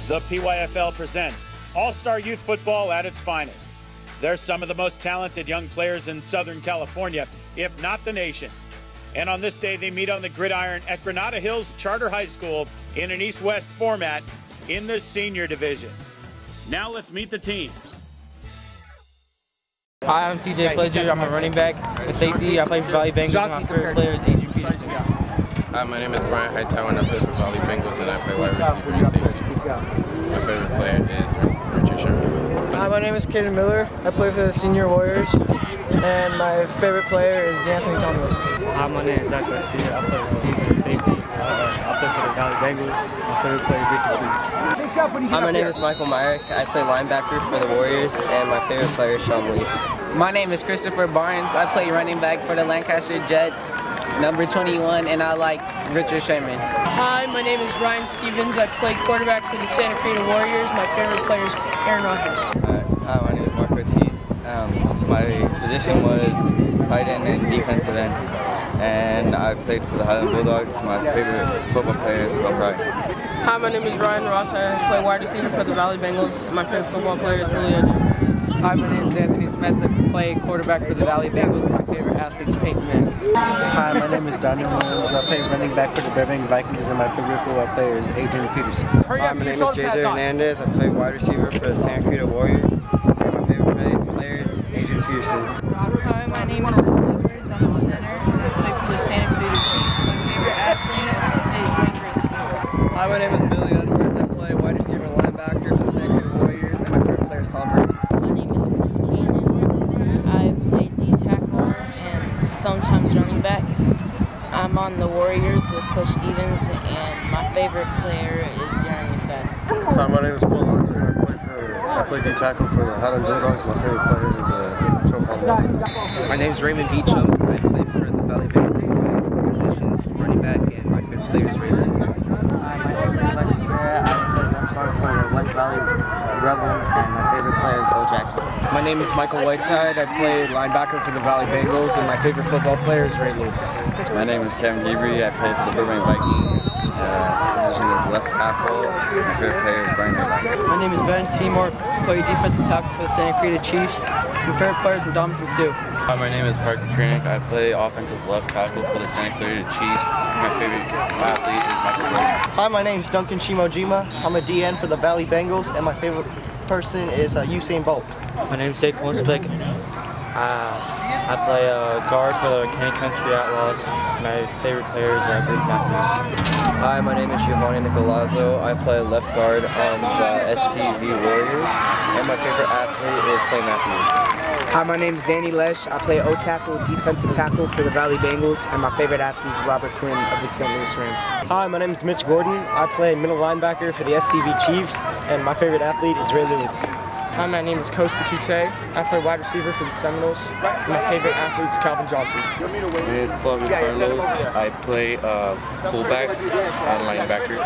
The PYFL presents All-Star Youth Football at its finest. They're some of the most talented young players in Southern California, if not the nation. And on this day, they meet on the gridiron at Granada Hills Charter High School in an East-West format in the senior division. Now let's meet the teams. Hi, I'm TJ Pleasure. I'm a running back and safety. I play for Valley Bengals. My favorite player is Adrian Peterson. Hi, my name is Brian Hightower and I play for Valley Bengals and I play wide receiver and safety. My favorite player is Richard Sherman. Hi, my name is Caden Miller. I play for the Senior Warriors and my favorite player is Anthony Thomas. Hi, my name is Zach Garcia. I play receiver and safety. I play for the Valley Bengals. My favorite player is Victor Cruz. Hi, my name is Michael Myrick. I play linebacker for the Warriors and my favorite player is Sean Lee. My name is Christopher Barnes. I play running back for the Lancaster Jets, number 21, and I like Richard Sherman. Hi, my name is Ryan Stevens. I play quarterback for the Santa Cruz Warriors. My favorite player is Aaron Rodgers. Hi, my name is Mark Ortiz. My position was tight end and defensive end, and I played for the Highland Bulldogs. My favorite football player is Velarde. Hi, my name is Ryan Ross. I play wide receiver for the Valley Bengals. My favorite football player is Julio Jones. Hi, my name is Anthony Smets. I play quarterback for the Valley Bengals. My favorite athlete is Peyton Manning. Hi, my name is Downey. I play running back for the Burbank Vikings, and my favorite football player is Adrian Peterson. Hi, my name is JJ Hernandez. I play wide receiver for the Santa Cruz Warriors, and my favorite player is Adrian Peterson. Hi, my name is Cole Edwards. I'm the center, and I play for the Santa Cruz Chiefs. My favorite athlete is Wayne Gretzky. Hi, my name is Billy Edwards. I play wide receiver and linebacker for the Santa Cruz Warriors, and my favorite player is Tom Brady. My name is Chris Cannon. I play D-tackle and sometimes running back. I'm on the Warriors with Coach Stevens, and my favorite player is Darren McFadden. Hi, my name is Paul Lawson. I play D-tackle for the Highland Bulldogs. My favorite player is Joe Palmer. My name is Raymond Beecham. I play for the Valley Bengals. My position is running back, and my favorite player is Ray Lewis. Hi, my name is Wes Rivera. I play left guard for the West Valley Rebels, and my favorite player is Bo Jackson. My name is Michael Whiteside. I play linebacker for the Valley Bengals, and my favorite football player is Ray Lewis. My name is Kevin Hebrew. I play for the Burbank Vikings. Position is left tackle. My favorite player is Brian Velarde. My name is Ben Seymour. I play defensive tackle for the Santa Cruz Chiefs. My favorite player is Dominican Sue. Hi, my name is Parker Krenick. I play offensive left tackle for the Santa Cruz Chiefs. My favorite athlete is Michael Jordan. Hi, my name is Duncan Shimojima. I'm a DN for the Valley Bengals, and my favorite person is Usain Bolt. My name is Jake Holmesbeck. I play guard for the Canyon Country Outlaws. My favorite player is Greg Matthews. Hi, my name is Giovanni Nicolazzo. I play left guard on the SCV Warriors, and my favorite athlete is Clay Matthews. Hi, my name is Danny Lesh. I play O-tackle, defensive tackle for the Valley Bengals, and my favorite athlete is Robert Quinn of the St. Louis Rams. Hi, my name is Mitch Gordon. I play middle linebacker for the SCV Chiefs, and my favorite athlete is Ray Lewis. Hi, my name is Costa Cute. I play wide receiver for the Seminoles. My favorite athlete is Calvin Johnson. My name is Flavio Carlos. I play fullback and linebacker.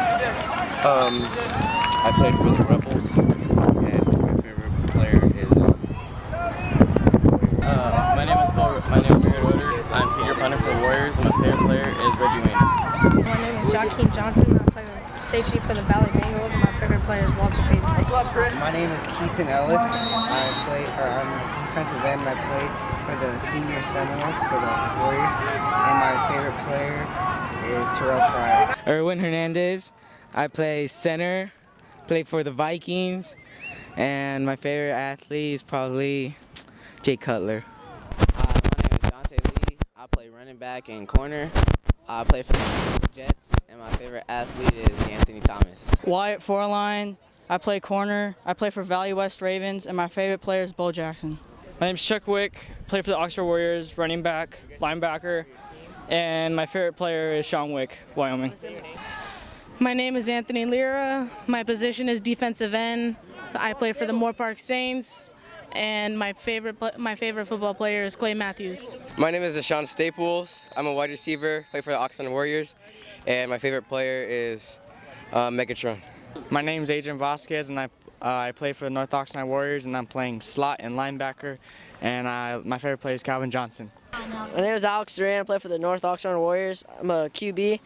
I played for the Rebels, and my favorite player is. My name is Garrett Roder. I'm kicker punter for the Warriors, and my favorite player is Reggie Wayne. My name is Joaquin Johnson. I play safety for the Valley Bengals, and my favorite player is Walter Payton. My name is Keaton Ellis. I'm a defensive end, and I play for the Senior Seminoles for the Warriors, and my favorite player is Terrell Pryor. Erwin Hernandez. I play center, play for the Vikings, and my favorite athlete is probably Jay Cutler. My name is Dante Lee. I play running back and corner. I play for the Jets, and my favorite athlete is Anthony Thomas. Wyatt Foreline. I play corner. I play for Valley West Ravens, and my favorite player is Bo Jackson. My name is Chuck Wick. I play for the Oxford Warriors, running back, linebacker, and my favorite player is Sean Wick, Wyoming. My name is Anthony Lira. My position is defensive end. I play for the Moore Park Saints. And my favorite football player is Clay Matthews. My name is Deshaun Staples. I'm a wide receiver, play for the Oxnard Warriors, and my favorite player is Megatron. My name is Adrian Vasquez, and I play for the North Oxnard Warriors, and I'm playing slot and linebacker. And my favorite player is Calvin Johnson. My name is Alex Duran. I play for the North Oxnard Warriors. I'm a QB,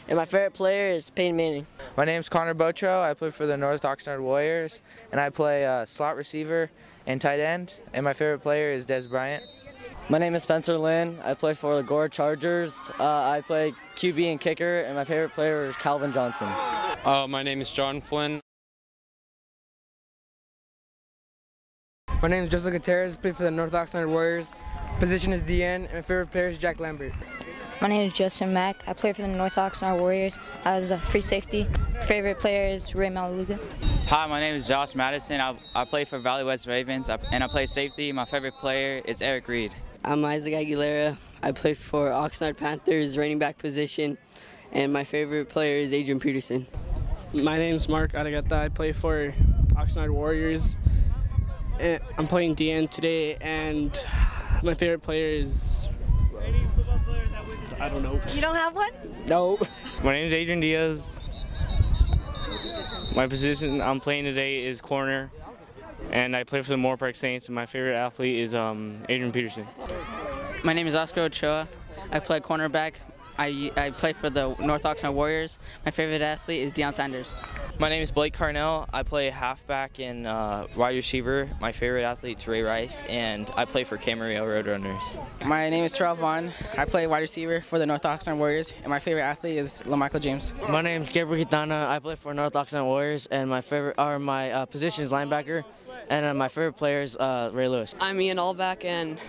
and my favorite player is Peyton Manning. My name is Connor Botro. I play for the North Oxnard Warriors, and I play slot receiver and tight end. And my favorite player is Des Bryant. My name is Spencer Lynn. I play for the Gore Chargers. I play QB and kicker, and my favorite player is Calvin Johnson. My name is John Flynn. My name is Joseph Gutierrez. I play for the North Oxnard Warriors. Position is DN, and my favorite player is Jack Lambert. My name is Justin Mack. I play for the North Oxnard Warriors as a free safety. Favorite player is Ray Malaluga. Hi, my name is Josh Madison. I play for Valley West Ravens, and I play safety. My favorite player is Eric Reed. I'm Isaac Aguilera. I play for Oxnard Panthers, running back position, and my favorite player is Adrian Peterson. My name is Mark Aragata. I play for Oxnard Warriors. I'm playing DN today, and my favorite player is, I don't know. You don't have one? No. My name is Adrian Diaz. My position I'm playing today is corner, and I play for the Moore Park Saints, and my favorite athlete is Adrian Peterson. My name is Oscar Ochoa. I play cornerback. I play for the North Oxnard Warriors. My favorite athlete is Deion Sanders. My name is Blake Carnell. I play halfback and wide receiver. My favorite athlete is Ray Rice, and I play for Camarillo Roadrunners. My name is Terrell Vaughn. I play wide receiver for the North Oxnard Warriors, and my favorite athlete is LaMichael James. My name is Gabriel Quintana. I play for North Oxnard Warriors, and my position is linebacker, and my favorite player is Ray Lewis. I'm Ian Allback, and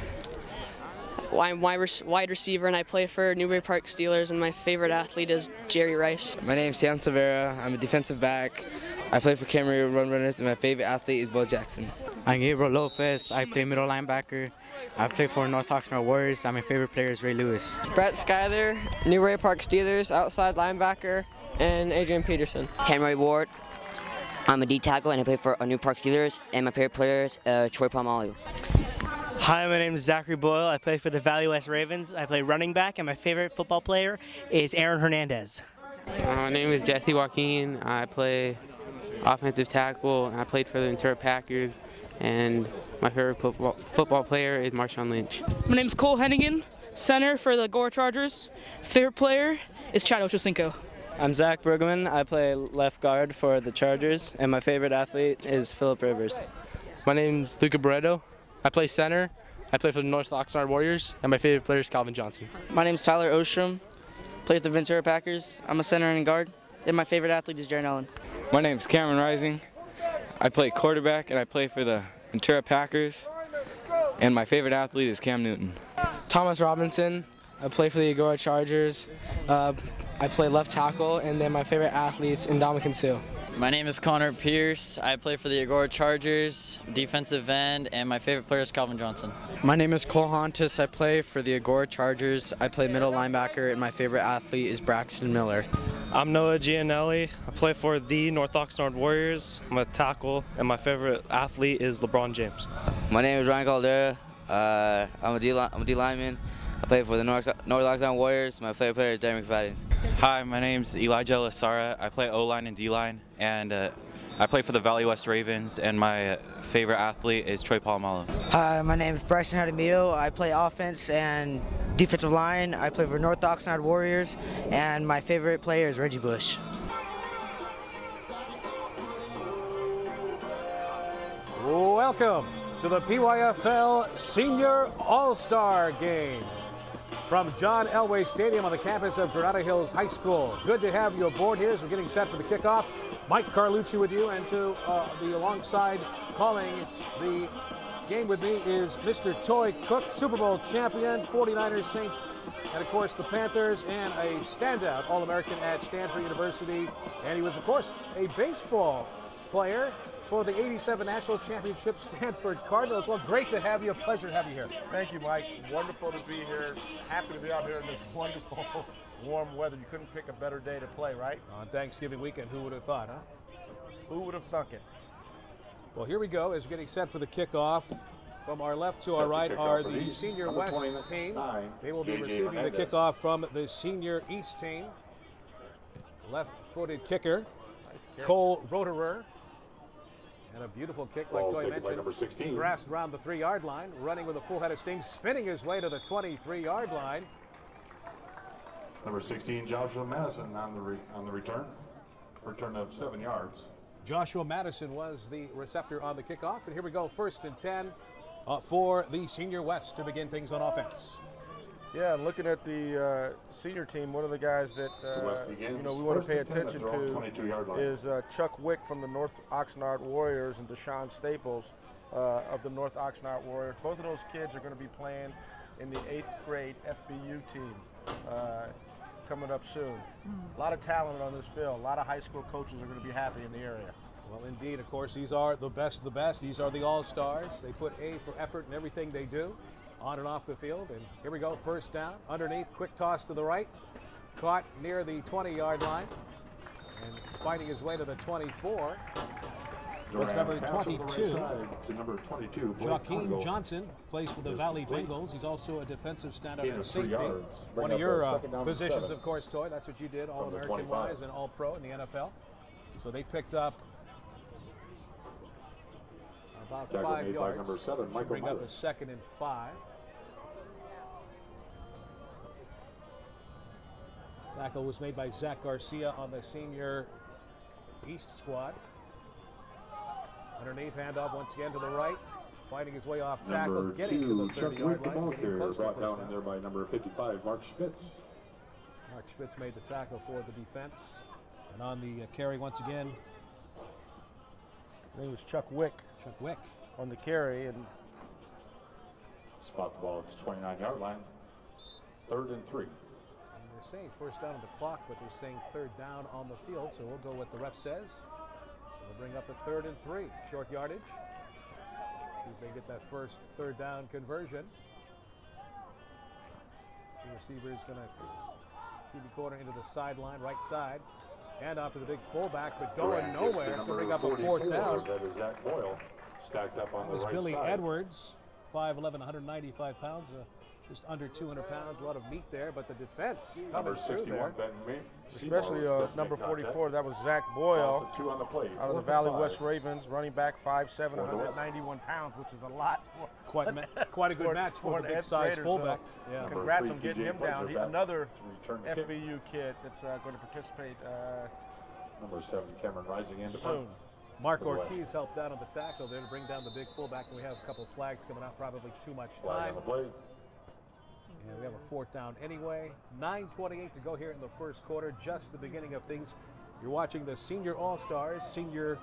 I'm wide receiver, and I play for Newbury Park Steelers, and my favorite athlete is Jerry Rice. My name is Sam Severa. I'm a defensive back. I play for Camarillo Roadrunners, and my favorite athlete is Bo Jackson. I'm Gabriel Lopez. I play middle linebacker. I play for North Oxnard Warriors, and my favorite player is Ray Lewis. Brett Schuyler, Newbury Park Steelers, outside linebacker, and Adrian Peterson. Henry Ward. I'm a D tackle, and I play for New Park Steelers, and my favorite player is Troy Polamalu. Hi, my name is Zachary Boyle. I play for the Valley West Ravens. I play running back, and my favorite football player is Aaron Hernandez. My name is Jesse Joaquin. I play offensive tackle. I played for the Ventura Packers, and my favorite football player is Marshawn Lynch. My name is Cole Hennigan, center for the Gore Chargers. Favorite player is Chad Ochocinco. I'm Zach Bergman. I play left guard for the Chargers, and my favorite athlete is Phillip Rivers. My name is Luca Barreto. I play center. I play for the North Oxnard Warriors, and my favorite player is Calvin Johnson. My name is Tyler Ostrom. Play for the Ventura Packers. I'm a center and guard, and my favorite athlete is Jaron Allen. My name is Cameron Rising. I play quarterback, and I play for the Ventura Packers, and my favorite athlete is Cam Newton. Thomas Robinson. I play for the Agora Chargers. I play left tackle, and then my favorite athletes Ndamukong Suh. My name is Connor Pierce. I play for the Agora Chargers, defensive end, and my favorite player is Calvin Johnson. My name is Cole Hontus. I play for the Agora Chargers. I play middle linebacker, and my favorite athlete is Braxton Miller. I'm Noah Gianelli. I play for the North Oxnard Warriors. I'm a tackle, and my favorite athlete is LeBron James. My name is Ryan Caldera. I'm a D lineman. I play for the North Oxnard Warriors. My favorite player is Derek McFadden. Hi, my name's Elijah Lasara. I play O-line and D-line, and I play for the Valley West Ravens, and my favorite athlete is Troy Polamalu. Hi, my name is Bryson Hadamio. I play offense and defensive line. I play for North Oxnard Warriors, and my favorite player is Reggie Bush. Welcome to the PYFL Senior All-Star Game from John Elway Stadium on the campus of Granada Hills High School. Good to have you aboard here as we're getting set for the kickoff. Mike Carlucci with you, and to the alongside calling the game with me is Mr. Toy Cook, Super Bowl champion, 49ers, Saints, and of course the Panthers, and a standout All-American at Stanford University. And he was, of course, a baseball player for the '87 National Championship Stanford Cardinals. Well, great to have you. A pleasure to have you here. Thank you, Mike. Wonderful to be here. Happy to be out here in this wonderful warm weather. You couldn't pick a better day to play, right? On Thanksgiving weekend, who would have thought, huh? Who would have thunk it? Well, here we go as we're getting set for the kickoff. From our left to our right are the Senior West team. They will be receiving the kickoff from the Senior East team. Left-footed kicker, Cole Roederer. And a beautiful kick, like Toy mentioned. Number 16. Grasped around the 3-yard line, running with a full head of steam, spinning his way to the 23-yard line. Number 16, Joshua Madison on the return. Return of 7 yards. Joshua Madison was the receptor on the kickoff. And here we go, 1st and 10 for the Senior West to begin things on offense. Yeah, looking at the senior team, one of the guys that we want to pay attention to is Chuck Wick from the North Oxnard Warriors and Deshaun Staples of the North Oxnard Warriors. Both of those kids are going to be playing in the 8th grade FBU team coming up soon. A lot of talent on this field. A lot of high school coaches are going to be happy in the area. Well, indeed, of course, these are the best of the best. These are the all-stars. They put A for effort in everything they do, on and off the field. And here we go, 1st down, underneath, quick toss to the right, caught near the 20-yard line, and finding his way to the 24 was number 22. To number 22, Joaquin Johnson plays for the Valley Bengals. He's also a defensive standout at safety. One of your positions, of course, Toy. That's what you did, All-American-wise and All-Pro in the NFL. So they picked up about 5 yards. Number 7, Michael bring up a 2nd and 5. Tackle was made by Zach Garcia on the Senior East squad. Underneath, handoff once again to the right, fighting his way off tackle, getting to the 30-yard line, getting close to brought down in there by number 55, Mark Spitz. Mark Spitz made the tackle for the defense. And on the carry once again, his name was Chuck Wick. Chuck Wick on the carry, and spot the ball at the 29-yard line. 3rd and 3. And they're saying 1st down on the clock, but they're saying 3rd down on the field, so we'll go what the ref says. So we'll bring up a 3rd and 3, short yardage. See if they get that first 3rd down conversion. Two receivers going to keep the corner into the sideline, right side. Hand off to the big fullback, but going nowhere. It's going to bring up a 4th down. That is Zach Boyle, stacked up on the right side. That was Billy Edwards, 5'11", 195 pounds, just under 200 pounds. A lot of meat there, but the defense coming through there. Especially number 44, that was Zach Boyle out of the Valley West Ravens, running back 5'7", 191 pounds, which is a lot. Quite a good match for the big-sized fullback. Yeah. Congrats on getting him down. Another FBU kid that's going to participate. Number 7, Cameron Rising in soon. Mark Ortiz helped out on the tackle there to bring down the big fullback, and we have a couple of flags coming out, probably too much time. And we have a 4th down anyway. 9:28 to go here in the 1st quarter, just the beginning of things. You're watching the Senior All-Stars, Senior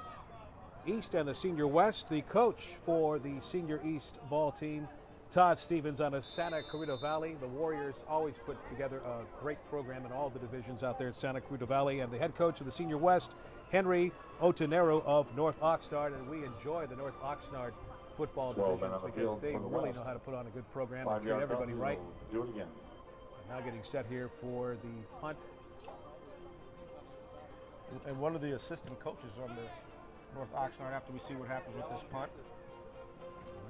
East and the Senior West. The coach for the Senior East ball team, Todd Stevens, out of Santa Clarita Valley. The Warriors always put together a great program in all the divisions out there at Santa Clarita Valley. And the head coach of the Senior West, Henry Otonero of North Oxnard. And we enjoy the North Oxnard football divisions because they really know how to put on a good program and treat everybody right. Do it again. And now getting set here for the punt. And one of the assistant coaches on the North Oxnard, after we see what happens with this punt.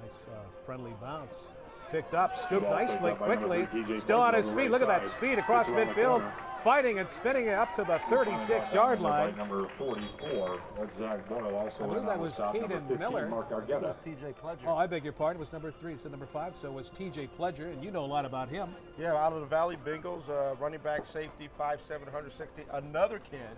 Nice friendly bounce. Picked up, scooped nicely, quickly. Still on his feet. Look at that speed across midfield. Fighting and spinning it up to the 36-yard line. Number 44, that's Zach Boyle. Also, I believe that was Caden Miller. That was TJ Pledger. Oh, I beg your pardon. It was number 3. It said number 5, so it was TJ Pledger, and you know a lot about him. Yeah, out of the Valley Bengals, running back, safety, 5'7", 160. Another kid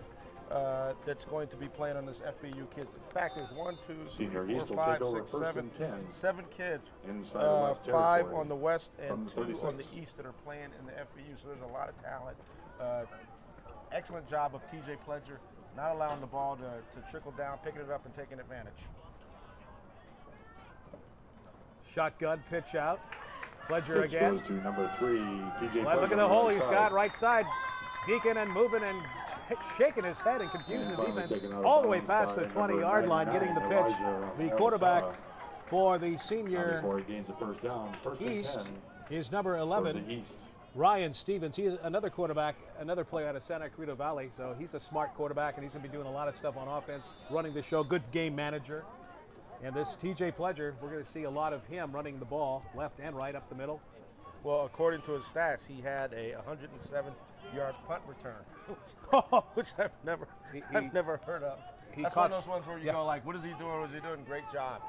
that's going to be playing on this FBU kids. In fact, there's 1, 2, 3, 4, 5, 6, 7 kids. Inside 5 on the west and 2 on the east that are playing in the FBU. So there's a lot of talent. Excellent job of TJ Pledger, not allowing the ball to trickle down, picking it up and taking advantage. Shotgun pitch out. Pledger again. Goes to number 3, TJ Pledger. Look at the hole he's got right side. Deacon and moving and shaking his head and confusing the defense all the way past the 20-yard line, getting the pitch. The quarterback for the Senior East is number 11, Ryan Stevens. He is another quarterback, another player out of Santa Clarita Valley, so he's a smart quarterback, and he's going to be doing a lot of stuff on offense, running the show, good game manager. And this TJ Pledger, we're going to see a lot of him running the ball left and right up the middle. Well, according to his stats, he had a 107-yard punt return, which I've never heard of. That's one of those ones where you go like, what is he doing? What is he doing? Great job.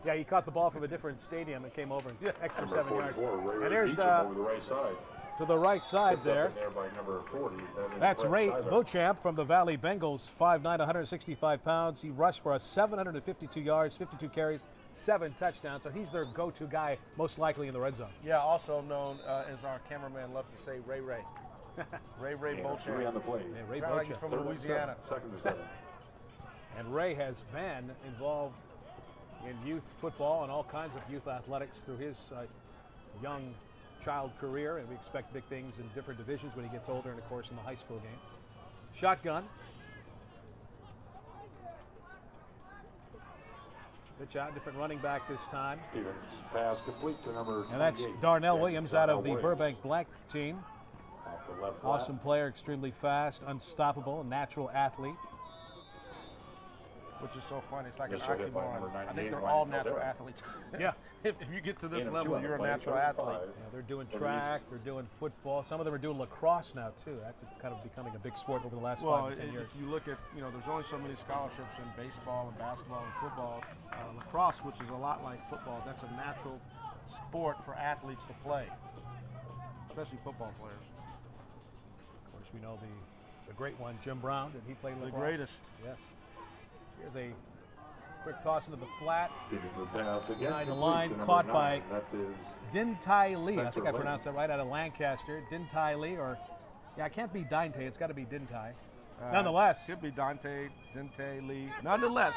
Yeah, he caught the ball from a different stadium and came over and extra 7 yards. And there's over the right side. To the right side there. By number 40. That's Ray Beauchamp from the Valley Bengals, 5'9", 165 pounds. He rushed for 752 yards, 52 carries, 7 touchdowns. So he's their go-to guy, most likely in the red zone. Yeah, also known as our cameraman loves to say, Ray. Ray Beauchamp. 3 on the play. Yeah, Ray Beauchamp. Like he's from Louisiana. 2nd to 7. And Ray has been involved in youth football and all kinds of youth athletics through his young child career, and we expect big things in different divisions when he gets older and, of course, in the high school game. Shotgun. Pitch out, different running back this time. Stevens, pass complete to number 28. And that's Darnell Williams out of the Burbank Black team. Off the left awesome player, extremely fast, unstoppable, natural athlete. Which is so funny. It's like an oxymoron. I think they're all natural athletes. Yeah. If you get to this level, you're a natural athlete. Yeah, they're doing track, they're doing football. Some of them are doing lacrosse now, too. That's kind of becoming a big sport over the last 5 to 10 years. If you look at, there's only so many scholarships in baseball and basketball and football. Lacrosse, which is a lot like football, that's a natural sport for athletes to play, especially football players. Of course, we know the great one, Jim Brown, and he played lacrosse. The greatest. Yes. Here's a quick toss into the flat. Pass behind the line, caught by Din Tai Lee. I think I pronounced that right, out of Lancaster. Din Tai Lee, or, yeah, it can't be Dante. It's got to be Din Tai. Nonetheless. Could be Dante, Dinte Lee. Nonetheless,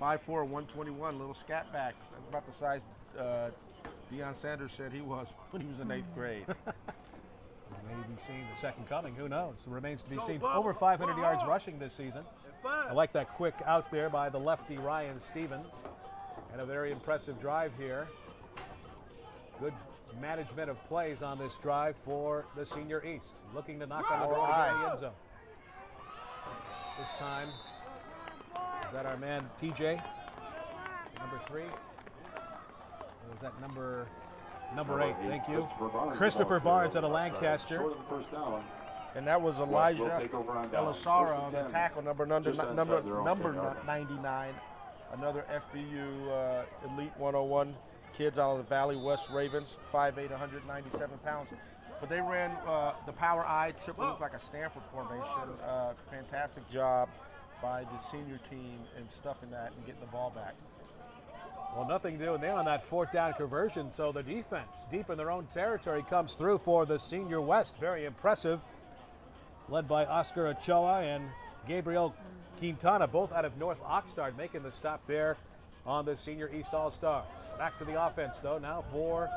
5'4", 121, little scat back. That's about the size Deion Sanders said he was when he was in 8th grade. Maybe seeing the second coming. Who knows? It remains to be seen. Over 500 yards rushing this season. I like that quick out there by the lefty Ryan Stevens. And a very impressive drive here. Good management of plays on this drive for the Senior East. Looking to knock on the door to get in the end zone. This time, is that our man TJ? Number 3? Or was that number 8? Thank you. Christopher Barnes out of Lancaster. And that was Elijah Elisara on the tackle, number 99. Another FBU Elite 101 kids out of the Valley West Ravens, 5'8", 197 pounds. But they ran the power I triple look like a Stanford formation. Fantastic job by the senior team in stuffing that and getting the ball back. Well, nothing doing there on that 4th down conversion, so the defense deep in their own territory comes through for the Senior West. Very impressive, led by Oscar Ochoa and Gabriel Quintana, both out of North Oxnard, making the stop there on the Senior East All-Stars. Back to the offense, though, now for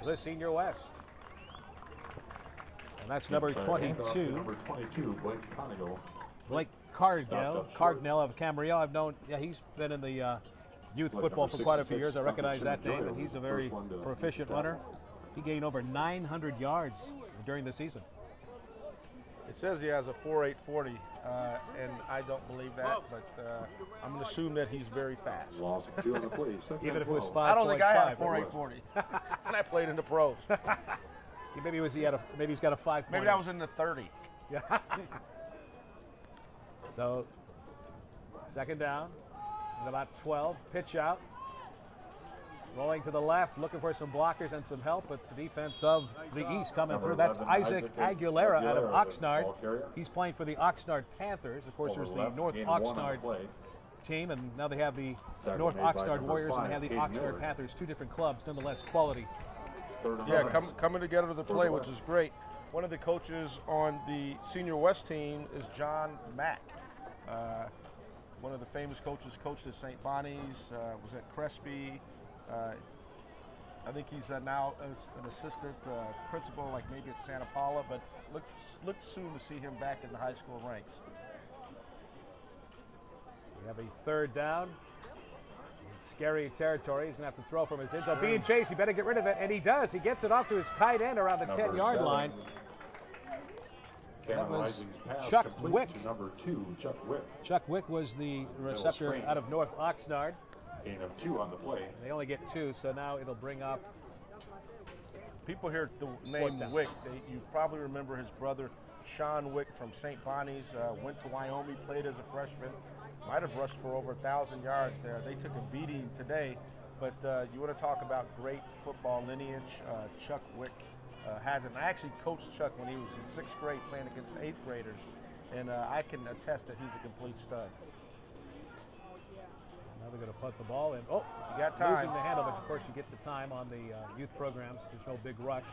the Senior West. And that's number 22. Number 22, Blake Cargnell of Camarillo. I've known, he's been in the youth football for quite a few years. I recognize that name, and he's a very proficient runner. He gained over 900 yards during the season. It says he has a 4.8 40, and I don't believe that, but I'm going to assume that he's very fast. Even if it was 5.5. I don't think I had a 4.8 40, and I played in the pros. Maybe he's got a 5. Maybe that was in the 30. Yeah. So, second down, and about 12. Pitch out. Rolling to the left, looking for some blockers and some help, but the defense of the East coming through. That's Isaac Aguilera out of Oxnard. He's playing for the Oxnard Panthers. Of course, there's the North Oxnard team, and now they have the North Oxnard Warriors, and they have the Oxnard Panthers, 2 different clubs, nonetheless quality. Yeah, coming together to the play, which is great. One of the coaches on the Senior West team is John Mack. One of the famous coaches, coached at St. Bonnie's, was at Crespi. I think he's now an assistant principal, like maybe at Santa Paula, but look soon to see him back in the high school ranks. We have a 3rd down. Scary territory. He's going to have to throw from his end zone. Being chased, he better get rid of it, and he does. He gets it off to his tight end around the 10-yard line. That was Chuck Wick. Number 2, Chuck Wick. Chuck Wick was the receptor out of North Oxnard. Gain of 2 on the play. They only get 2, so now it'll bring up. People hear the name Wick. You probably remember his brother Sean Wick from St. Bonnie's, went to Wyoming, played as a freshman, might have rushed for over 1,000 yards there. They took a beating today, but you want to talk about great football lineage. Chuck Wick has it. And I actually coached Chuck when he was in 6th grade playing against 8th graders, and I can attest that he's a complete stud. Now they're going to punt the ball, and you got time. Losing the handle, but of course you get the time on the youth programs. There's no big rush.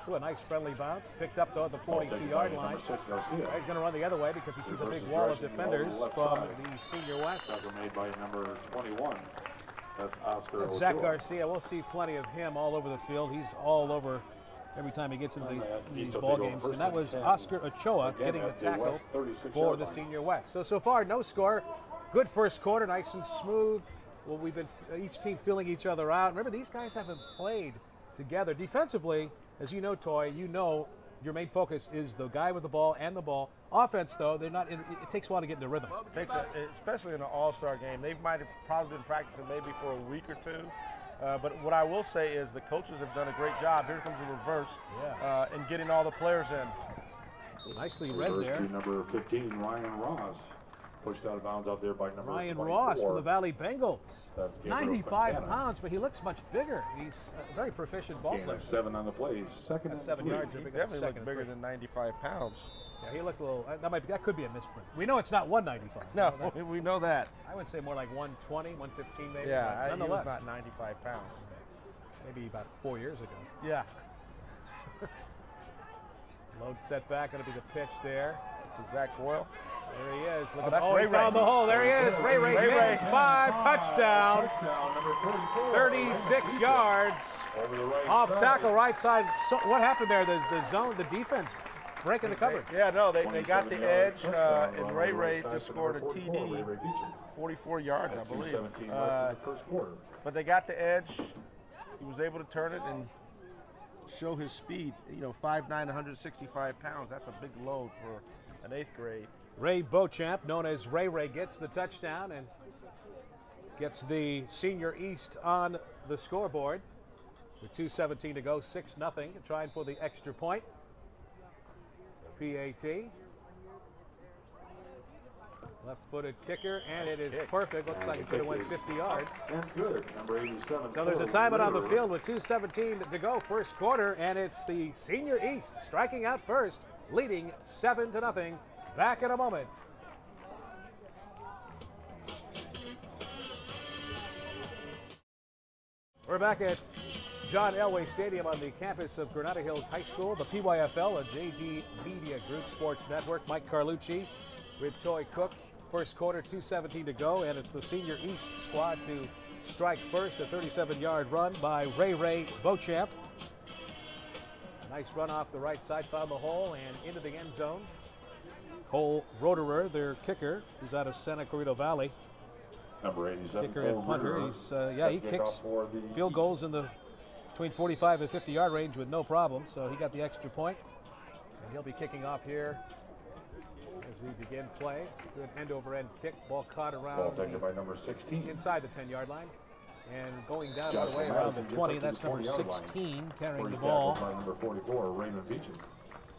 Ooh, a nice friendly bounce. Picked up though at the 42-yard line. He's going to run the other way because he sees a big wall of defenders from the Senior West. Made by number 21. That's Oscar Ochoa. Zach Garcia. We'll see plenty of him all over the field. He's all over every time he gets into these ball games. And that was Oscar Ochoa getting the tackle for the Senior West. So far, no score. Good first quarter, nice and smooth. Well, we've been each team feeling each other out. Remember, these guys haven't played together. Defensively, as you know, Toy, you know your main focus is the guy with the ball and the ball. Offense, though, they're not. It takes a while to get into rhythm. Especially in an all-star game. They might have probably been practicing maybe for a week or two. But what I will say is the coaches have done a great job. Here comes the reverse in getting all the players in. Nicely read there. Number 15, Ryan Ross. Pushed out of bounds out there by number Ryan 24. Ross from the Valley Bengals. 95 pounds, but he looks much bigger. He's a very proficient ball player. 7 on the plays. Second and 7 yards. He definitely looks bigger than 95 pounds. Yeah, he looked a little. That could be a misprint. We know it's not 195. No, we know that. I would say more like 120, 115 maybe. Yeah, nonetheless, he was not 95 pounds. Maybe about 4 years ago. Yeah. Load setback, going to be the pitch there to Zach Boyle. There he is. Look at Ray he found the hole. There he is. Ray Ray. 5 touchdown. 36 yards. Off tackle, right side. So, what happened there? The zone, the defense breaking the coverage. Yeah, no, they got the edge, and Ray just scored a TD, 44 yards, I believe. But they got the edge. He was able to turn it and show his speed. 5'9", 165 pounds. That's a big load for an 8th grade. Ray Beauchamp, known as Ray, gets the touchdown and gets the Senior East on the scoreboard. With 2:17 to go, 6-0, trying for the extra point. The PAT. Left-footed kicker, and it is perfect. Looks like it could have went 50 yards. And good, number 87. So there's a timeout on the field with 2:17 to go, first quarter, and it's the Senior East striking out first, leading 7-0. Back in a moment. We're back at John Elway Stadium on the campus of Granada Hills High School. The PYFL, a JD Media Group Sports Network. Mike Carlucci with Toy Cook. First quarter, 2:17 to go, and it's the Senior East squad to strike first. A 37-yard run by Ray Beauchamp. Nice run off the right side, found the hole, and into the end zone. Cole Roderer, their kicker, who's out of Santa Clarita Valley. Number 87. Kicker and punter. He kicks field goals in the between 45 and 50-yard range with no problem. So he got the extra point, and he'll be kicking off here as we begin play. Good end-over-end kick, ball caught around. Ball taken by number 16 inside the 10-yard line, and going down all the way around the 20. That's number 16 carrying the ball. By number 44, Raymond Beecham.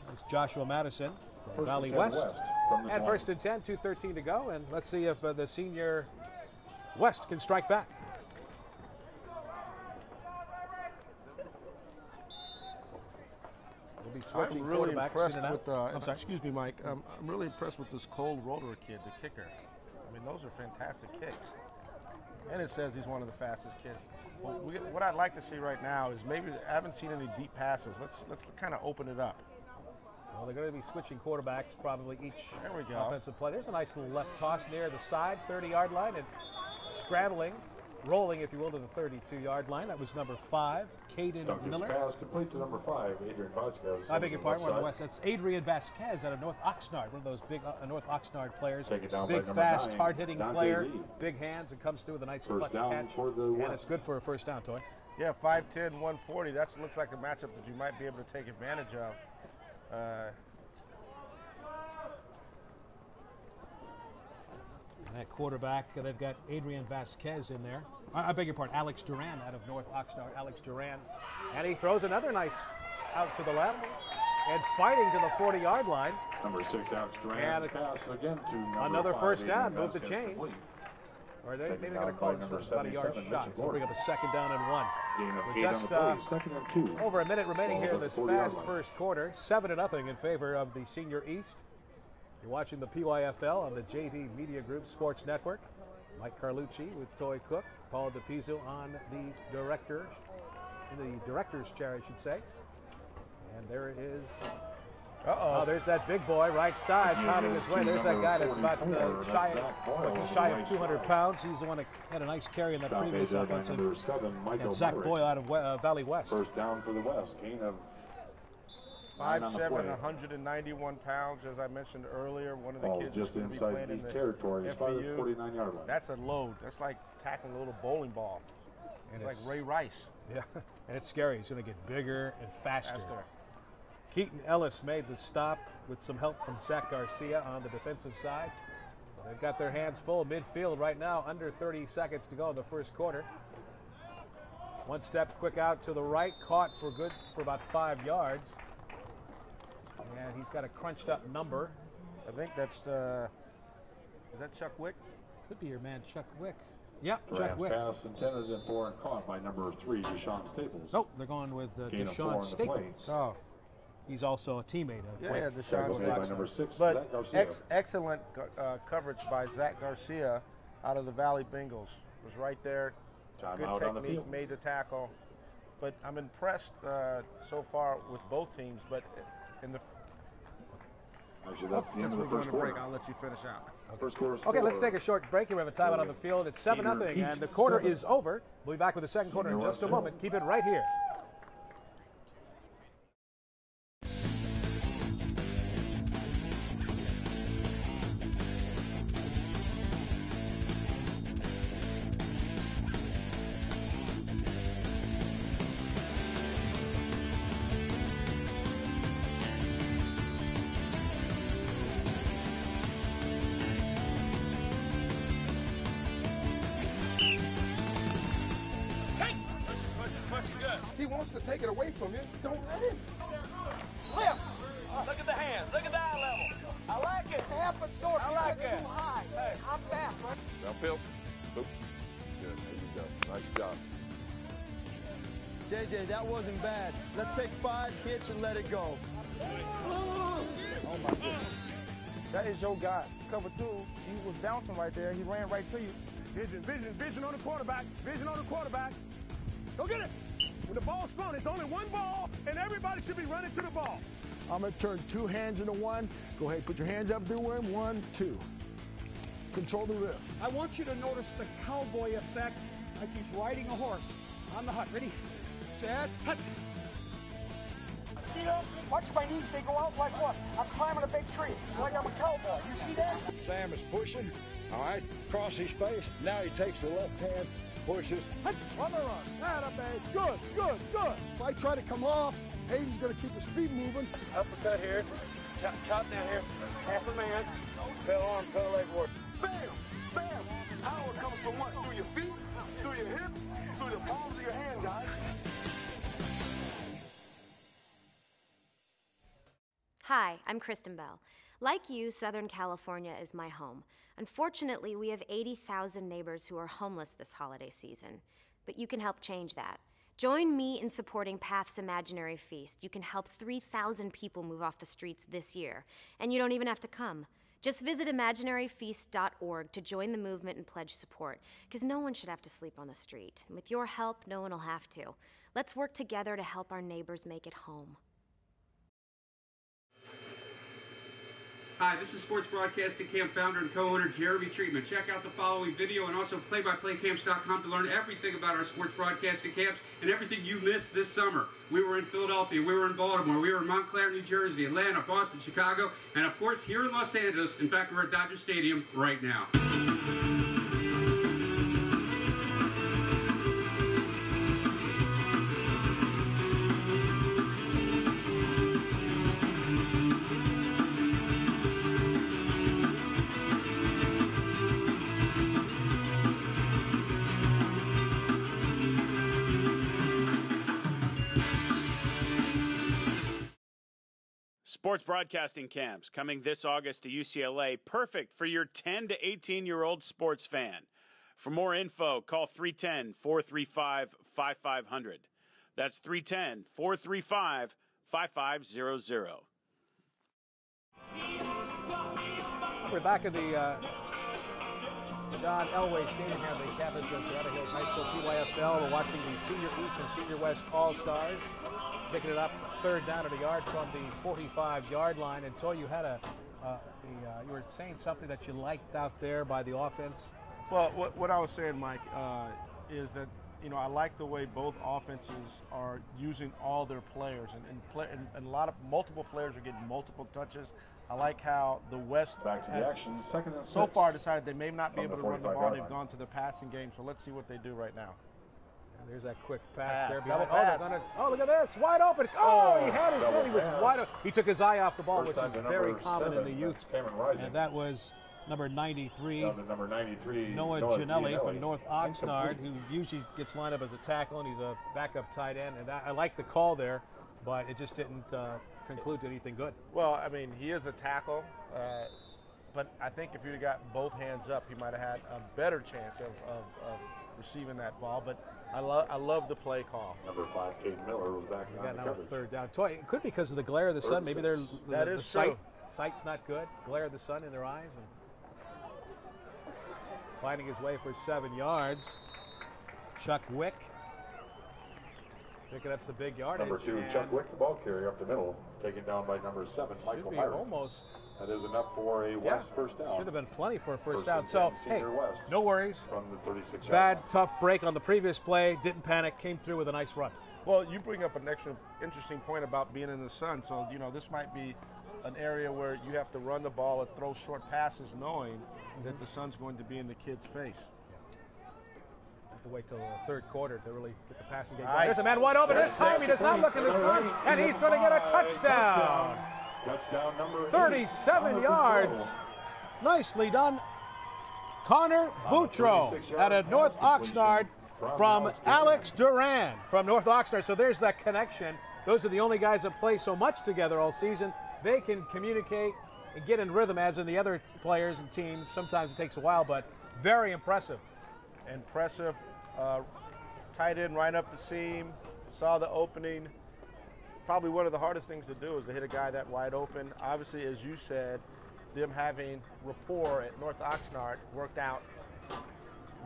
That's Joshua Madison. Valley West. And first and 10, 2:13 to go, and let's see if the Senior West can strike back. We'll be switching really quarterbacks in and with, out. I'm sorry. Excuse me, Mike. I'm really impressed with this Cole Roderer kid, the kicker. I mean, those are fantastic kicks. And it says he's one of the fastest kids. Well, what I'd like to see right now is maybe I haven't seen any deep passes. Let's kind of open it up. Well, they're going to be switching quarterbacks probably each offensive play. There's a nice little left toss near the side, 30-yard line, and scrambling, rolling, if you will, to the 32-yard line. That was number 5, Caden Miller. Pass complete to number 5, Adrian Vasquez. I beg your pardon, we're on the west. That's Adrian Vasquez out of North Oxnard, one of those big North Oxnard players. Big, fast, hard-hitting player, big hands, and comes through with a nice clutch catch. And it's good for a first down, Toy. Yeah, 5'10", 140. That looks like a matchup that you might be able to take advantage of. And that quarterback, they've got Adrian Vasquez in there. I beg your pardon, Alex Duran out of North Oxnard. Alex Duran. And he throws another nice out to the left. and fighting to the 40-yard line. Number 6, Alex Duran, pass again to number another 5, first down, Adrian move the Vasquez chains. complete. Or maybe Taken they're down going to call by it number about a yard 77, shot. Mitchell So bring up a 2nd down and 1. Gain of With 8 just on the play, 2nd and 2. over a minute remaining here in this 40-yard fast line. first quarter. 7-0 in favor of the Senior East. You're watching the PYFL on the JD Media Group Sports Network. Mike Carlucci with Toy Cook, Paul DePizzo on the director's chair, I should say. And there is, oh, there's that big boy right side pounding his way. There's that guy that's about shy of 200 pounds. He's the one that had a nice carry in that previous offensive. Zach Boyle out of Valley West. First down for the West, gain of 5'7", 191 pounds, as I mentioned earlier. One of the kids just is inside playing these in the territories, FBU. 49-yard line. That's a load. That's like tackling a little bowling ball. And it's like Ray Rice. Yeah, and it's scary. He's going to get bigger and faster. Keaton Ellis made the stop with some help from Zach Garcia on the defensive side. They've got their hands full midfield right now, under 30 seconds to go in the first quarter. One step quick out to the right, caught for good for about 5 yards. And he's got a crunched up number. I think that's, is that Chuck Wick? Could be your man, Chuck Wick. Yep, Chuck Wick. Pass intended and 4 and caught by number 3, Deshaun Staples. Nope, they're going with Deshaun Staples. Oh. He's also a teammate of Wick. Yeah, Deshaun Staples. Number 6, but Zach Garcia. Excellent coverage by Zach Garcia out of the Valley Bengals. Was right there. Good technique, made the tackle. But I'm impressed so far with both teams. But in the actually, that's the end of the first quarter. Break, I'll let you finish out. First quarter. Okay, let's take a short break. We have a timeout on the field. It's 7-0, and the quarter is over. We'll be back with the second quarter in just a moment. Keep it right here. He wants to take it away from you. Don't let him. Lift. Look at the hands. Look at the eye level. I like it. Half and short. I like it. Too high. Hey. I'm fast, right? Downfield. Boop. Good. There you go. Nice job. JJ, that wasn't bad. Let's take 5 hits and let it go. Oh, my goodness. That is your guy. Cover 2. He was bouncing right there. He ran right to you. Vision on the quarterback. Vision on the quarterback. Go get it. When the ball's thrown, it's only one ball, and everybody should be running to the ball. I'm going to turn 2 hands into 1. Go ahead, put your hands up, do 1, 2. Control the wrist. I want you to notice the cowboy effect, like he's riding a horse. On the hut. Ready? Set. Hut. See that? Watch my knees. They go out like what? I'm climbing a big tree, like I'm a cowboy. You see that? Sam is pushing. All right, cross his face. Now he takes the left hand, pushes. On the run. Atta babe. Good, good, good. If I try to come off, Hayden's going to keep his feet moving. Uppercut here. Chop down here. Half a man. Tail arm, tail leg work. Bam! Bam! Power comes from what? Through your feet, through your hips, through the palms of your hand, guys. Hi, I'm Kristen Bell. Like you, Southern California is my home. Unfortunately, we have 80,000 neighbors who are homeless this holiday season. But you can help change that. Join me in supporting Path's Imaginary Feast. You can help 3,000 people move off the streets this year. And you don't even have to come. Just visit imaginaryfeast.org to join the movement and pledge support, because no one should have to sleep on the street. And with your help, no one will have to. Let's work together to help our neighbors make it home. Hi, this is Sports Broadcasting Camp founder and co-owner Jeremy Treatment. Check out the following video and also playbyplaycamps.com to learn everything about our sports broadcasting camps and everything you missed this summer. We were in Philadelphia, we were in Baltimore, we were in Montclair, New Jersey, Atlanta, Boston, Chicago, and of course here in Los Angeles. In fact, we're at Dodger Stadium right now. Sports broadcasting camps coming this August to UCLA, perfect for your 10 to 18-year-old sports fan. For more info, call 310-435-5500. That's 310-435-5500. We're back at the John Elway Stadium here on the campus of Granada Hills High School PYFL. We're watching the Senior East and Senior West All-Stars. Picking it up, third down at a yard from the 45-yard line. And Toy, you had you were saying something that you liked out there by the offense. Well, what I was saying, Mike, is that I like the way both offenses are using all their players, and multiple players are getting multiple touches. I like how the West has so far decided they may not be able to run the ball. They've gone to the passing game, so let's see what they do right now. And there's that quick pass there. Double pass. Oh, look at this, wide open. Oh, he had his head. He was wide open. He took his eye off the ball, which is very common in the youth. And that was number 93, Noah Gianelli from North Oxnard, who usually gets lined up as a tackle, and he's a backup tight end. And I like the call there, but it just didn't conclude to anything good. Well, I mean, he is a tackle, but I think if you'd got both hands up, he might have had a better chance of receiving that ball. But I love the play call. Number 5, Caden Miller, was back on the coverage. Third down. Toy, it could be because of the glare of the sun. Maybe the sight's not good. Glare of the sun in their eyes. And finding his way for 7 yards. Chuck Wick picking up some big yardage. Number 2, Chuck Wick, the ball carrier up the middle, taken down by number 7, Michael Myrick. Almost. That is enough for a West first down. Should have been plenty for a first down. So, hey, West no worries. From the 36 Bad, tough break on the previous play. Didn't panic. Came through with a nice run. Well, you bring up an extra interesting point about being in the sun. So, this might be an area where you have to run the ball and throw short passes knowing that the sun's going to be in the kid's face. Have to wait till the third quarter to really get the passing game going. There's a man wide open this time. He does not look in the sun, and he's going to get a touchdown. Touchdown number 37 yards. Nicely done. Connor Boutreau out of North Oxnard from Alex Duran from North Oxnard. So there's that connection. Those are the only guys that play so much together all season. They can communicate and get in rhythm, as in the other players and teams. Sometimes it takes a while, but very impressive. Impressive. Tight end right up the seam. Saw the opening. Probably one of the hardest things to do is to hit a guy that wide open. Obviously, as you said, them having rapport at North Oxnard worked out,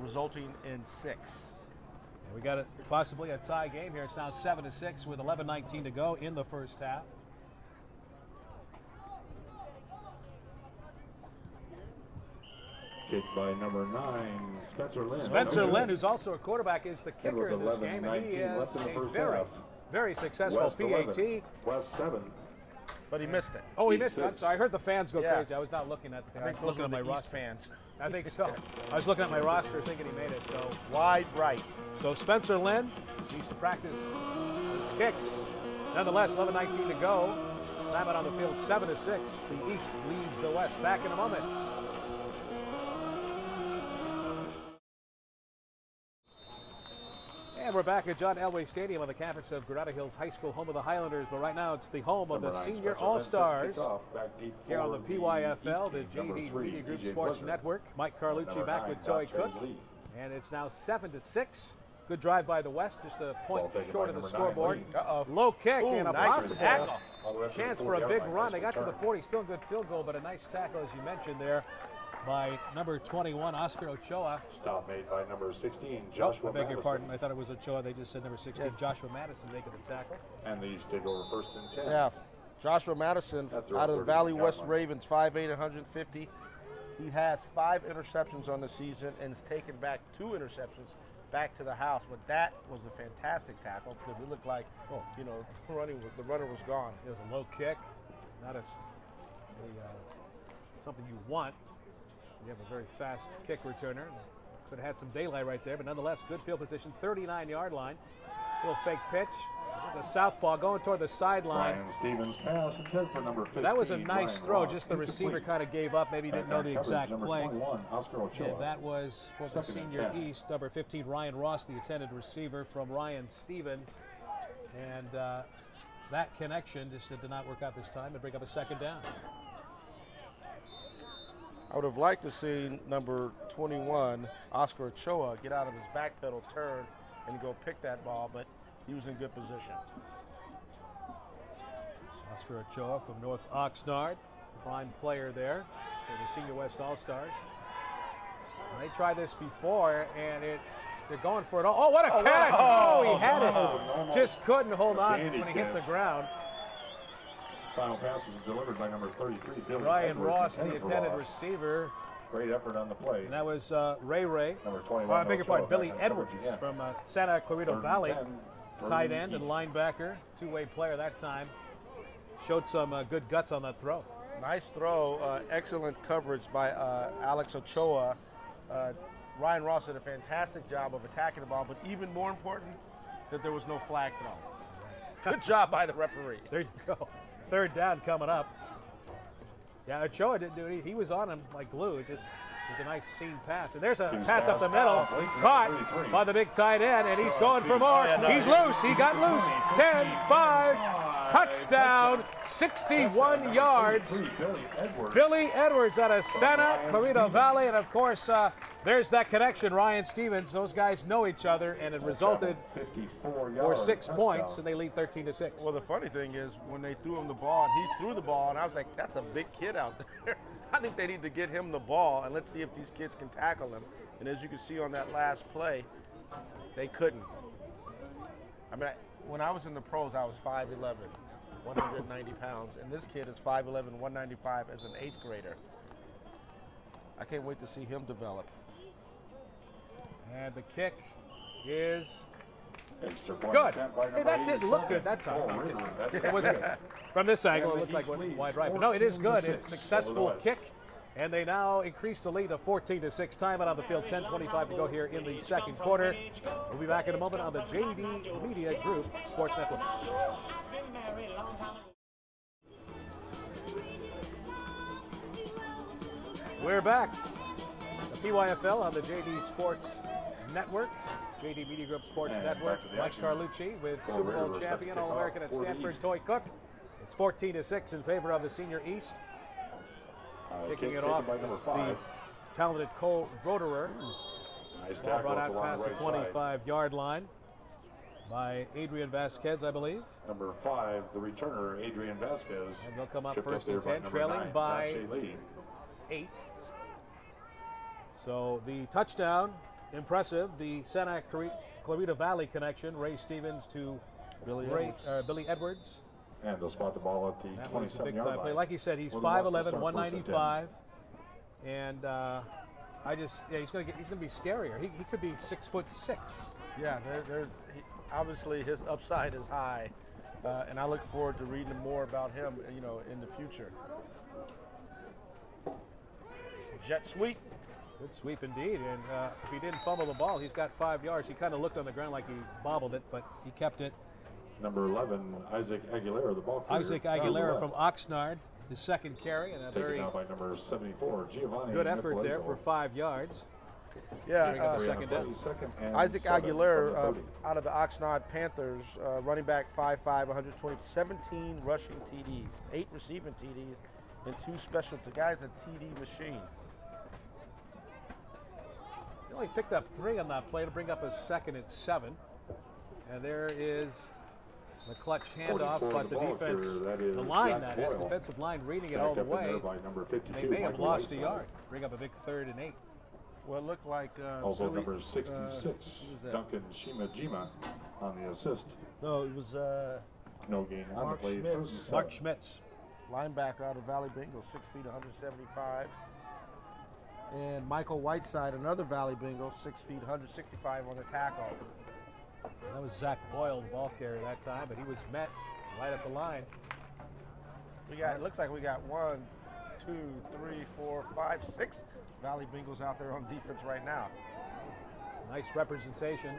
resulting in 6. And we got possibly a tie game here. It's now 7-6 with 11:19 to go in the first half. Kicked by number 9, Spencer Lynn. Spencer Lynn, who's also a quarterback, is the kicker in this game, and he is a very successful West PAT. 11, West 7. But he missed it. Oh, he missed it. I'm sorry. I heard the fans go crazy. I was not looking at the thing. I was looking at my roster fans. I think so. I was looking at my roster thinking he made it. So wide right. So Spencer Lynn needs to practice his kicks. Nonetheless, 11:19 to go. Timeout on the field, 7-6. The East leads the West. Back in a moment. And we're back at John Elway Stadium on the campus of Granada Hills High School, home of the Highlanders. But right now it's the home of the Senior All-Stars here on the PYFL, the JD Media Group Sports Network. Mike Carlucci back with Toy Cook. And it's now 7-6. Good drive by the West, just a point short of the scoreboard. Low kick and a possible chance for a big run. They got to the 40, still a good field goal, but a nice tackle, as you mentioned there, by number 21, Oscar Ochoa. Stop made by number 16, Joshua I beg your pardon. I thought it was Ochoa. They just said number 16, Joshua Madison making the tackle. And these take over 1st and 10. Yeah, Joshua Madison out of the Valley West Ravens, 5'8", 150. He has 5 interceptions on the season and has taken back 2 interceptions back to the house. But that was a fantastic tackle because it looked like, the runner was gone. It was a low kick, not something you want. You have a very fast kick returner. Could have had some daylight right there, but nonetheless, good field position, 39-yard line. Little fake pitch. There's a southpaw going toward the sideline. Ryan Stevens pass intended for number 15. That was a nice throw. Just the receiver kind of gave up. Maybe he didn't know the exact play. 21, Oscar Ochoa. And that was for the Senior East, number 15, Ryan Ross, the intended receiver from Ryan Stevens. And that connection. Just did not work out this time and bring up a second down. I would have liked to see number 21, Oscar Ochoa, get out of his back pedal, turn, and go pick that ball, but he was in good position. Oscar Ochoa from North Oxnard, prime player there for the Senior West All-Stars. They tried this before, and they're going for it all. Oh, what a catch! Oh, he had it. Just couldn't hold on when he hit the ground. Final pass was delivered by number 33, Billy Ryan Edwards, Ross, the intended receiver. Great effort on the play. And that was Ray. Number 21. I beg your pardon, Billy Edwards from Santa Clarita Valley. Tight end and linebacker, two-way player that time. Showed some good guts on that throw. Nice throw, excellent coverage by Alex Ochoa. Ryan Ross did a fantastic job of attacking the ball, but even more important, that there was no flag thrown. Good job by the referee. There you go. Third down coming up. Yeah, Ochoa didn't do it. He was on him like glue. It was a nice seam pass. And there's a pass up the middle, caught by the big tight end, and he's going for more. He's loose. He got loose. 10-5, touchdown, 61 yards. Billy Edwards out of Santa Clarita Valley, and of course, there's that connection, Ryan Stevens. Those guys know each other, and it resulted for 6 points, and they lead 13-6. Well, the funny thing is, when they threw him the ball, and he threw the ball, and I was like, that's a big kid out there. I think they need to get him the ball, and let's see if these kids can tackle him. And as you can see on that last play, they couldn't. I mean, when I was in the pros, I was 5'11", 190 pounds, and this kid is 5'11", 195 as an 8th grader. I can't wait to see him develop. And the kick is good. Hey, that didn't look good that time. It was good. From this angle, it looked like went wide right. But no, it is good. It's a successful kick. And they now increase the lead to 14-6. Time out on the field, 10:25 to go here in the second quarter. We'll be back in a moment on the JD Media Group Sports Network. We're back. The PYFL on the JD Sports Network. JD Media Group Sports Network. Mike Carlucci with Super Bowl champion, All-American at Stanford, Toy Cook. It's 14-6 in favor of the Senior East. Kicking it off is the talented Cole Roderer. Nice ball brought out past the 25-yard line by Adrian Vasquez, I believe. Number 5, the returner, Adrian Vasquez. And they'll come up first and 10, trailing by 8. So the touchdown, impressive. The Santa Clarita Valley connection, Ray Stevens to Billy Edwards. And they'll spot the ball at the 27-yard line. Like he said, he's 5'11", 195, and he's going to be scarier. He could be 6'6". Yeah, obviously his upside is high, and I look forward to reading more about him, in the future. Jet sweep. Good sweep indeed, and if he didn't fumble the ball, he's got 5 yards. He kind of looked on the ground like he bobbled it, but he kept it. Number 11, Isaac Aguilera, the ball carrier. Isaac Aguilera from Oxnard, his second carry, and a very by number 74, Giovanni good effort there for 5 yards. Yeah, second down. Isaac Aguilera out of the Oxnard Panthers, running back 5'5", 120, 17 rushing TDs, 8 receiving TDs, and 2 special. The guy's a TD machine. He only picked up 3 on that play to bring up a second and 7. And there is the clutch handoff, but the defense, the defensive line reading it all the way. They may have lost a yard. Bring up a big 3rd and 8. Well, it looked like also number 66, Duncan Shimajima on the assist. No, it was no gain on the play. Mark Schmitz, linebacker out of Valley Bengal, 6 feet, 175. And Michael Whiteside, another Valley Bengal, 6 feet, 165 on the tackle. That was Zach Boyle, the ball carrier that time, but he was met right at the line. It looks like we got 1, 2, 3, 4, 5, 6 Valley Bengals out there on defense right now. Nice representation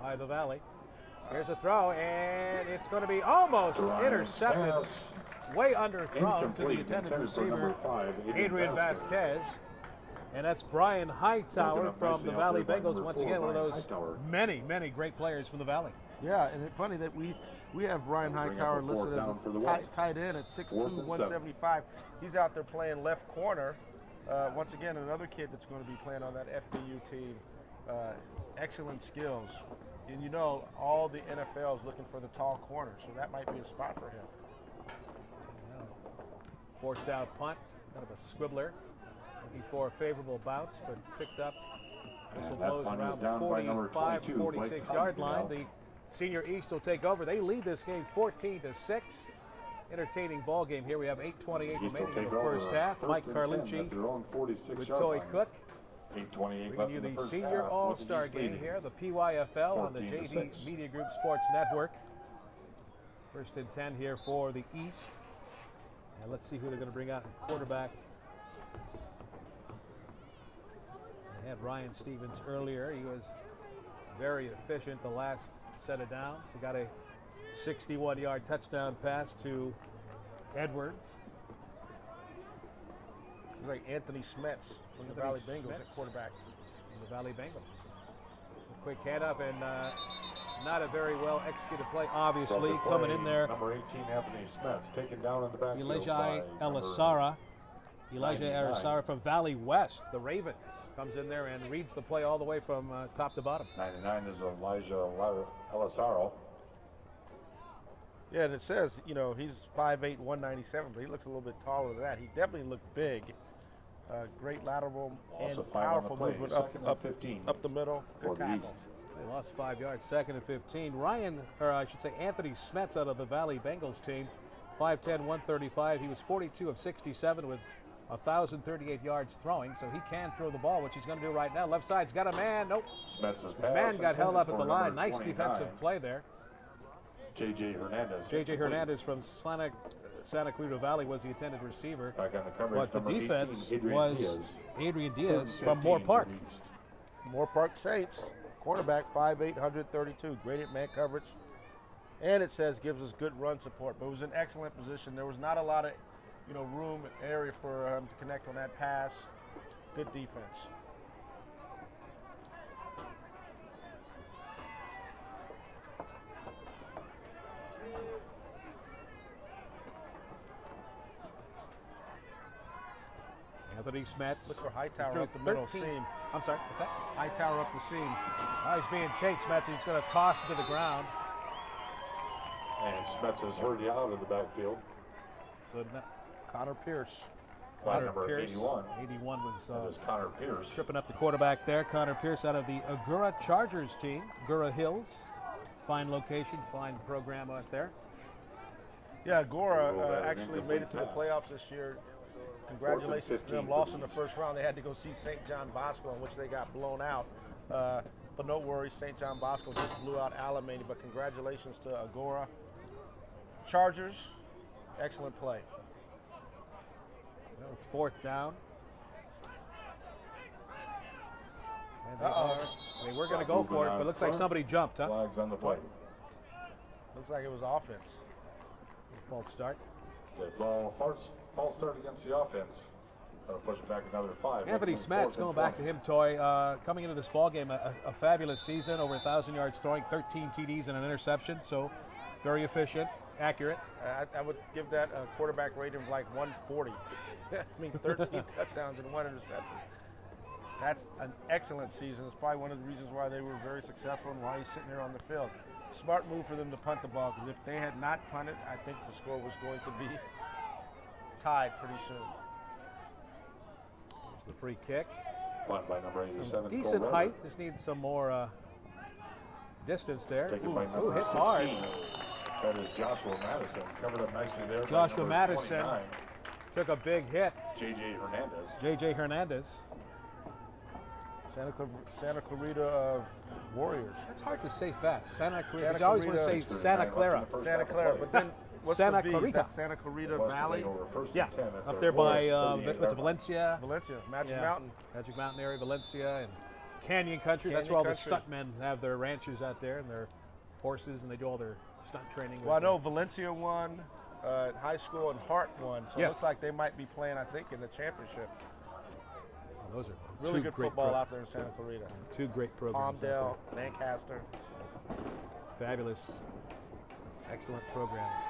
by the Valley. Here's a throw, and it's going to be almost intercepted. Way underthrown to the intended receiver, Adrian Vasquez. And that's Brian Hightower from the Valley Bengals. Once again, one of those many, many great players from the Valley. Yeah, and it's funny that we have Brian Hightower listed as a tight end at 6'2", 175. He's out there playing left corner. Once again, another kid that's going to be playing on that FBU team. Excellent skills. And you know, all the NFL is looking for the tall corner, so that might be a spot for him. Fourth down punt, kind of a squibbler. Looking for a favorable bounce, but picked up. This will close around the 45, 46-yard line. The Senior East will take over. They lead this game 14-6. Entertaining ball game here. We have 8:28 remaining in the first half. Mike Carlucci with Toy Cook. Bringing you the Senior All-Star game here, the PYFL on the JD Media Group Sports Network. First and 10 here for the East. And let's see who they're going to bring out in quarterback. They had Ryan Stevens earlier. He was very efficient the last set of downs. He got a 61-yard touchdown pass to Edwards. It's like Anthony Smets from the Valley Bengals at quarterback. The Valley Bengals. A quick handoff and not a very well executed play, obviously. Coming in there. Number 18, Anthony Smets, taken down in the backfield. Elijah Elisara from Valley West, the Ravens, comes in there and reads the play all the way from top to bottom. 99 is Elijah Elisara. Yeah, and it says, you know, he's 5'8", 197, but he looks a little bit taller than that. He definitely looked big. Great lateral and powerful movement up the middle. Good tackle. They lost 5 yards, 2nd and 15. Anthony Smets out of the Valley Bengals team, 5'10", 135. He was 42 of 67 with 1,038 yards throwing, so he can throw the ball, which he's going to do right now. Left side's got a man. Nope. His man got held up at the line. Nice defensive play there. J.J. Hernandez. J.J. Hernandez from Santa Clarita Valley was the intended receiver. Back on the coverage, but the defense 18, was Adrian Diaz from Moore Park. Moore Park Saints, cornerback, 5'8", 132. Great at man coverage. And it says gives us good run support, but it was an excellent position. There was not a lot of room and area for him to connect on that pass. Good defense. Anthony Smets. Look for Hightower up the middle seam. I'm sorry, what's that? Hightower up the seam. He's being chased, Smets. He's going to toss it to the ground. And Smets has hurt you out of the backfield. So Connor Pierce. Connor Pierce. 81. 81 was Connor Pierce. Tripping up the quarterback there. Connor Pierce out of the Agoura Chargers team. Agoura Hills. Fine location, fine program out there. Yeah, Agoura actually made it to the playoffs this year. Congratulations to them. Lost in the first round. They had to go see St. John Bosco, in which they got blown out. But no worries, St. John Bosco just blew out Alameda. But congratulations to Agoura. Chargers, excellent play. Well, it's 4th down. And they were going to go for it, but it looks like somebody jumped, huh? Flags on the play. Looks like it was offense. False start. The ball false start against the offense. That'll push it back another 5. Anthony Smets, going back to him, Toy, coming into this ball game, a fabulous season, over 1,000 yards throwing, 13 TDs and an interception, so very efficient, accurate. I would give that a quarterback rating of like 140. I mean, 13 touchdowns and 1 interception. That's an excellent season. It's probably one of the reasons why they were very successful and why he's sitting there on the field. Smart move for them to punt the ball, because if they had not punted, I think the score was going to be tied pretty soon. There's the free kick. Punt by number 87. Some decent height. Just needs some more distance there. Taken by number hit 16. hard. That is Joshua Madison. Covered up nicely there. Joshua Madison 29. took a big hit. J.J. Hernandez. J.J. Hernandez. Santa Clarita Warriors. That's hard to say fast. Santa Clarita. You always want to say Santa Clara. Santa Clara, but then what's Santa the V? Clarita. Is that Santa Clarita Valley? Yeah, up there by was it Valencia? Valencia, Magic Mountain. Magic Mountain area, Valencia, and Canyon Country. That's where all the stuntmen have their ranches out there and their horses, and they do all their stunt training. Well, I know Valencia won high school and Hart won, so it looks like they might be playing, I think, in the championship. Those are really good football out there in Santa Clarita. 2 great programs. Palmdale, Lancaster. Fabulous, excellent programs.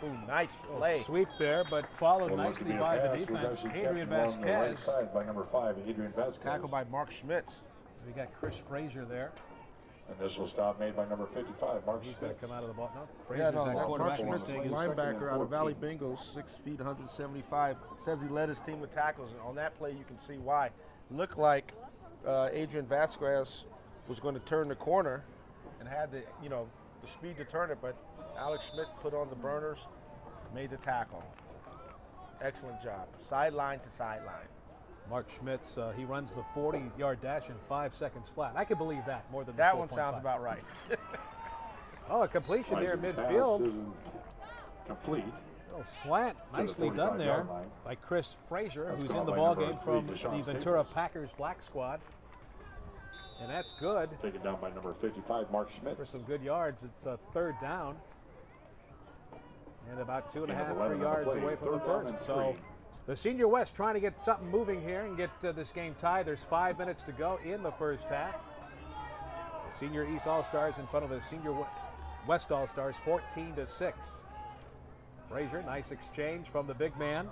Ooh, nice play. Sweep there, but followed nicely by the defense. Adrian Vasquez. Right side by number 5, Adrian Vasquez. Tackled by Mark Schmitz. We got Chris Frazier there. Initial stop made by number 55, Mark Schmitz. He's going to come out of the ball. No, Frazier's that quarterback. Mark Schmitz, linebacker out of Valley Bengals, 6 feet, 175. Says he led his team with tackles, and on that play you can see why. Looked like Adrian Vasquez was going to turn the corner and had the speed to turn it, but Alex Schmidt put on the burners, made the tackle. Excellent job. Sideline to sideline. Mark Schmitz, he runs the 40-yard dash in 5 seconds flat. I could believe that more than that one sounds about right. Oh, a completion near midfield. Isn't complete. A little slant, nicely done there by Chris Frazier, who's in the ball game from the Ventura Packers black squad. And that's good. Taken down by number 55, Mark Schmitz. For some good yards. It's a 3rd down. And about 2.5, 3 yards away from the first. So the Senior West trying to get something moving here and get this game tied. There's 5 minutes to go in the first half. The Senior East All-Stars in front of the Senior West All-Stars, 14-6. Frazier, nice exchange from the big man.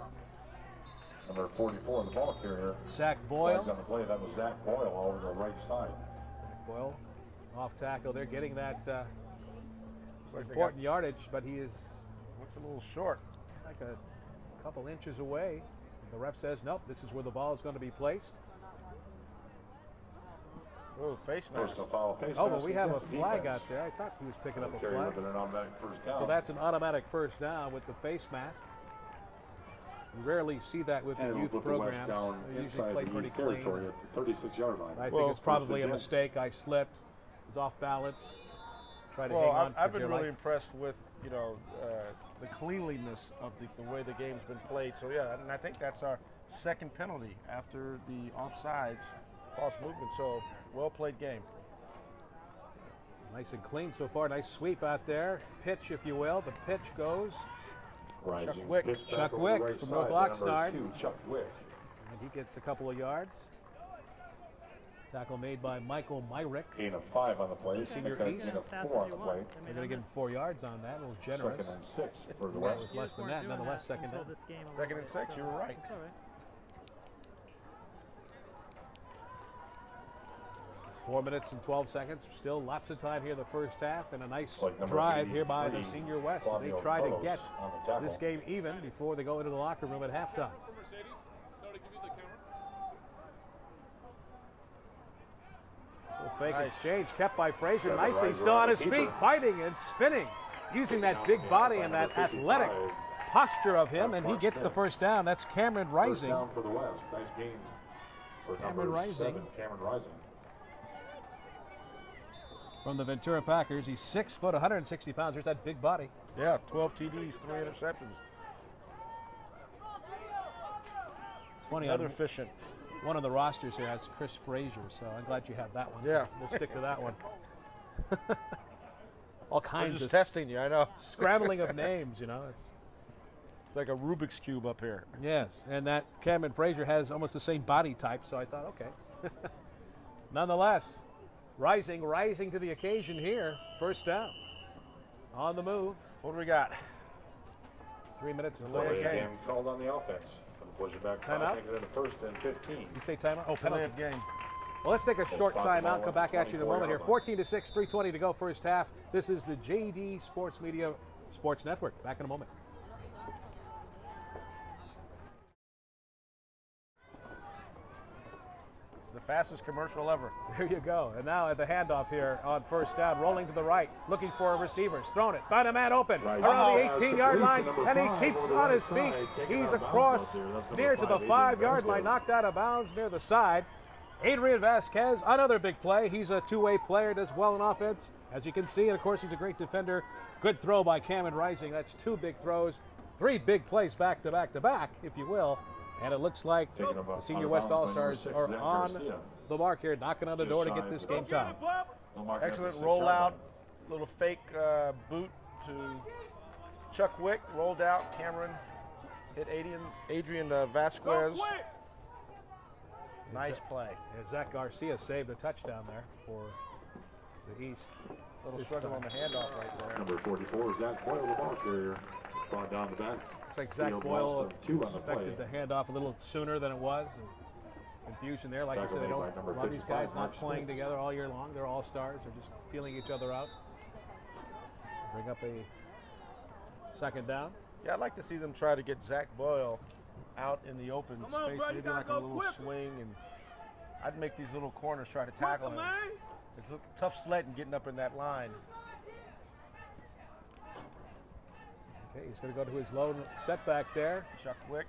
Number 44 in the ball carrier. Zach Boyle. On the play, that was Zach Boyle over the right side. Zach Boyle off tackle. They're getting that important yardage, but he is. Looks a little short. It's like a couple inches away. The ref says, nope, this is where the ball is going to be placed. Oh, face mask. Personal foul, face but mask we have a flag defense. out there. I thought he was picking up a carry flag. With an automatic first down. So that's an automatic first down with the face mask. You rarely see that with the youth programs. They usually play pretty clean. At the 36-yard line. I think it's probably a mistake. I slipped. Was off balance. Tried to hang on. I've been really impressed with the cleanliness of the way the game's been played. So yeah, and I think that's our second penalty after the offsides, false movement. So well played game. Nice and clean so far. Nice sweep out there. Pitch, if you will. The pitch goes. Chuck Wick from North Oxnard. Chuck Wick. And he gets a couple of yards. Tackle made by Michael Myrick. Gain of 5 on the play. The Senior East. Gain of 4 on the play. They're going to give him 4 yards on that. A little generous. 2nd and 6 for the West. West. It was less than that. Nonetheless, second down. 2nd and 6. You were right. 4 minutes and 12 seconds. Still lots of time here in the first half, and a nice drive here by the Senior West as they try to get this game even before they go into the locker room at halftime. Little fake exchange kept by Frazier nicely, still on his feet, fighting and spinning, using that big body and that athletic posture of him, and he gets the first down. That's Cameron Rising. First down for the West. Nice gain for Cameron Rising. 7, Cameron Rising. From the Ventura Packers, he's 6 foot, 160 pounds. There's that big body. Yeah, 12 TDs, 3 interceptions. It's funny. Another efficient. One of the rosters here has Chris Frazier, so I'm glad you have that one. Yeah, we'll stick to that one. All kinds just of testing you, I know. Scrambling of names, you know. It's like a Rubik's Cube up here. Yes, and that Cameron Frazier has almost the same body type, so I thought, okay. Nonetheless, rising to the occasion here. First down. On the move. What do we got? 3 minutes and 20 game called on the offense. Push it back 5, make it in the 1st and 15. You say timeout? Oh, penalty game. Well, let's take a short timeout. Come back at you in a moment here. 14-6, 3:20 to go first half. This is the JD Sports Media Sports Network. Back in a moment. The fastest commercial ever. There you go. And now at the handoff here on first down, rolling to the right, looking for a receiver. He's thrown it. Found a man open around the 18-yard line, and he keeps on his feet. He's across near to the 5-yard line, knocked out of bounds near the side. Adrian Vasquez, another big play. He's a two-way player, does well in offense, as you can see. And, of course, he's a great defender. Good throw by Cameron Rising. That's 2 big throws, 3 big plays back to back to back, if you will. And it looks like the Senior West All-Stars are on the mark here, knocking on the door to get this game tied. Excellent rollout, little fake boot to Chuck Wick, rolled out. Cameron hit Adrian Vasquez. Nice play. And Zach Garcia saved a touchdown there for the East. A little struggle on the handoff right there. Number 44, Zach Boyle, the ball carrier, brought down the back. Looks like Zach Boyle expected the handoff a little sooner than it was. And confusion there. Like I said, a lot of these guys not playing together all year long. They're all stars. They're just feeling each other out. Bring up a second down. Yeah, I'd like to see them try to get Zach Boyle out in the open space, maybe like a little swing, and I'd make these little corners try to tackle him. It's a tough sledding getting up in that line. Okay, he's going to go to his lone setback there. Chuck Wick.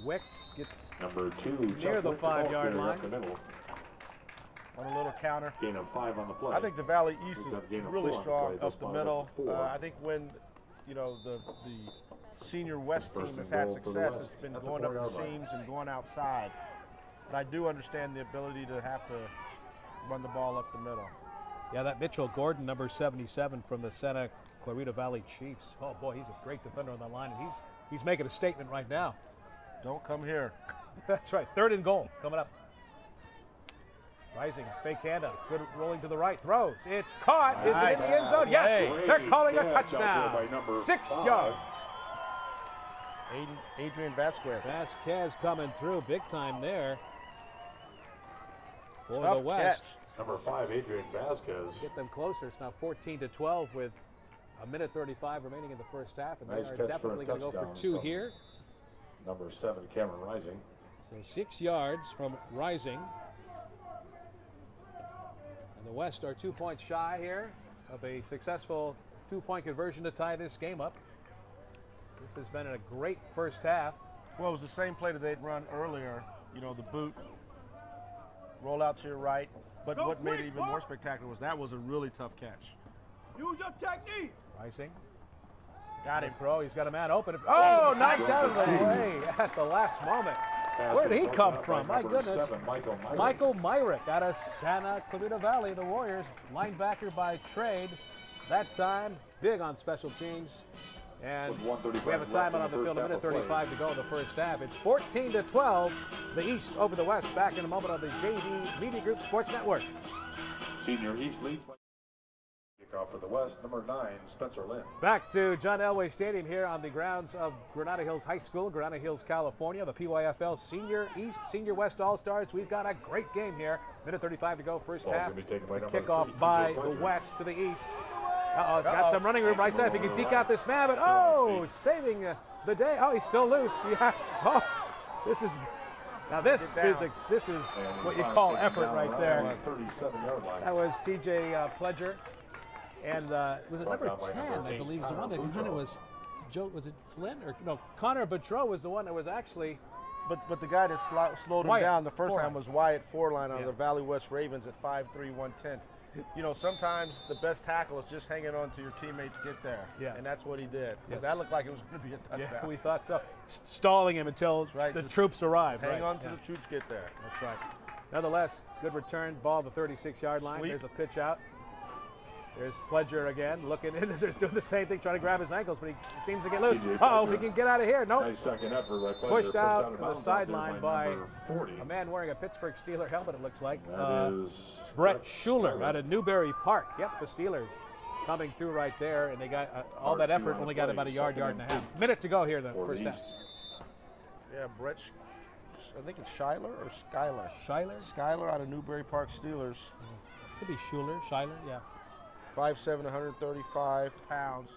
Wick gets number 2 near the 5-yard line. On a little counter. Gain of 5 on the play. I think the Valley East is really strong up the middle. I think when the Senior West team has had success, it's been going up the seams and going outside. But I do understand the ability to have to run the ball up the middle. Yeah, that Mitchell Gordon, number 77 from the Santa Clarita Valley Chiefs. Oh boy, he's a great defender on the line, and he's making a statement right now. Don't come here. That's right. 3rd and goal coming up. Rising, fake handoff, good rolling to the right, throws. It's caught. Nice. Is it in the end zone? Yes. They're calling a touchdown. 6 yards. Adrian Vasquez. Vasquez coming through big time there for Tough the West. Catch. Number 5, Adrian Vasquez. Get them closer. It's now 14-12 with a minute 35 remaining in the first half, and nice they are definitely going to go for 2 here. Number 7, Cameron Rising. So 6 yards from Rising. And the West are 2 points shy here of a successful 2-point conversion to tie this game up. This has been a great first half. Well, it was the same play that they'd run earlier. You know, the boot, roll out to your right. But what made it even more spectacular was that was a really tough catch. Use your technique. Rising. Got him. Throw. He's got a man open. Oh, knocked out of the way at the last moment. Where did he come from? My goodness. 7, Michael Myrick out of Santa Clarita Valley. The Warriors, linebacker by trade. That time, big on special teams. And we have a timeout on the field, a minute 35 to go in the first half. It's 14-12, the East over the West. Back in a moment on the JD Media Group Sports Network. Senior East leads by kickoff for the West, number 9, Spencer Lynn. Back to John Elway Stadium here on the grounds of Granada Hills High School, Granada Hills, California. The PYFL Senior East, Senior West All-Stars. We've got a great game here. Minute 35 to go, first half. The kickoff by the West to the East. Uh-oh, it's got some running room right side. If he can deke out this man, but saving the day. Oh, he's still loose. Yeah. Oh, this is what you call effort right there. That was T.J. Pledger, and was it number 10? I believe was the one that kind of was. Joe, was it Flynn or no? Connor Boudreau was the one that was actually. But the guy that slowed him down the first time was Wyatt Forline out of the Valley West Ravens at 5'3", 110. You know, sometimes the best tackle is just hanging on to your teammates get there. Yeah. And that's what he did. Yes. That looked like it was going to be a touchdown. Yeah, we thought so. Stalling him until the troops arrived. Hang on to the troops get there. That's right. Nonetheless, good return. Ball the 36-yard line. Sweet. There's a pitch out. There's Pledger again, looking in. They're doing the same thing, trying to grab his ankles, but he seems to get loose. Uh-oh, if he can get out of here. Nope. Nice second effort by Pledger. Pushed out on the sideline by a man wearing a Pittsburgh Steeler helmet, it looks like. That is Brett Schuler out of Newberry Park. Yep, the Steelers coming through right there, and they got all that effort, only got about a yard and a half. Minute to go here in the first half. Yeah, Brett, I think it's Schuyler or Schuyler? Schuyler? Schuyler out of Newberry Park Steelers. Could be Schuler, Schuyler, yeah. 5'7", 135 pounds.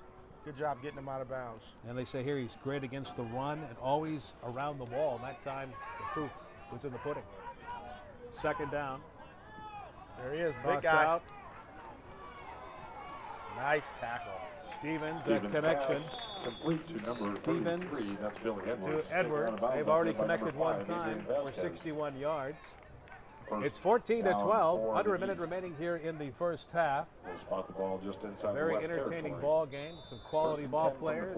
Good job getting him out of bounds. And they say here he's great against the run and always around the wall. And that time, the proof was in the pudding. Second down. There he is, the big guy. Out. Nice tackle. Stevens that connection. Complete to number 33. That's Billy Edwards. To Edwards. They've already connected one time for 61 yards. It's 14-12, under a minute remaining here in the first half. We'll spot the ball just inside Very the West entertaining territory. ball game, some quality ball players.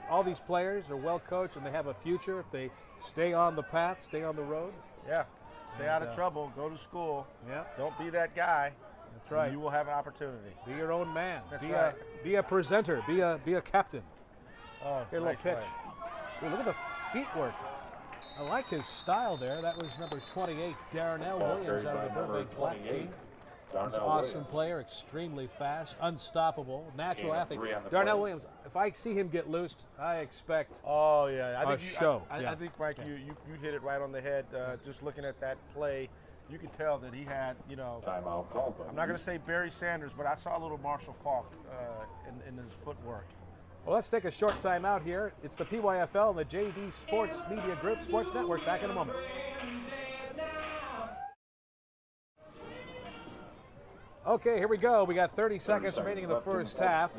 All these players are well coached and they have a future if they stay on the path, stay on the road. Yeah, stay out of trouble, go to school. Yeah. Don't be that guy. That's right. You will have an opportunity. Be your own man. That's right. Be a presenter. Be a captain. Oh, here, nice little pitch. Ooh, look at the feet work. I like his style there. That was number 28, Darnell Williams out of the Burbank Black team. He's an awesome player, extremely fast, unstoppable, natural athlete. Darnell Williams, if I see him get loosed, I expect a show. I think, Mike, you hit it right on the head. Just looking at that play, you could tell that he had, timeout called. I'm not going to say Barry Sanders, but I saw a little Marshall Faulk in his footwork. Well, let's take a short time out here. It's the PYFL and the JD Sports Media Group Sports Network. Back in a moment. Okay, here we go. We got 30 seconds remaining in the first half.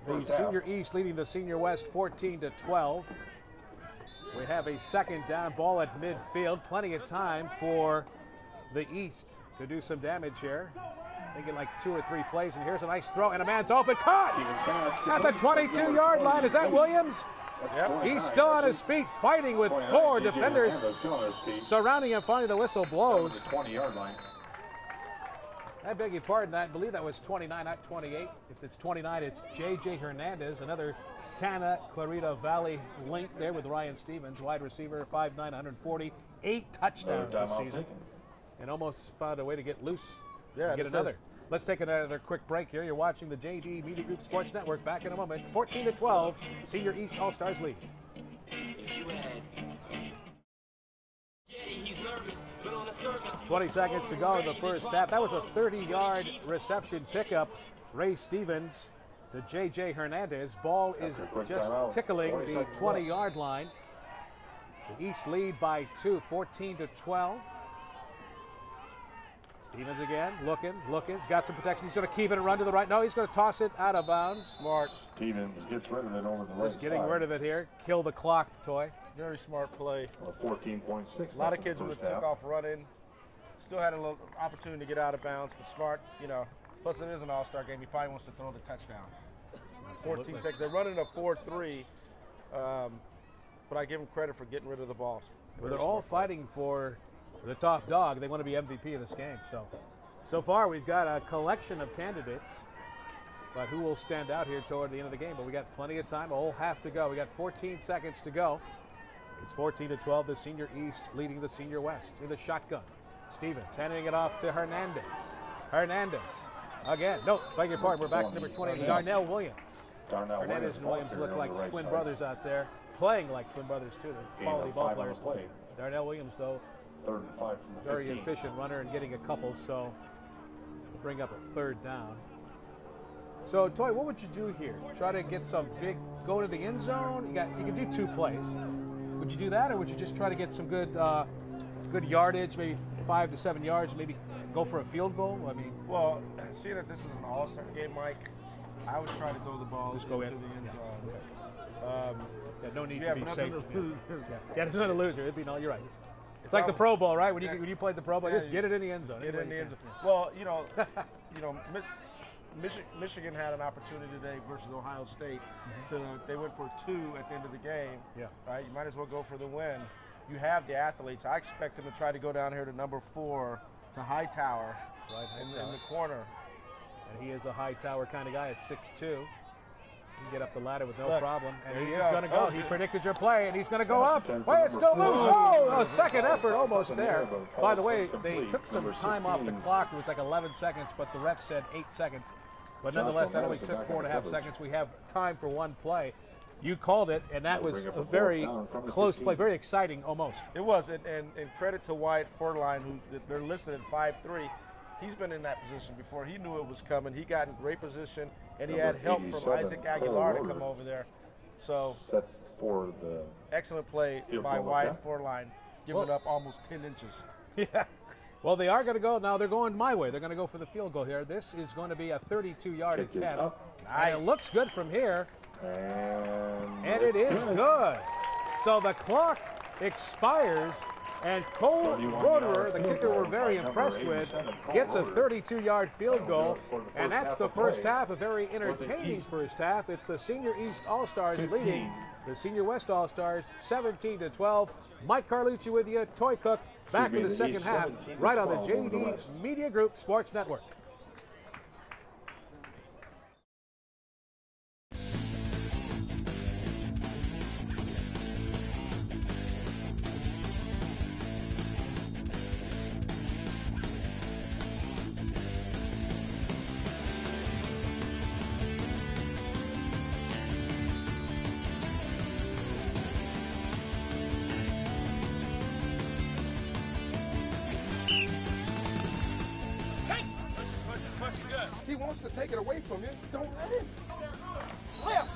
The Senior East leading the Senior West 14-12. We have a second down, ball at midfield. Plenty of time for the East to do some damage here. Thinking like 2 or 3 plays, and here's a nice throw, and a man's open. Caught at the 22-yard line. Is that Williams? Yep. He's still on his feet, fighting with 4 defenders surrounding him. Finally, the whistle blows. 20-yard line. I beg your pardon. I believe that was 29, not 28. If it's 29, it's J.J. Hernandez, another Santa Clarita Valley link there with Ryan Stevens, wide receiver, 5'9", 140, 8 touchdowns this season, and almost found a way to get loose. Yeah, get another. Let's take another quick break here. You're watching the JD Media Group Sports Network. Back in a moment. 14-12, Senior East All-Stars lead. 20 seconds to go in the first half. That was a 30-yard reception pickup. Ray Stevens to J.J. Hernandez. Ball is just tickling the 20-yard line. The East lead by 2, 14-12. Stevens again, looking. He's got some protection. He's going to keep it and run to the right. No, he's going to toss it out of bounds. Smart. Stevens gets rid of it over the right Just getting rid of it here. Kill the clock, Toy. Very smart play. 14.6. A lot of kids would have took off running. Still had a little opportunity to get out of bounds, but smart, Plus, it is an all-star game. He probably wants to throw the touchdown. 14 seconds. They're running a 4-3, but I give them credit for getting rid of the balls. Well, they're all fighting for the top dog. They want to be MVP of this game. So far we've got a collection of candidates, but who will stand out here toward the end of the game? But we got plenty of time, a whole half to go. We got 14 seconds to go. It's 14-12, the Senior East leading the Senior West in the shotgun. Stevens handing it off to Hernandez. Hernandez again. No, beg your pardon. We're back to number 20, Darnell Williams. Hernandez and Williams look like twin brothers out there, playing like twin brothers too. They're quality ball players. Darnell Williams, though, 3rd and 5 from the 15. Very efficient runner and getting a couple, so we'll bring up a 3rd down. So, Toy, what would you do here? Try to get some big, go into the end zone? You can do 2 plays. Would you do that, or would you just try to get some good yardage, maybe 5 to 7 yards, maybe go for a field goal? I mean, well, seeing that this is an all-star game, Mike, I would try to throw the ball into the end zone. Okay. No need to be safe. There's another loser. It'd be no. You're right. It's like the Pro Bowl, right? When you played the Pro Bowl, just get it in the end zone. Get it in the end zone. Well, Michigan had an opportunity today versus Ohio State. They went for 2 at the end of the game. Yeah. Right. You might as well go for the win. You have the athletes. I expect them to try to go down here to number 4 to Hightower, in the corner. And he is a Hightower kind of guy at 6'2". He can get up the ladder with no problem. And he's going to go. He predicted your play, and he's going to go up. Wait, it's still loose. Oh, a second effort almost there. By the way, they took some time off the clock. It was like 11 seconds, but the ref said 8 seconds. But nonetheless, that only took 4.5 seconds. We have time for 1 play. You called it, and that was a very close play, very exciting almost. It was, and credit to Wyatt Fortline, who they're listed at 5'3". He's been in that position before. He knew it was coming. He got in great position, and he had help from Isaac Aguilar to come over there. So, set for the excellent play by Wyatt Fortline, giving up almost 10 inches. Yeah. Well, they are going to go. Now they're going my way. They're going to go for the field goal here. This is going to be a 32-yard attempt. Nice. And it looks good from here. And it is good. So the clock expires, and Cole Roderer, the kicker we're very impressed with, gets a 32-yard field goal, and that's the first half, a very entertaining first half. It's the Senior East All-Stars leading the Senior West All-Stars 17-12. Mike Carlucci with you, Toy Cook, back with the second half, right on the JD Media Group Sports Network. wants to take it away from you, don't let him. Lift.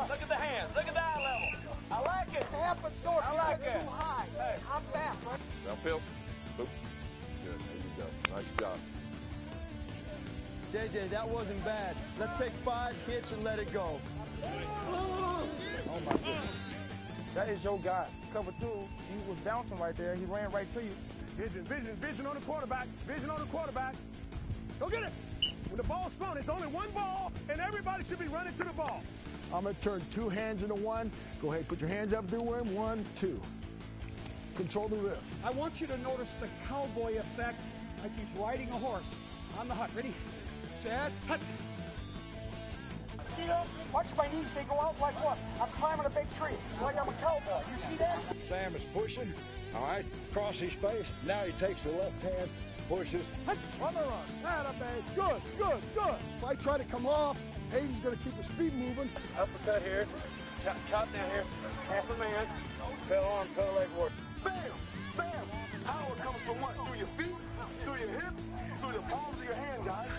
Look at the hands. Look at the eye level. I like it. Half and short. I like it. Too high. Hey, I'm fast, right? Downfield. Boop. Good. There you go. Nice job. JJ, that wasn't bad. Let's take 5 hits and let it go. Oh, my goodness. That is your guy. Cover 2. He was bouncing right there. He ran right to you. Vision on the quarterback. Vision on the quarterback. Go get it. When the ball's thrown, it's only one ball, and everybody should be running to the ball. I'm going to turn 2 hands into 1. Go ahead, put your hands up, do 1, 2. Control the wrist. I want you to notice the cowboy effect, like he's riding a horse. On the hut. Ready, set, hut. See that? Watch my knees. They go out like what? I'm climbing a big tree, like I'm a cowboy. You see that? Sam is pushing. All right, cross his face. Now he takes the left hand, pushes. On the run. Atta babe. Good, good, good. If I try to come off, Hayden's going to keep his feet moving. Uppercut here. Chop down here. Half a man. Tail arm, tail leg work. Bam! Bam! Power comes from what? Through your feet, through your hips, through the palms of your hand, guys.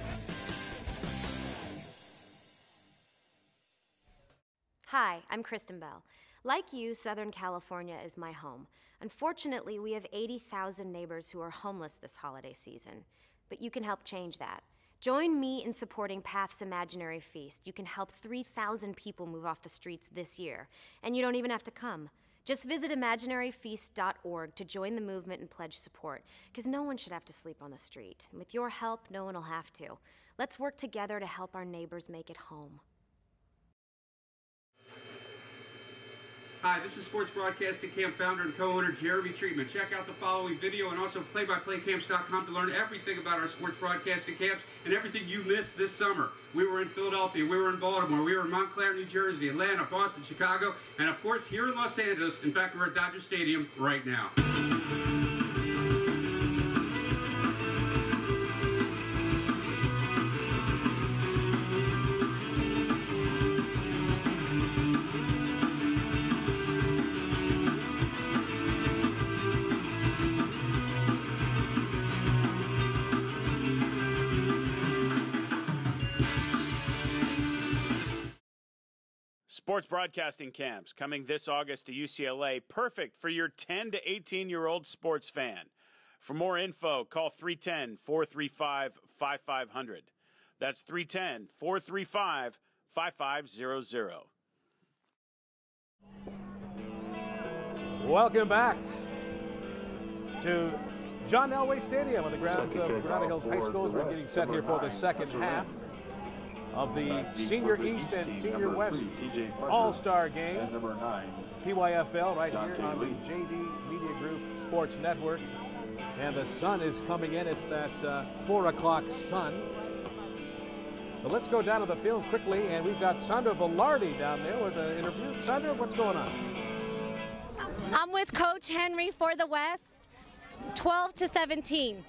Hi, I'm Kristen Bell. Like you, Southern California is my home. Unfortunately, we have 80,000 neighbors who are homeless this holiday season. But you can help change that. Join me in supporting Path's Imaginary Feast. You can help 3,000 people move off the streets this year. And you don't even have to come. Just visit imaginaryfeast.org to join the movement and pledge support, because no one should have to sleep on the street. And with your help, no one will have to. Let's work together to help our neighbors make it home. Hi, this is Sports Broadcasting Camp founder and co-owner Jeremy Treatment. Check out the following video and also playbyplaycamps.com to learn everything about our sports broadcasting camps and everything you missed this summer. We were in Philadelphia, we were in Baltimore, we were in Montclair, New Jersey, Atlanta, Boston, Chicago, and of course here in Los Angeles. In fact, we're at Dodger Stadium right now. Sports broadcasting camps coming this August to UCLA, perfect for your 10 to 18-year-old sports fan. For more info, call 310-435-5500. That's 310-435-5500. Welcome back to John Elway Stadium on the grounds of Granada Hills High School. We're getting set here for the second half of the Senior East and Senior West All-Star Game. PYFL right here on the JD Media Group Sports Network. And the sun is coming in. It's that 4 o'clock sun. But let's go down to the field quickly, and we've got Sandra Velarde down there with an interview. Sandra, what's going on? I'm with Coach Henry for the West, 12-17.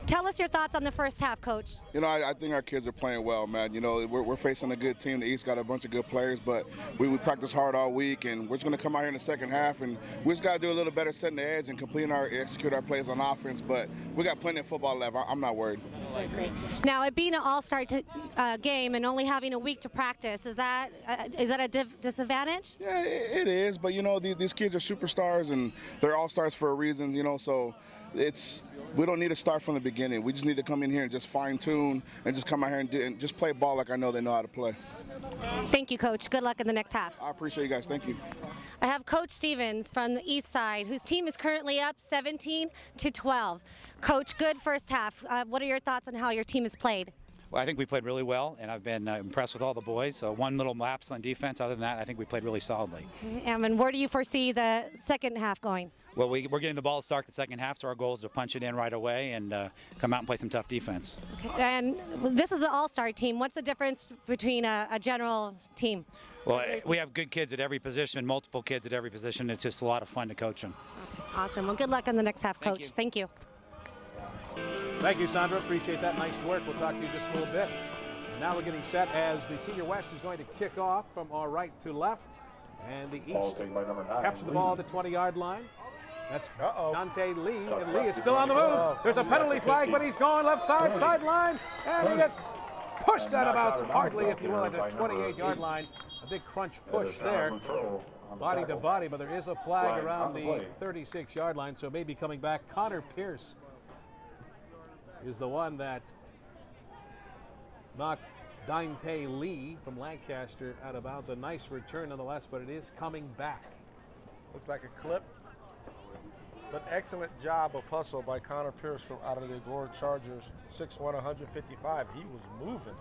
Tell us your thoughts on the first half, Coach. You know, I think our kids are playing well, man. You know, we're facing a good team. The East got a bunch of good players, but we practice hard all week, and we're just going to come out here in the second half, and we just got to do a little better setting the edge and execute our plays on offense, but we got plenty of football left. I'm not worried. Great. Now, it being an all-star game and only having a week to practice, is that a disadvantage? Yeah, it is, but, you know, these kids are superstars, and they're all-stars for a reason, you know, so we don't need to start from the beginning. We just need to come in here and just fine-tune and just come out here and just play ball like I know they know how to play. Thank you, Coach. Good luck in the next half. I appreciate you guys. Thank you. I have Coach Stevens from the East Side, whose team is currently up 17-12. Coach, good first half. What are your thoughts on how your team has played? Well, I think we played really well, and I've been impressed with all the boys. So one little lapse on defense. Other than that, I think we played really solidly. And where do you foresee the second half going? Well, we're getting the ball to start the second half, so our goal is to punch it in right away and come out and play some tough defense. Okay. And this is an all-star team. What's the difference between a general team? Well, we have good kids at every position, multiple kids at every position. It's just a lot of fun to coach them. Okay. Awesome. Well, good luck in the next half, Coach. Thank you. Thank you, Sandra. Appreciate that. Nice work. We'll talk to you just a little bit. And now we're getting set as the Senior West is going to kick off from our right to left. And the East captures the ball at the 20-yard line. That's Dante Lee, and Lee is still on the move. There's a penalty flag, but he's going left side, sideline, and he gets pushed out of bounds hardly, if you will, at the 28-yard line. A big crunch push there, body to body, but there is a flag around the 36-yard line, so maybe coming back. Connor Pierce is the one that knocked Dante Lee from Lancaster out of bounds. A nice return nonetheless, but it is coming back. Looks like a clip, but excellent job of hustle by Connor Pierce from out of the Agora Chargers. 6'1", 155. He was moving.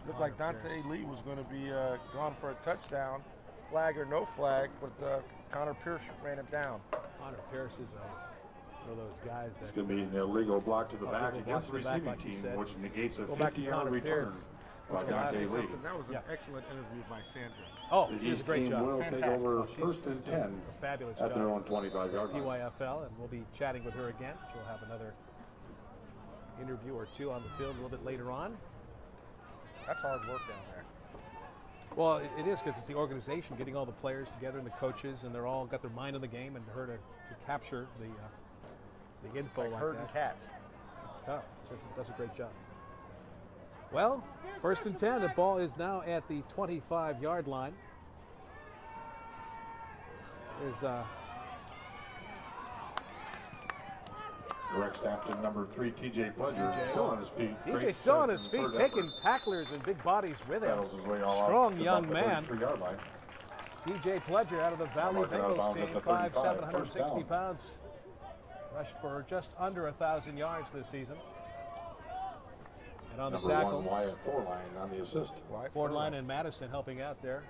Looked like Dante Lee was going to be gone for a touchdown, flag or no flag, but Connor Pierce ran him down. Connor Pierce is one of those guys It's that going to be an illegal block to the back against the receiving team, which negates a 50-yard return by Dante Lee. That was an excellent interview by Sandra. Oh, she did a great job. Will Fantastic. take over She's 1st and 10 a fabulous at job their own 25-yard line. PYFL, and we'll be chatting with her again. She'll have another interview or two on the field a little bit later on. That's hard work down there. Well, it is, because it's the organization getting all the players together and the coaches, and they're all got their mind on the game, and her to capture the info like herding that. Cats. It's tough. She does a great job. Well, 1st and 10. The ball is now at the 25-yard line. There's Direct snap to number 3, TJ Pledger, still on his feet. TJ still on his feet, taking tacklers and big bodies with him. Strong young man. TJ Pledger out of the Valley Bengals team, 5'7", 160 pounds. Rushed for just under 1,000 yards this season. And on number the tackle, 1, Wyatt Forline on the assist. Forline and Madison helping out there.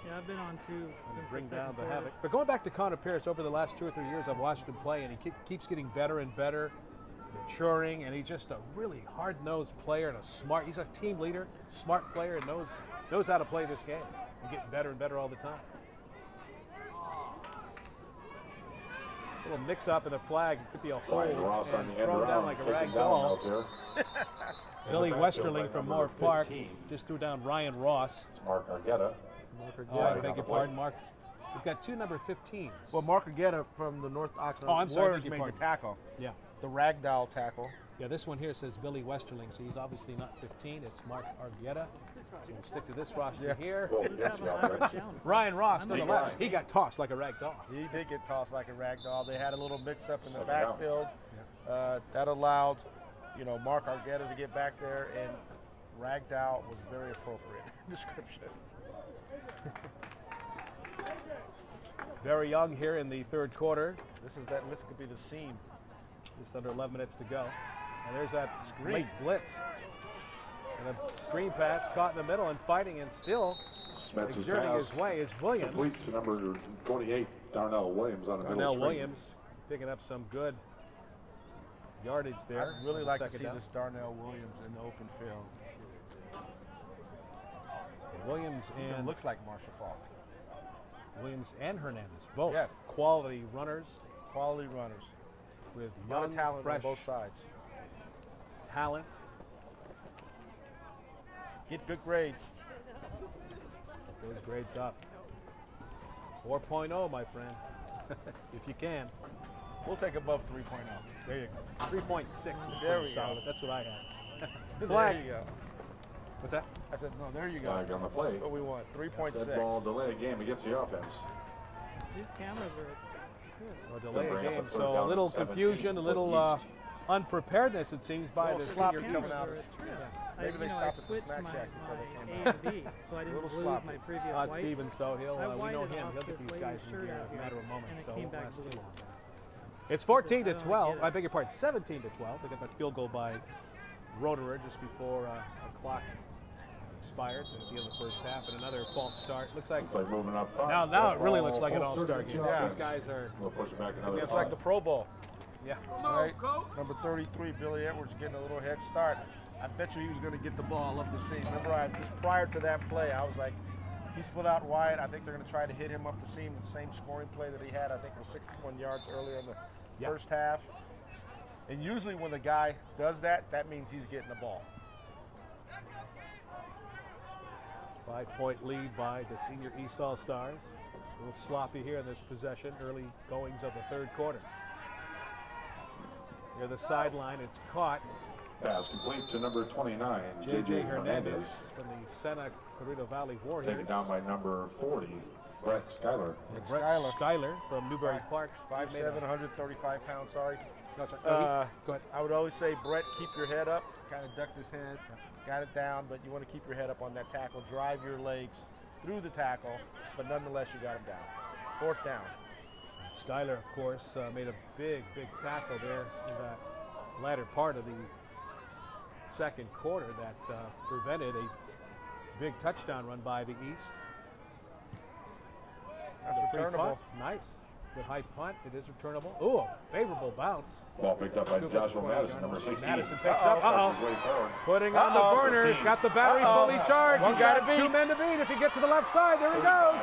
Yeah, I've been on two. Bring down the havoc. But going back to Connor Pierce, over the last 2 or 3 years, I've watched him play, and he keeps getting better and better, maturing, and he's just a really hard-nosed player and a smart. He's a team leader, smart player, and knows how to play this game. And getting better and better all the time. A little mix-up in the flag. It could be a hold and thrown down like a rag doll. Billy Westerling from Moore Park just threw down Ryan Ross. It's Mark Argetta. I beg your pardon, Mark. We've got 2 number 15s. Well, Mark Argetta from the North Oxnard Warriors made the tackle. Yeah. The ragdoll tackle. Yeah, this one here says Billy Westerling, so he's obviously not 15. It's Mark Argetta. So we'll stick to this roster here. Ryan Ross, nonetheless, he got tossed like a rag doll. He did get tossed like a rag doll. They had a little mix-up in the backfield. That allowed, Mark Argetta to get back there, and ragdoll was very appropriate description. Very young here in the 3rd quarter. This could be the seam. Just under 11 minutes to go. And there's that late blitz. And a screen pass caught in the middle and fighting, and still exerting his way is Williams. Complete to number 28, Darnell Williams on the middle Darnell Williams picking up some good yardage there. I'd really like to see this Darnell Williams in the open field. Williams and looks like Marshall Falk. Williams and Hernandez, both quality runners. Quality runners. With a lot of talent fresh on both sides. Talent. Get good grades. Get those grades up. 4.0, my friend, if you can. We'll take above 3.0. There you go. 3.6 is pretty solid. That's what I had. Flag. There you go. What's that? I said, no, there you go. Flag on the play. That's what we want, 3.6. That ball delay a game against the offense. These cameras are good. So delay a game, so a little confusion, a little unpreparedness, it seems, by the senior coming out. Maybe they stopped at the snack shack before they came out. So I didn't lose my previous Todd wife. Stevens, though, we know him. He'll get these guys in gear in a matter of moments, so it won't last too long. It's 14-12. I beg your pardon, 17-12. They got that field goal by Roederer just before the clock expired at the end of the first half, and another false start. Looks like moving up front. Now it really looks like an all-star game. These guys are. We'll push it back another. It's like the Pro Bowl. Yeah. All right. Number 33, Billy Edwards, getting a little head start. I bet you he was going to get the ball up the seam. Remember, just prior to that play, I was like, he split out wide. I think they're going to try to hit him up the seam. The same scoring play that he had, I think, was 61 yards earlier in the first half. And usually when the guy does that, that means he's getting the ball. 5-point lead by the Senior East All-Stars. A little sloppy here in this possession, early goings of the 3rd quarter. Near the sideline, it's caught. Pass complete to number 29, J.J. Hernandez from the Santa Clarita Valley Warriors. Taken down by number 40, Brett Schuyler. Brett Schuyler from Newberry Park. 5'7", 135 pounds, sorry. No, sorry. Go ahead. I would always say, Brett, keep your head up. Kind of ducked his head, got it down, but you want to keep your head up on that tackle. Drive your legs through the tackle, but nonetheless, you got him down. 4th down. Schuyler, of course, made a big tackle there in that latter part of the second quarter that prevented a big touchdown run by the East. That's returnable. Nice. Good high punt. It is returnable. Ooh, a favorable bounce. Ball picked up by Joshua Madison, number 16. Madison picks up. Putting on the burner. He's got the battery fully charged. He's got 2 men to beat. If he gets to the left side, there he goes.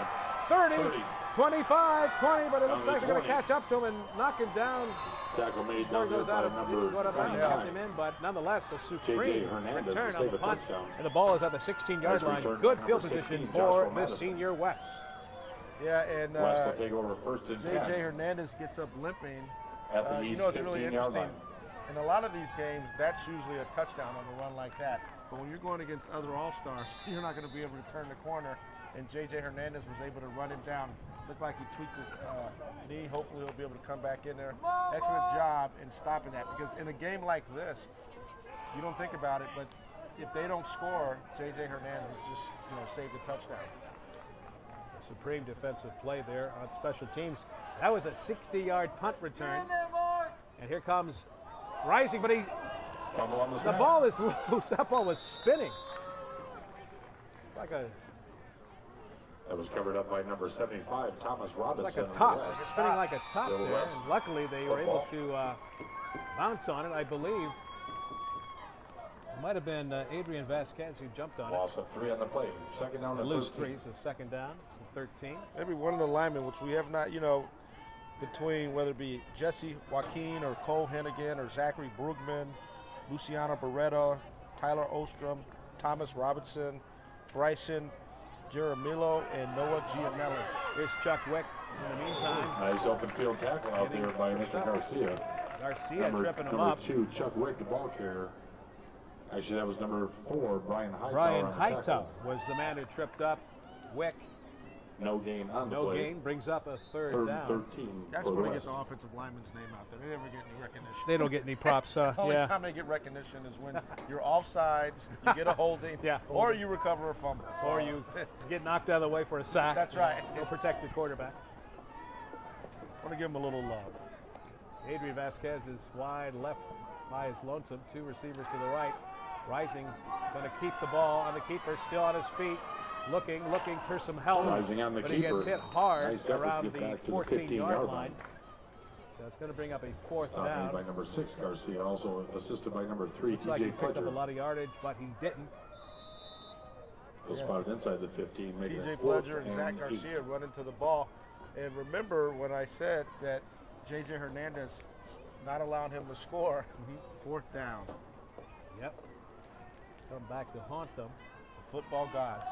30, 25, 20, but it looks like they're going to catch up to him and knock him down. Tackle made down goes by out of number 29. Kept him in, but nonetheless, a supreme return on the punt. Touchdown. And the ball is at the 16-yard line. Good field position for this senior West. Yeah, and West will take over 1st and 10. J.J. Hernandez gets up limping. At the East, it's really interesting. In a lot of these games, that's usually a touchdown on a run like that. But when you're going against other all-stars, you're not going to be able to turn the corner. And J.J. Hernandez was able to run him down. Looked like he tweaked his knee. Hopefully he'll be able to come back in there. Excellent job in stopping that, because in a game like this, you don't think about it, but if they don't score, J.J. Hernandez just saved a touchdown. A supreme defensive play there on special teams. That was a 60-yard punt return. And here comes Rising, but the ball is loose. That ball was spinning. It's like a... That was covered up by number 75, Thomas Robinson. It's like a top. It's spinning like a top there. And luckily, they were able to bounce on it, I believe. It might have been Adrian Vasquez who jumped on it. Loss of 3 on the play. 2nd down and lose 13. 3, so 2nd down and 13. Maybe one of the linemen, which we have not, between whether it be Jesse Joaquin or Cole Hennigan or Zachary Brugman, Luciano Beretta, Tyler Ostrom, Thomas Robinson, Bryson Jaramillo, and Noah Gianelli. Here's Chuck Wick in the meantime. Nice open field tackle out there by Mr. Garcia. Garcia tripping him up. Number 2, Chuck Wick, the ball carrier. Actually, that was number 4, Brian Hightower. Brian Hightower was the man who tripped up Wick. No gain on the play. No gain, brings up a third down. 13. That's when they get the offensive lineman's name out there. They never get any recognition. They don't get any props. The only time they get recognition is when you're offsides, you get a holding, or you recover a fumble. Or you get knocked out of the way for a sack. That's right. You'll protect your quarterback. I want to give him a little love. Adrian Vasquez is wide left by his lonesome. 2 receivers to the right. Rising, going to keep the ball on the keeper, still on his feet, looking for some help. Rising on the but keeper. He gets hit hard nice around the 14-yard line. So it's going to bring up a 4th down. By number 6, Garcia, also assisted by number 3, Looks like he picked Pledger. up a lot of yardage, but he didn't. He'll spot it inside the 15. TJ Pledger and Zach Garcia running to the ball. And remember when I said that J.J. Hernandez not allowing him to score, 4th down. Yep. Come back to haunt them. The football gods.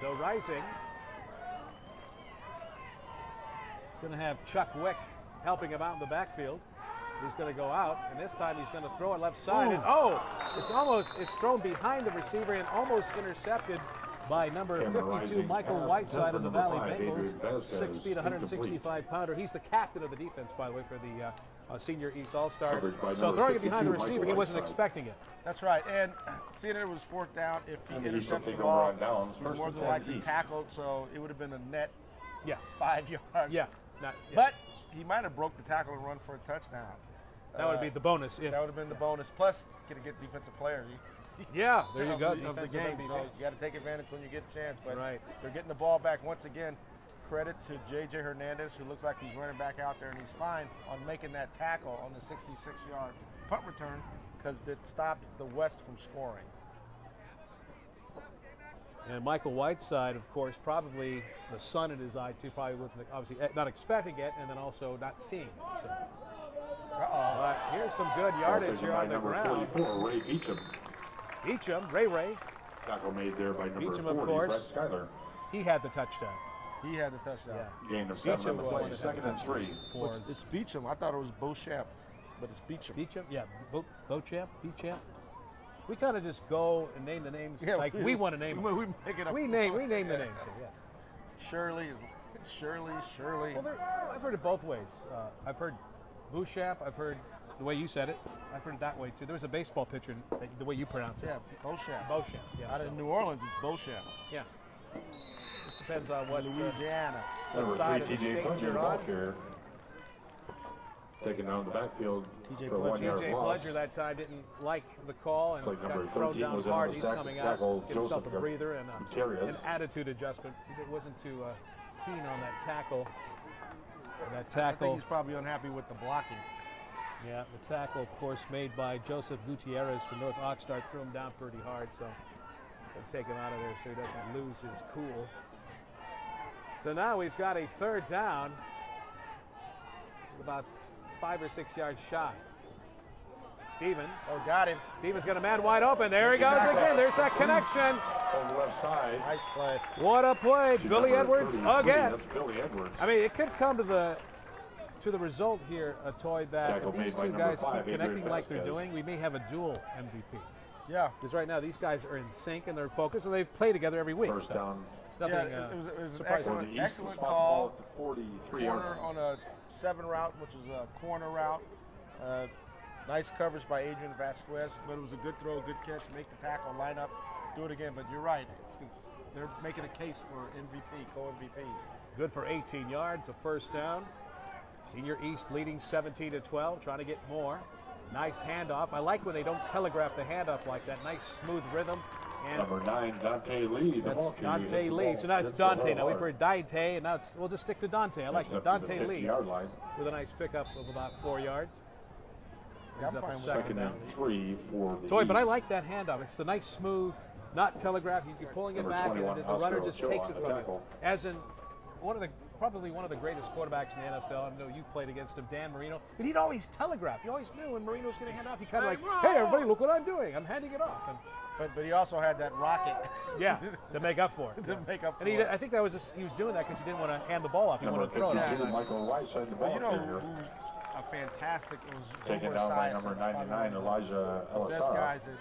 So Rising. He's going to have Chuck Wick helping him out in the backfield. He's going to go out, and this time he's going to throw it left side. And it's thrown behind the receiver and almost intercepted by number 52, Michael Whiteside of the Valley Bengals. 6 feet, 165-pounder. He's the captain of the defense, by the way, for the Senior East All-Stars. So throwing it behind the receiver, he wasn't expecting it. That's right. And seeing it was 4th down, if he intercepted the ball, he was more than likely tackled, so it would have been a net 5 yards. But he might have broke the tackle and run for a touchdown. That would be the bonus. That would have been the bonus. Plus, get a good defensive player. Yeah, there you go. Of the game. So you got to take advantage when you get a chance. But they're getting the ball back once again. Credit to J.J. Hernandez, who looks like he's running back out there, and he's fine on making that tackle on the 66-yard punt return because it stopped the West from scoring. And Michael Whiteside, of course, probably the sun in his eye, too, probably wasn't obviously not expecting it and then also not seeing it. So. But here's some good yardage here on the ground. 44, Ray Beecham. Ray. Tackle made there by number Beecham, 40, of course. Brett Schuyler. He had the touchdown. He had the touchdown. Gain of 7 on the play, 2nd and 3. It's Beecham. I thought it was Beauchamp. but it's Beecham. Beecham, yeah, Beauchamp, Beecham. We kind of just go and name the names like we want to name them. We make it up. We name the names. So yes. Shirley is Shirley. Well, I've heard it both ways. I've heard Beauchamp. I've heard the way you said it. I've heard it that way too. There was a baseball pitcher the way you pronounce it. Yeah, Beauchamp. Beauchamp. Yeah. Out of New Orleans, it's Beauchamp. Yeah. Just depends on what Louisiana. What side of the states you're on. Here. Taking down the backfield for a 1 yard loss. TJ Pledger that time didn't like the call and like got thrown down hard. He's coming out, get himself a breather and an attitude adjustment. He wasn't too keen on that tackle. I think he's probably unhappy with the blocking. Yeah, the tackle, of course, made by Joseph Gutierrez from North Oxnard, threw him down pretty hard, so they'll take him out of there so he doesn't lose his cool. So now we've got a third down, about 5 or 6 yards shy. Stevens. Oh, got him. Stevens got a man wide open. There he goes again. There's that connection. On the left side. Nice play. What a play. Billy Edwards again. That's Billy Edwards. I mean, it could come to the result here, Toy, that if these two guys keep connecting like they're doing, we may have a dual MVP. Yeah. Because right now these guys are in sync and they're focused and they play together every week. First down. It's nothing, it was an excellent call. At the 43-yard corner on a 7 route, which is a corner route. Nice coverage by Adrian Vasquez, but it was a good throw, good catch. Make the tackle, line up, do it again. But you're right. They're making a case for MVP, co-MVPs. Good for 18 yards, a first down. Senior East leading 17-12, trying to get more. Nice handoff. I like when they don't telegraph the handoff like that. Nice smooth rhythm. And number 9, Dante Lee. That's Dante Lee. So now it's Dante. Now we've heard Dante, and now we'll just stick to Dante. I like it. Dante Lee with a nice pickup of about 4 yards. I'm fine with second and 3 for the Toy, but I like that handoff. It's a nice smooth, not telegraph. You're pulling it back, and the runner just takes it from you. As in probably one of the greatest quarterbacks in the NFL. I know you've played against him, Dan Marino. But he'd always telegraph. You always knew when Marino was going to hand off. He kind of like, hey, everybody, look what I'm doing. I'm handing it off. And but he also had that rocket. Yeah, to make up for it. To make up for it. I think that was he was doing that because he didn't want to hand the ball off. He wanted to throw it off. Michael Weiss had the ball carrier. A fantastic. It was taken down by number 99, Elijah Elisara. Best guys at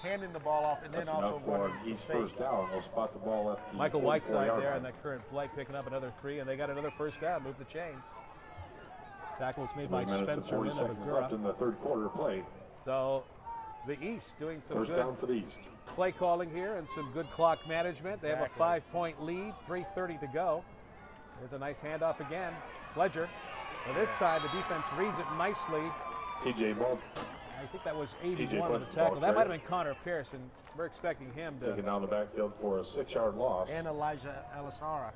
handing the ball off and that's then also for East first down. They'll spot the ball at the Michael Whiteside there on that current play, picking up another 3, and they got another first down. Move the chains. Tackles made by Spencer Lynn of Agura. Left in the third quarter play. So the East doing some first good down for the East. Play calling here and some good clock management. They have a 5-point lead, 3:30 to go. There's a nice handoff again. Pledger. Well, this time the defense reads it nicely. TJ Ball. I think that was 81 on the tackle. That might have been Connor Pearson. We're expecting him to. Taking down the backfield for a 6-yard loss. And Elijah Elisara,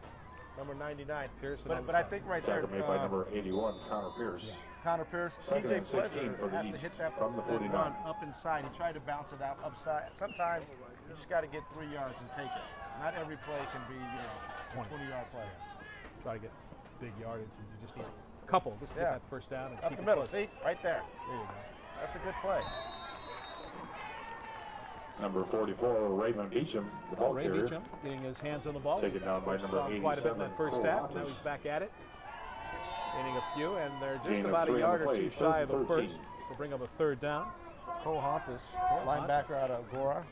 number 99. Pearson. But I think right there. Tackle made by number 81, Connor Pierce. Yeah. Connor Pierce. Second and 16 for the has East to hit that from the 49. Run up inside. He tried to bounce it out upside. Sometimes you just got to get 3 yards and take it. Not every play can be, 20-yard play. Try to get big yardage. You just need a couple just to get that first down. And up keep the middle. Close. See, right there. There you go. That's a good play. Number 44, Raymond Beecham, the ball carrier. Ray Beecham getting his hands on the ball. Taken down by number 87. Quite a bit in that first half. Now he's back at it. Gaining a few, and they're just about a yard or two shy of the first. So bring up a third down. Cole Hontus, linebacker out of Agora.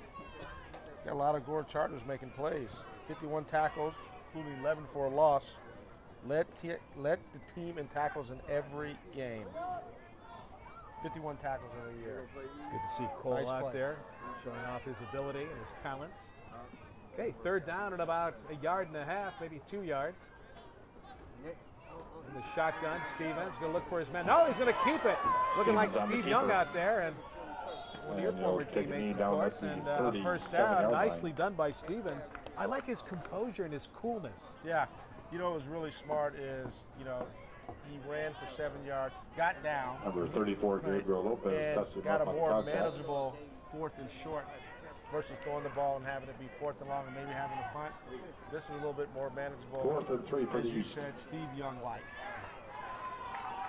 Got a lot of Agora Chargers making plays. 51 tackles, including 11 for a loss. Led the team in tackles in every game. 51 tackles in a year. Good to see Cole out there, showing off his ability and his talents. Okay, third down at about a yard and a half, maybe 2 yards. In the shotgun, Stevens going to look for his man. No, he's going to keep it. Looking like Steve Young out there, and one of your former teammates, of course. And first down, nicely done by Stevens. I like his composure and his coolness. Yeah, what was really smart is, he ran for 7 yards, got down. Number 34, Gabriel Lopez, touched it got up a on more contact. manageable 4th and short versus throwing the ball and having it be 4th and long and maybe having a punt. This is a little bit more manageable. 4th and 3 for the East. East. Said, Steve Young-like.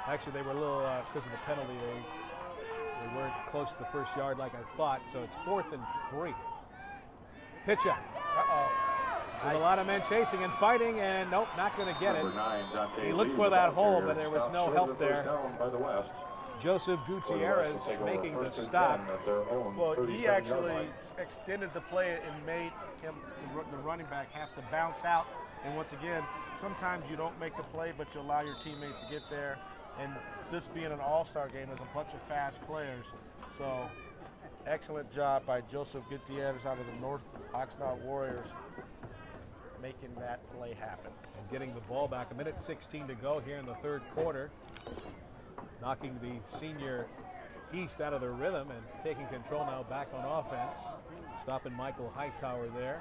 Actually, they were a little, because of the penalty, they weren't close to the first yard like I thought, so it's 4th and 3. Pitch up. With a lot of men chasing and fighting, and nope, not going to get it. Number 9, Dante he looked Lee, for that hole, carrier, but there was no help there. Down by the West. Joseph Gutierrez making the stop. Well, he actually extended the play and made him, the running back, have to bounce out. And once again, sometimes you don't make the play, but you allow your teammates to get there. And this being an all-star game, there's a bunch of fast players. So excellent job by Joseph Gutierrez out of the North Oxnard Warriors, making that play happen. And getting the ball back. 1:16 to go here in the third quarter. Knocking the senior East out of their rhythm and taking control now back on offense. Stopping Michael Hightower there.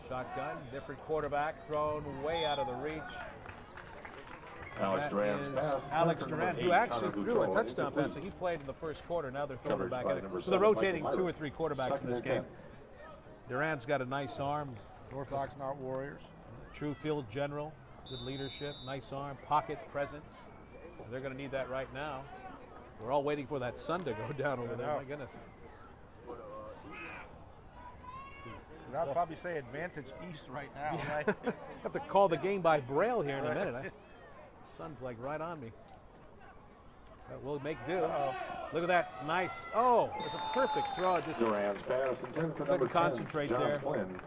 Shotgun, different quarterback, thrown way out of the reach. Alex Duran's pass. Alex Duran, who actually threw a touchdown pass. So he played in the first quarter. Now they're throwing it back in. So they're rotating 2 or 3 quarterbacks in this game. Duran's got a nice arm. North Oxnard Warriors. True field general, good leadership, nice arm, pocket presence. They're going to need that right now. We're all waiting for that sun to go down over there. My goodness. I'd probably say advantage East right now. Yeah. Right? Have to call the game by Braille here in a minute. Sun's like right on me. But we'll make do. Look at that, nice. Oh, it's a perfect throw. Just Duran's pass, intended for number 10, concentrate John there. Flynn.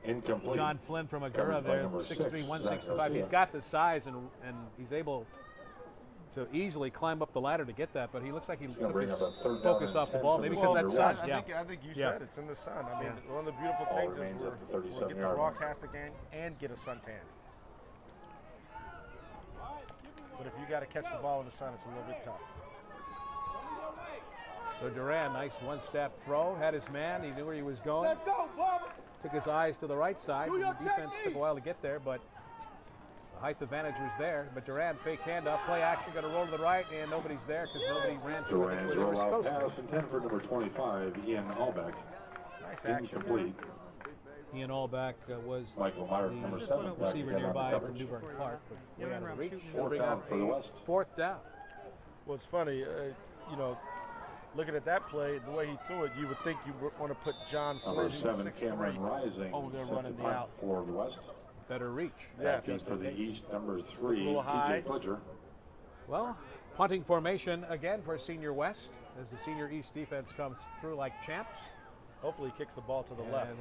Incomplete. John Flynn from Agoura there, 6'3", 165. He's got the size and he's able to easily climb up the ladder to get that, but he looks like he took his focus off the ball, maybe because that's sun. I think you said it's in the sun. I mean, one of the beautiful things is we'll get the raw cast again and get a suntan. But if you got to catch the ball in the sun, it's a little bit tough. So Duran, nice one-step throw, had his man, he knew where he was going. Let's go, Bob. Took his eyes to the right side. The defense took a while to get there, but the height advantage was there. But Duran, fake handoff, play action, going to roll to the right, and nobody's there because nobody ran through it where they were supposed to. Pass intended for number 25, Ian Allbeck. Nice action. Incomplete. Ian Allbeck was Michael Meyer, number 7, receiver nearby from Newburgh Park, but way out of reach. Fourth down for the West. Fourth down. Well, it's funny, you know, looking at that play, the way he threw it, you would think you would want to put John Flynn, number 7, Cameron Rising, over there running the out for the West. Better reach. Yes. For the East, number 3, TJ Pledger. Well, punting formation again for Senior West as the Senior East defense comes through like champs. Hopefully he kicks the ball to the left.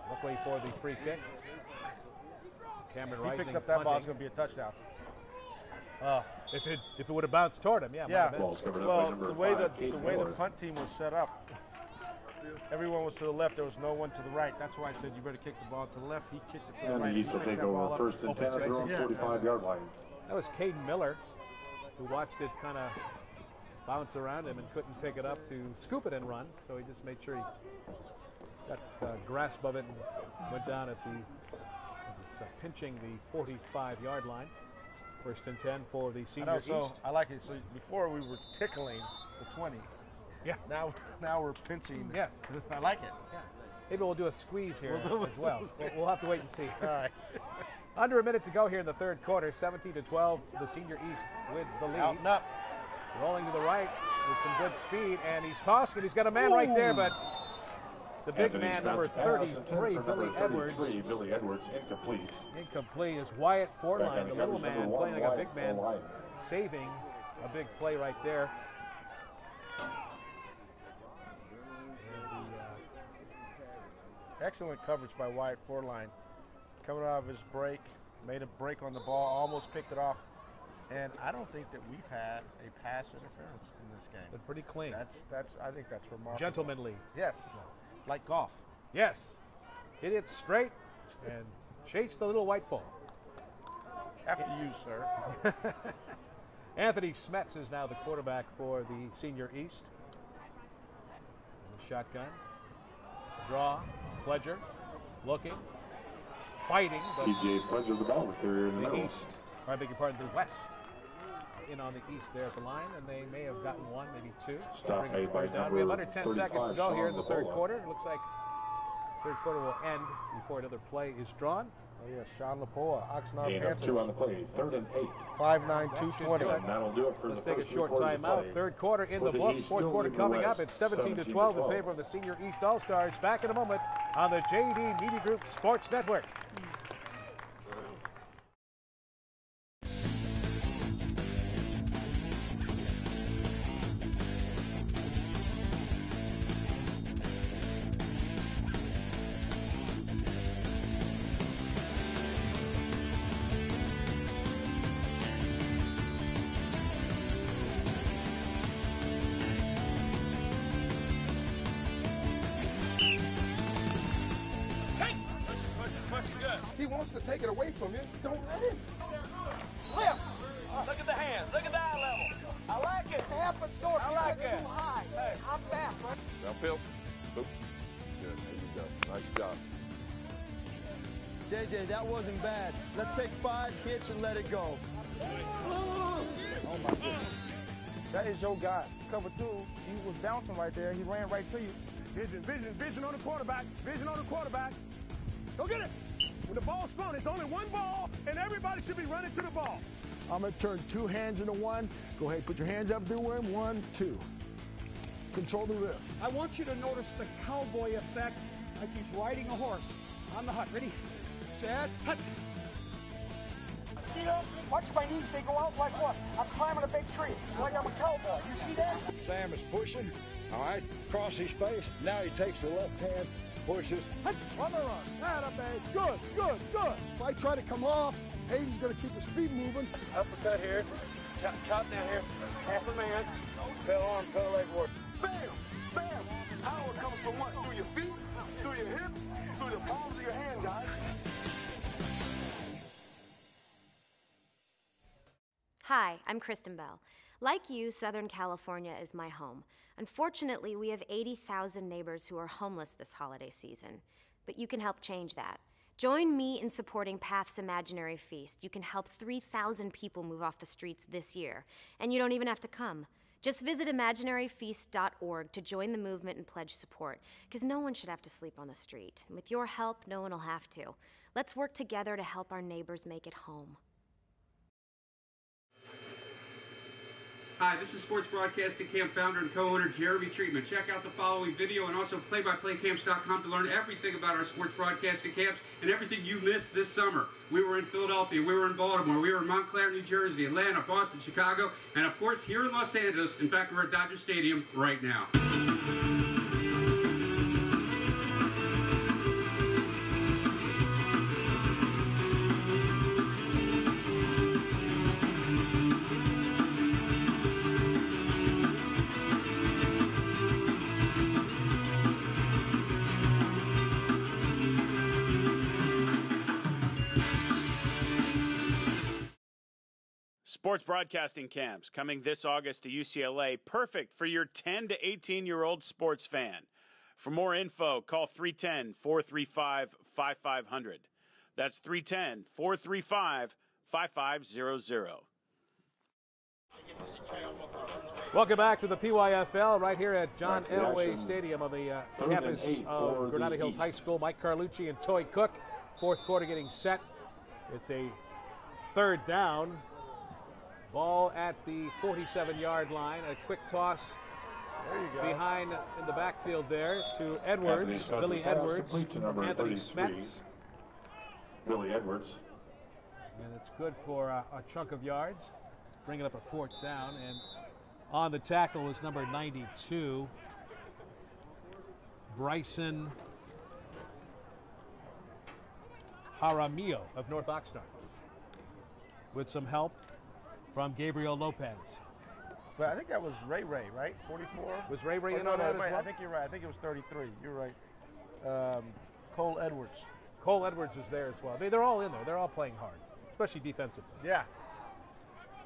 Luckily for the free kick. Cameron Rising. If he picks up that ball, it's going to be a touchdown. If it would have bounced toward him, yeah. Well, the way the punt team was set up, everyone was to the left. There was no one to the right. That's why I said you better kick the ball to the left. He kicked it to the right. And the East will take over first and 10 at their own 45-yard line. That was Caden Miller, who watched it kind of bounce around him and couldn't pick it up to scoop it and run. So he just made sure he got a grasp of it and went down at pinching the 45-yard line. First and 10 for the Senior East. I like it. So before we were tickling the 20. Yeah. Now we're pinching. Yes. I like it. Yeah. Maybe we'll do a squeeze here as well. We'll have to wait and see. All right. Under a minute to go here in the third quarter. 17-12. The Senior East with the lead. Out and up. Rolling to the right with some good speed, and he's tossing. He's got a man right there, but the big man, number 33, Billy Edwards. Billy Edwards, incomplete. Incomplete is Wyatt Fortline, the little man, playing like a big man, saving a big play right there. Excellent coverage by Wyatt Fortline. Coming out of his break, made a break on the ball, almost picked it off. And I don't think that we've had a pass interference in this game. Been pretty clean. I think that's remarkable. Gentlemanly. Yes. Like golf. Yes. Hit it straight and chase the little white ball. After you, sir. Anthony Smets is now the quarterback for the Senior East. Shotgun. Draw. Pledger. Looking. Fighting. TJ Pledger, the ball carrier in the middle. East. Or I beg your pardon, the West. In on the East there at the line, and they may have gotten one, maybe two. Stop made by down. We have under 10 seconds to go here in the third quarter. It looks like the third quarter will end before another play is drawn. Oh, yeah, Sean Lapoa, Oxnard Gain Panthers. Of 2 on the play, 3rd and 8. 5-9, 220. And that'll do it for Let's the take a short timeout. Third quarter in the books. Fourth quarter coming up. It's 17-12 in favor of the Senior East All-Stars. Back in a moment on the JD Media Group Sports Network. wants to take it away from you, don't let him. Lift. Look at the hands. Look at the eye level. I like it. Half and short. I like it. Too high. Hey, I'm fast, right? Downfield. Boop. Good. There you go. Nice job. JJ, that wasn't bad. Let's take 5 hits and let it go. Oh my goodness. That is your guy. Cover 2. He was bouncing right there. He ran right to you. Vision on the quarterback. Vision on the quarterback. Go get it. When the ball's thrown, it's only one ball, and everybody should be running to the ball. I'm going to turn 2 hands into 1. Go ahead, put your hands up through him. 1, 2. Control the wrist. I want you to notice the cowboy effect, like he's riding a horse. On the hut. Ready? Set. Hut. See that? Watch my knees. They go out like what? I'm climbing a big tree. Like I'm a cowboy. You see that? Sam is pushing. All right. Across his face. Now he takes the left hand, pushes. Hut. On the run. That up, Hayes. Good, good, good. If I try to come off, Hayden's going to keep his feet moving. Uppercut here. Chop down here. Half a man. Pedal arm, pedal leg work. Bam! Bam! Power comes from what? Through your feet, through your hips, through the palms of your hand, guys. Hi, I'm Kristen Bell. Like you, Southern California is my home. Unfortunately, we have 80,000 neighbors who are homeless this holiday season. But you can help change that. Join me in supporting Path's Imaginary Feast. You can help 3,000 people move off the streets this year. And you don't even have to come. Just visit imaginaryfeast.org to join the movement and pledge support, because no one should have to sleep on the street. And with your help, no one will have to. Let's work together to help our neighbors make it home. Hi, this is Sports Broadcasting Camp founder and co-owner Jeremy Treatment. Check out the following video and also playbyplaycamps.com to learn everything about our sports broadcasting camps and everything you missed this summer. We were in Philadelphia, we were in Baltimore, we were in Montclair, New Jersey, Atlanta, Boston, Chicago, and of course here in Los Angeles. In fact, we're at Dodger Stadium right now. Sports broadcasting camps coming this August to UCLA, perfect for your 10 to 18-year-old sports fan. For more info, call 310-435-5500. That's 310-435-5500. Welcome back to the PYFL right here at John Elway Stadium on the campus of Granada Hills High School. Mike Carlucci and Toy Cook, fourth quarter getting set. It's a 3rd down. Ball at the 47-yard line. A quick toss behind in the backfield there to Edwards, Billy Edwards, from Anthony Smets. Billy Edwards. And it's good for a chunk of yards. Let's bring it up a 4th down. And on the tackle is number 92, Bryson Jaramillo of North Oxnard, with some help from Gabriel Lopez. But I think that was Ray, right? 44? Was Ray in no, on that as well? I think you're right. I think it was 33. You're right. Cole Edwards. Cole Edwards is there as well. They're all in there. They're all playing hard, especially defensively. Yeah.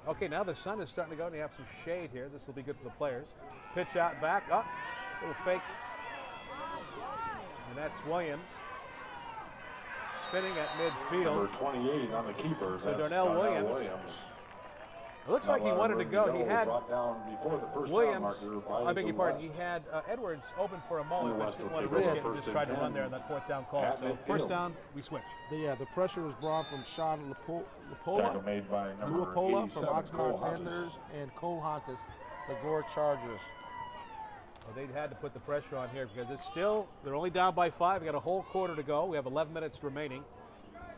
Okay, now the sun is starting to go, and you have some shade here. This will be good for the players. Pitch out back. Oh, little fake. And that's Williams. Spinning at midfield. Number 28 on the keeper. So Darnell Williams. It looks like he wanted to go. He had Williams, I beg your pardon, he had Edwards open for a moment, but didn't want to risk it and just tried to run there on that 4th down call. So 1st down, we switch. The pressure was brought from Sean Tackle made by number Luapola from 87, Oxnard Panthers and Cole Hontus, the Gore Chargers. Well, they had to put the pressure on here because it's still, they're only down by 5. We got a whole quarter to go. We have 11 minutes remaining.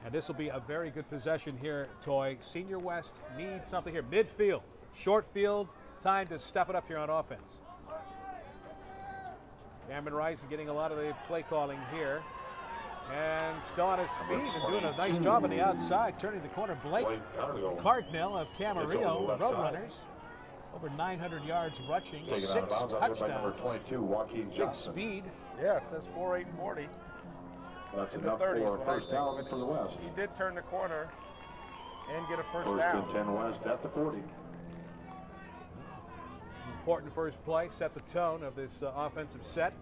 And this will be a very good possession here, Toy. Senior West needs something here. Midfield, short field, time to step it up here on offense. Cameron Rice is getting a lot of the play calling here. And still on his feet and doing a nice job on the outside, turning the corner. Blake Cartnell of Camarillo, the Roadrunners. Over 900 yards rushing, 6 touchdowns. Number 22, Joaquin Big speed. Yeah, it says 4.840. That's in the enough 30s. for a first down for the West. He did turn the corner and get a first First down. and 10 West at the 40. It's an important first play, set the tone of this offensive set.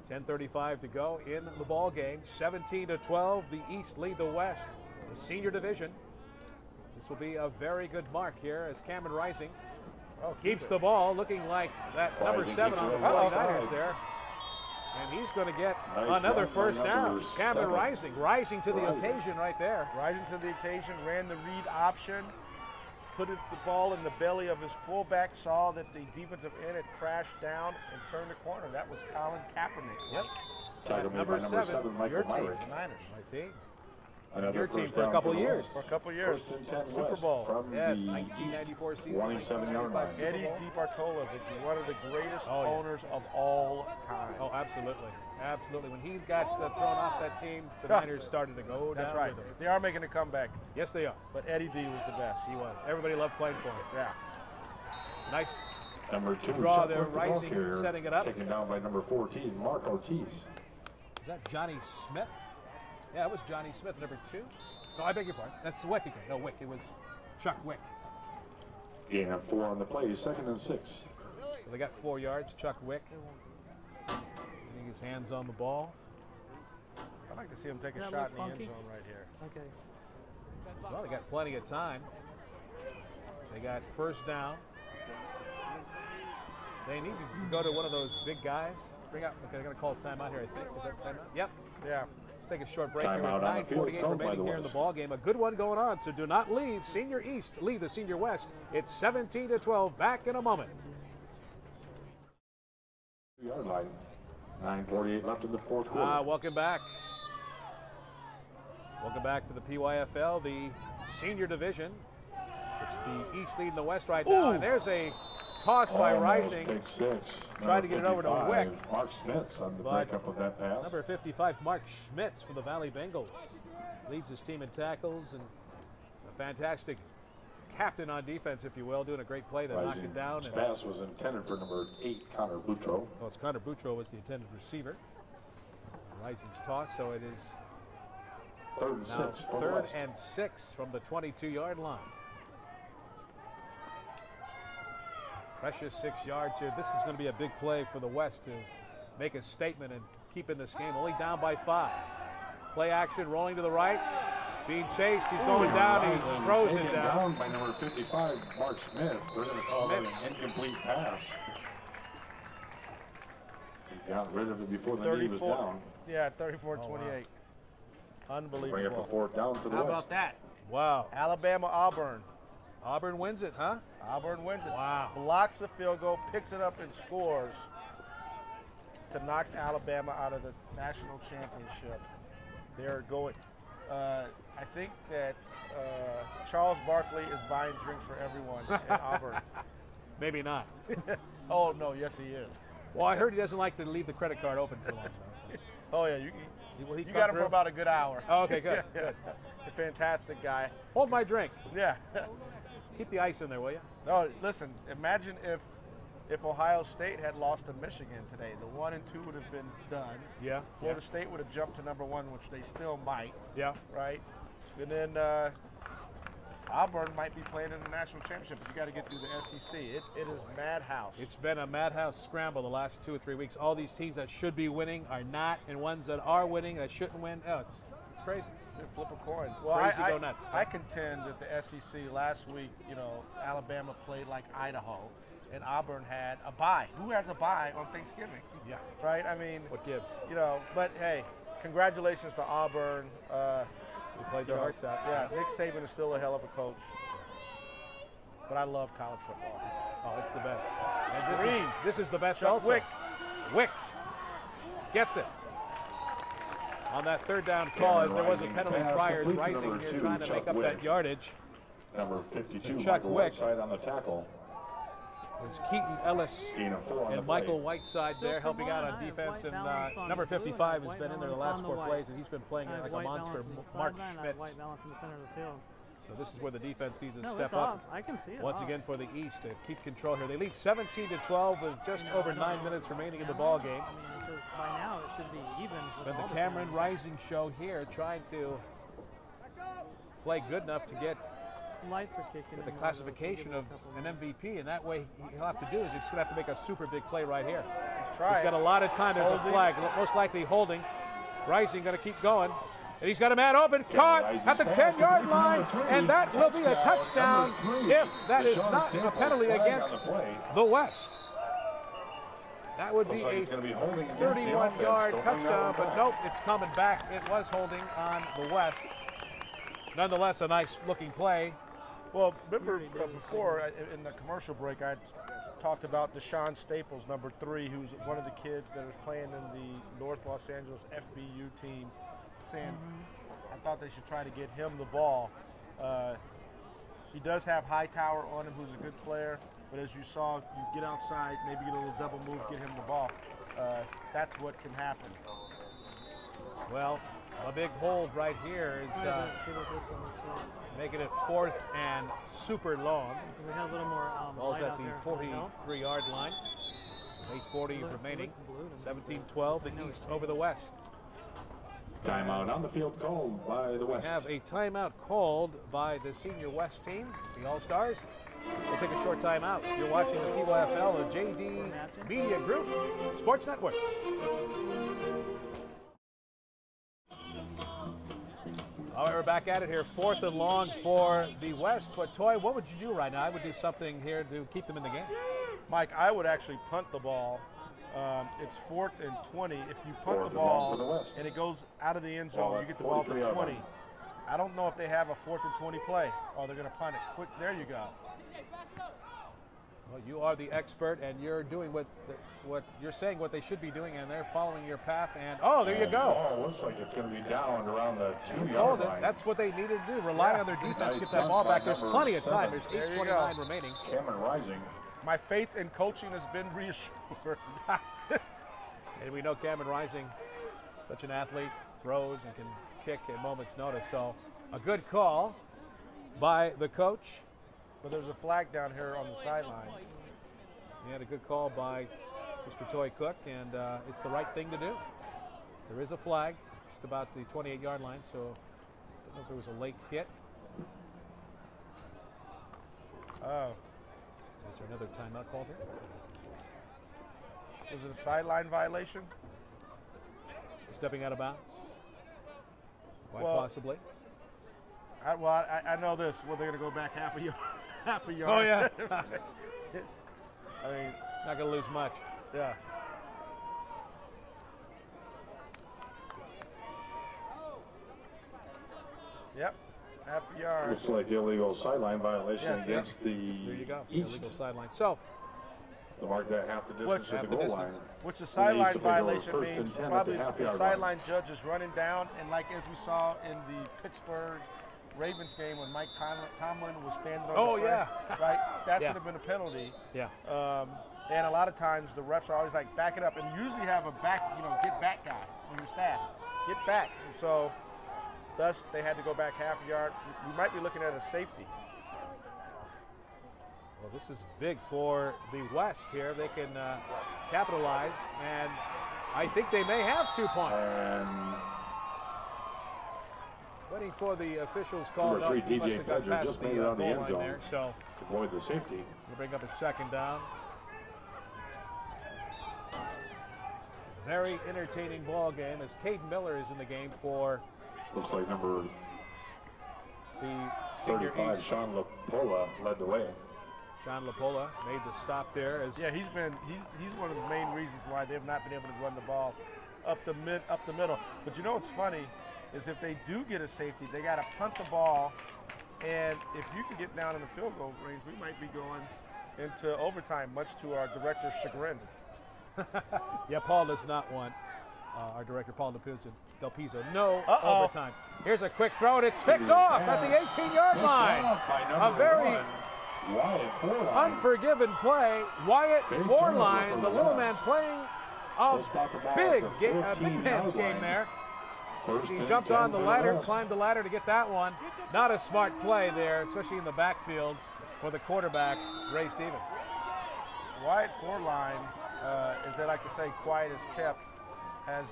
10:35 to go in the ball game. 17-12, the East lead the West, the senior division. This will be a very good mark here as Cameron Rising keeps the ball, looking like that number 7 on the 49ers there. And he's going to get another first down. Cameron rising to the occasion right there. Rising to the occasion, ran the read option, put the ball in the belly of his fullback, saw that the defensive end had crashed down and turned the corner. That was Colin Kaepernick. Yep. Number 7, Michael your team, Myrick. the Niners. My team. Another Your team first for a down couple the years. West. For a couple years. First and 10 Super West Bowl. from Yes, the 1994 season. 27-yard line. Eddie DiBartolo, one of the greatest owners of all time. Oh, absolutely. Absolutely. When he got thrown off that team, the Niners started to go down. That's right. With him. They are making a comeback. Yes, they are. But Eddie D was the best. He was. Everybody loved playing for him. Yeah. Nice Number 2, draw Chuck there, Wick, the ball Rising, carrier, setting it up. Taken down by number 14, Mark Ortiz. Is that Johnny Smith? Yeah, it was Johnny Smith, number 2. No, I beg your pardon. That's Wick again. No, Wick. It was Chuck Wick. Gain of 4 on the play, 2nd and 6. So they got 4 yards. Chuck Wick getting his hands on the ball. I'd like to see him take a shot in the end zone right here. Okay. Well, they got plenty of time. They got first down. They need to go to one of those big guys. Bring out. Okay, they're going to call timeout here, I think. Is that timeout? Yep. Yeah. Let's take a short break Timeout here. on the field, 9:48 called by remaining the here in the West. ball game. A good one going on, so do not leave. Senior East lead the Senior West. It's 17-12. Back in a moment. Yard line. 9:48 left in the fourth quarter. Welcome back. Welcome back to the PYFL, the senior division. It's the East leading the West right now. And there's a toss by Rising. Pick 6. Trying to get it over to Wick. Mark Smith on the breakup of that pass. Number 55, Mark Schmitz from the Valley Bengals. Leads his team in tackles and a fantastic captain on defense, if you will, doing a great play to knock it down. This pass was intended for number 8, Connor Boutreau. Well, it's Connor Boutreau was the intended receiver. Rising's toss, so it is 3rd and 6 for the third West. and 6 from the 22-yard line. Precious 6 yards here. This is going to be a big play for the West to make a statement and keep in this game. Only down by 5. Play action, rolling to the right. Being chased, he's going down, he throws it down. By number 55, Mark Smith. They're going to call that an incomplete pass. He got rid of it before the knee was down. Yeah, 34-28. Unbelievable. Bring up a 4th down for the West. How about that? Wow. Alabama, Auburn. Auburn wins it, huh? Auburn wins it. Wow. Blocks a field goal, picks it up and scores to knock Alabama out of the national championship. They're going. I think that Charles Barkley is buying drinks for everyone at Auburn. Maybe not. Oh, no, yes, he is. Well, I heard he doesn't like to leave the credit card open too long. So. Oh, yeah, you got him for about a good hour. Oh, okay, good. Good. A fantastic guy. Hold my drink. Yeah. Keep the ice in there, will you? No, listen, imagine if Ohio State had lost to Michigan today. The 1 and 2 would have been done. Yeah. Florida State would have jumped to number 1, which they still might. Yeah. Right? And then Auburn might be playing in the national championship, but you got to get through the SEC. It is madhouse. It's been a madhouse scramble the last 2 or 3 weeks. All these teams that should be winning are not, and ones that are winning that shouldn't win. Oh, it's crazy. Flip a coin. Well, crazy, go nuts. I contend that the SEC last week, Alabama played like Idaho, and Auburn had a bye. Who has a bye on Thanksgiving? Yeah. Right? I mean, what gives? But hey, congratulations to Auburn. They played their hearts out. Yeah, Nick Saban is still a hell of a coach. But I love college football. Oh, it's the best. And this is the best Chuck also. Wick. Wick gets it. On that 3rd down call, as there was a penalty prior, it's Rising here trying to make up that yardage. Number 52, Chuck Michael Wick. Whiteside on the tackle. There's Keaton Ellis and Michael Whiteside there helping out on defense, and number 55 has been in there the last 4 plays, and he's been playing like a monster. Mark Schmitz. So this is where the defense needs to No, step it's up. off. I can see it. Once off. again for the East to keep control here. They lead 17-12 with just over 9 minutes remaining in the ball game. I mean, because by now it should be even. It's been the Cameron Rising show here, trying to play good enough to get Lights are kicking the classification of an MVP, and that way he'll have to do is he's going to have to make a super big play right here. He's got a lot of time. There's a flag, most likely holding. Rising going to keep going. And he's got a man open, caught at the 10-yard line, and that will be a touchdown if that is not a penalty against the West. That would be a 31-yard touchdown, but nope, it's coming back. It was holding on the West. Nonetheless, a nice-looking play. Well, remember before in the commercial break, I talked about Deshaun Staples, number 3, who's one of the kids that is playing in the North Los Angeles FBU team, saying I thought they should try to get him the ball. He does have Hightower on him, who's a good player, but as you saw, you get outside, maybe get a little double move, get him the ball. That's what can happen. Well, a big hold right here is making it 4th and super long. We have a little more ball's at the 43-yard line. 8:40 remaining. 17-12, the East over the West. Timeout on the field called by the West. We have a timeout called by the senior West team, the All-Stars. We'll take a short timeout. You're watching the PYFL, the JD Media Group Sports Network. All right, we're back at it here. 4th and long for the West. But, Toy, what would you do right now? I would do something here to keep them in the game. Mike, I would actually punt the ball. It's 4th and 20. If you punt the ball and it goes out of the end zone, you get the ball to 20. I don't know if they have a 4th and 20 play. Oh, they're going to punt it. Quick, there you go. Well, you are the expert, and you're doing what you're saying, what they should be doing, and they're following your path. And oh, there you go. Oh, looks like it's going to be down around the 2-yard line. That's what they needed to do. Rely on their defense to get that ball back. There's plenty of time. There's 8:29 remaining. Cameron Rising. My faith in coaching has been reassured. And we know Cameron Rising, such an athlete, throws and can kick at moment's notice. So a good call by the coach. But there's a flag down here on the sidelines. He had a good call by Mr. Toy Cook, and it's the right thing to do. There is a flag just about the 28-yard line, so I don't know if there was a late hit. Oh. Is there another timeout called here? Was it a sideline violation? Stepping out of bounds? Quite possibly. I know this. Well, they're going to go back half a yard. Oh, yeah. I mean, not going to lose much. Yeah. Yep. Half a yard. Looks like illegal sideline violation against the There you go. East. Illegal sideline. So, to mark that half the distance to the goal line. Which the sideline violation means probably the sideline judge is running down, and like as we saw in the Pittsburgh Ravens game when Mike Tomlin was standing on the side, right? That should have been a penalty. Yeah. And a lot of times the refs are always like, back it up, and usually have a back, get back guy on your staff. Get back. And so, thus, they had to go back half a yard. We might be looking at a safety. Well, this is big for the West here. They can capitalize, and I think they may have 2 points. Waiting for the officials' call. Number 3, DJ Pedger just made it on the end zone there, so to avoid the safety. We'll bring up a 2nd down. Very entertaining ball game as Caden Miller is in the game for. Looks like number the senior 35, East. Sean LaPola led the way. Sean LaPola made the stop there. He's one of the main reasons why they've not been able to run the ball up the middle. But you know what's funny is if they do get a safety, they got to punt the ball, and if you can get down in the field goal range, we might be going into overtime, much to our director's chagrin. Yeah, Paul does not want our director, Paul Del Pizzo. No overtime. Here's a quick throw, and it's picked off at the 18-yard line. A very unforgiven play. Wyatt Foreline, the little man playing a big man's game there. He jumped on the ladder, climbed the ladder to get that one. Not a smart play there, especially in the backfield for the quarterback, Ray Stevens. Wyatt Foreline, as they like to say, quiet as kept, has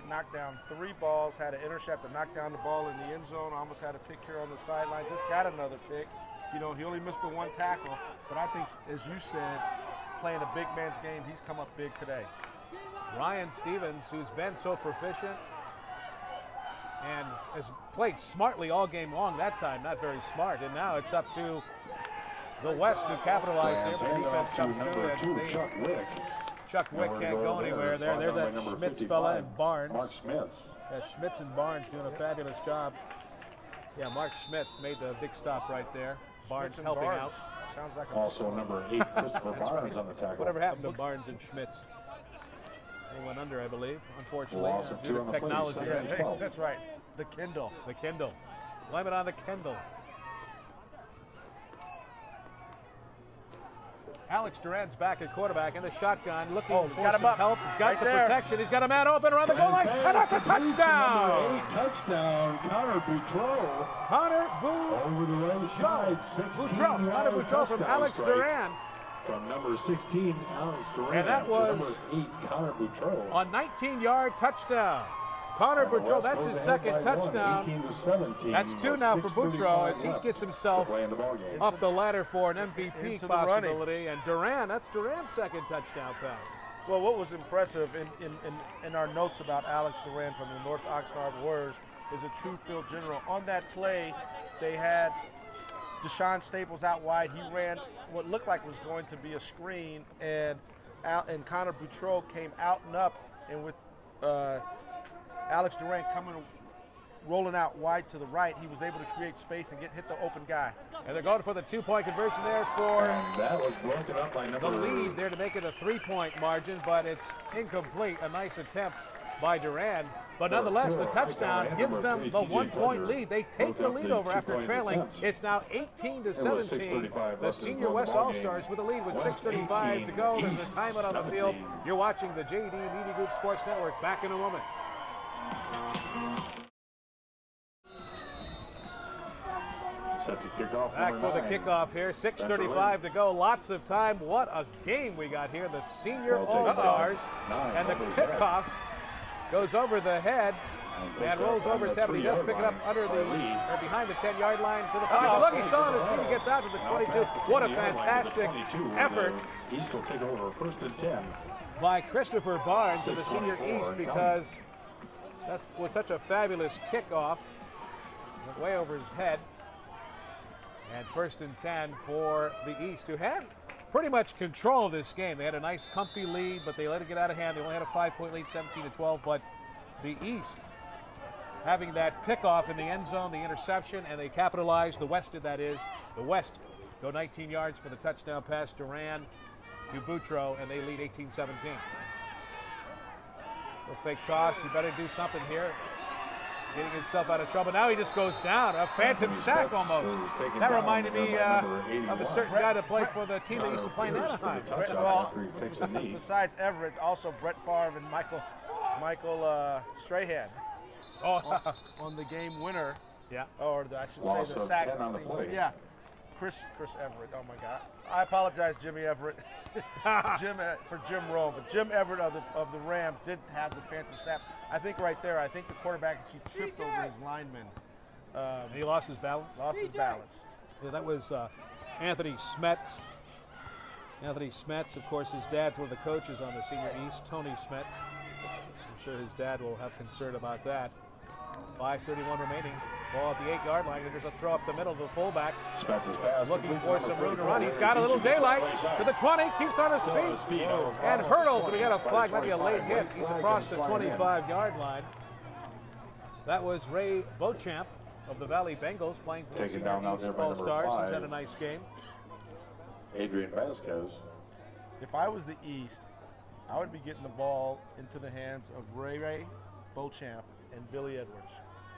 knocked down 3 balls, had an interceptor, knocked down the ball in the end zone, almost had a pick here on the sideline, just got another pick. You know, he only missed the 1 tackle, but I think, as you said, playing a big man's game, he's come up big today. Ryan Stevens, who's been so proficient and has played smartly all game long that time, not very smart, and now it's up to the West to capitalize here. The defense comes through. Chuck Wick can't go anywhere there. There's that Schmitz fella and Barnes. Mark Schmitz. Yeah, Schmitz and Barnes doing a fabulous job. Yeah, Mark Schmitz made the big stop right there. Barnes helping out. Sounds like also number 8, Christopher Barnes on the tackle. Whatever happened to Barnes and Schmitz? They went under, I believe, unfortunately, due to technology. That's right. The Kindle. The Kindle. Blame it on the Kindle. Alex Duran's back at quarterback in the shotgun, looking for some help. He's got some protection. He's got a man open around the goal line, and that's a touchdown! Number 8 touchdown, Connor Boutreau. Connor over the right side, 16 Connor Boutreau from Alex Duran. From number 16, Alex Duran. And that was number 8, Connor Boutreau. A 19-yard touchdown. Connor Boutreau, that's his second touchdown. 18-17. That's 2 now for Boutreau as he gets himself up the ladder for an MVP possibility. And Duran, that's Duran's second touchdown pass. Well, what was impressive in our notes about Alex Duran from the North Oxnard Warriors is a true field general. On that play, they had Deshaun Staples out wide. He ran what looked like was going to be a screen, and Connor Boutreau came out and up, and with Alex Duran rolling out wide to the right, he was able to create space and hit the open guy. And they're going for the 2-point conversion there for that was broken up by the lead there to make it a 3-point margin, but it's incomplete. A nice attempt by Duran. But nonetheless, the touchdown gives them the 1-point lead. They take the lead over after trailing. It's now 18-17. The Senior West All-Stars with a lead with 6:35 to go. There's a timeout on the field. You're watching the JD Media Group Sports Network. Back in a moment. Set to kick off. Back for the kickoff here. 6:35 to go. Lots of time. What a game we got here. The Senior All-Stars. And the kickoff goes over the head and rolls over 70. He does pick it up behind the 10-yard line to the 5. Look, he's still on his feet. He gets out to the 22. What a fantastic effort. East will take over 1st and 10. By Christopher Barnes of the Senior East, because that was such a fabulous kickoff. Went way over his head. And 1st and 10 for the East, who had pretty much control of this game. They had a nice, comfy lead, but they let it get out of hand. They only had a 5-point lead, 17-12. But the East having that pickoff in the end zone, the interception, and they capitalized. The West did, that is. The West go 19 yards for the touchdown pass. Duran to Boutreau, and they lead 18-17. A fake toss. You better do something here. Getting himself out of trouble. Now he just goes down. A phantom sack almost. That reminded me of a certain guy that played for the team that used to play in Anaheim. Well, besides Everett, also Brett Favre and Michael Strahan. On the game winner. Yeah. Or I should say the sack. 10 on the play. Yeah. Chris Everett. Oh my God. I apologize, Jimmy Everett, for Jim Rome, but Jim Everett of the Rams did have the phantom snap. I think right there. I think the quarterback actually tripped over his lineman. He lost his balance. Yeah, that was Anthony Smets. Anthony Smets, of course, his dad's one of the coaches on the Senior East, Tony Smets. I'm sure his dad will have concern about that. 5:31 remaining. Ball at the 8-yard line, and there's a throw up the middle to the fullback. Spence's pass. Looking for some room to run. He's got a little daylight to the 20, keeps on his feet, and hurdles. And we got a flag, might be a late hit. He's across the 25-yard line. That was Ray Beauchamp of the Valley Bengals playing for the Senior East All-Stars. He's had a nice game. Adrian Vasquez. If I was the East, I would be getting the ball into the hands of Ray Beauchamp and Billy Edwards.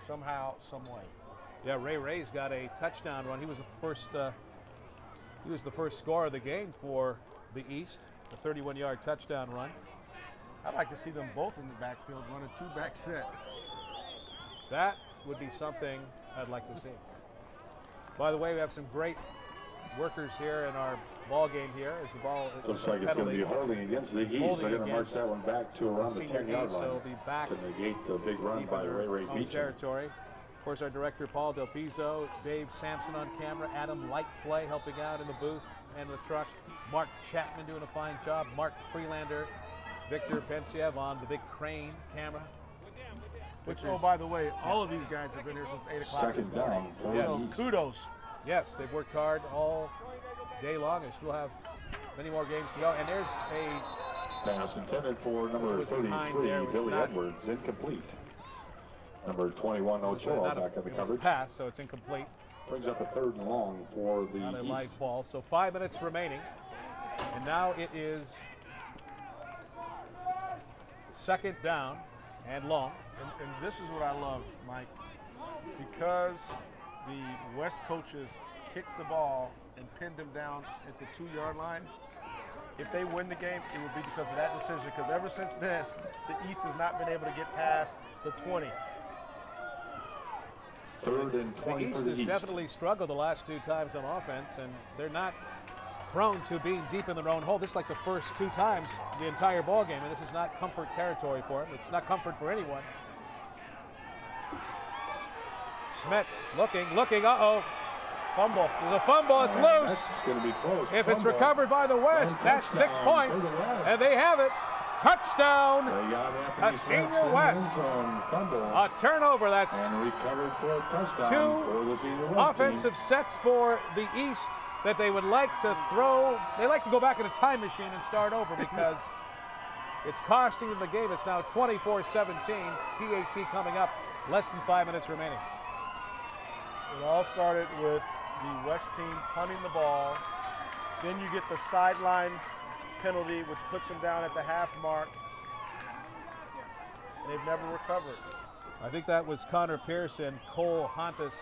Somehow, some way. Yeah, Ray's got a touchdown run. He was the first scorer of the game for the East, a 31-yard touchdown run. I'd like to see them both in the backfield run a 2-back set. That would be something I'd like to see. By the way, we have some great workers here in our ball game here as the ball looks like it's going to be holding against the East. They're going to march that one back to around the 10-yard line. So it'll be back to negate the big run by Ray Beecham. Territory. Of course, our director Paul Del Pizzo, Dave Sampson on camera, Adam Lightplay helping out in the booth and the truck, Mark Chapman doing a fine job, Mark Freelander, Victor Pensiev on the big crane camera. Which, oh, by the way, all of these guys have been here since 8 o'clock. Second down. So kudos. Yes, they've worked hard all day long and still have many more games to go. And there's a pass intended for number 33, Billy Edwards, incomplete. Number 21, Ochoa, back in the coverage. Pass, so it's incomplete. Brings up a 3rd and long for the Not a East. live ball. So 5 minutes remaining. And now it is 2nd down and long. And this is what I love, Mike, because the West coaches kicked the ball and pinned him down at the 2-yard line. If they win the game, it would be because of that decision, because ever since then, the East has not been able to get past the 20. 3rd and 20 the East for the has East. definitely struggled the last 2 times on offense, and they're not prone to being deep in their own hole. This is like the first 2 times the entire ball game, and this is not comfort territory for them. It's not comfort for anyone. Smets looking, uh-oh. Fumble. There's a fumble, it's loose. That's going to be close. If it's recovered by the West, that's 6 points, and they have it. Touchdown, a Senior West. A turnover, that's and recovered for a touchdown 2 for the Senior West offensive sets for the East that they would like to throw. They like to go back in a time machine and start over because it's costing them the game. It's now 24-17. PAT coming up, less than 5 minutes remaining. It all started with the West team punting the ball. Then you get the sideline penalty, which puts them down at the half mark. And they've never recovered. I think that was Connor Pearson, Cole Hontus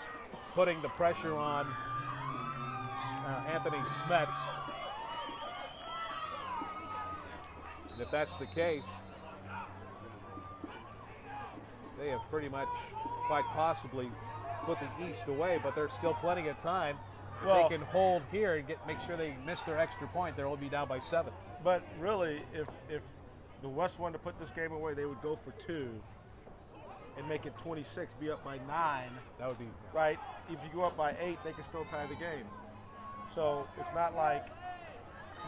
putting the pressure on Anthony Smets. And if that's the case, they have pretty much quite possibly put the East away, but there's still plenty of time. Well, they can hold here and make sure they miss their extra point. They'll be down by 7. But really, if the West wanted to put this game away, they would go for 2 and make it 26, be up by 9. That would be right. If you go up by 8, they can still tie the game. So it's not like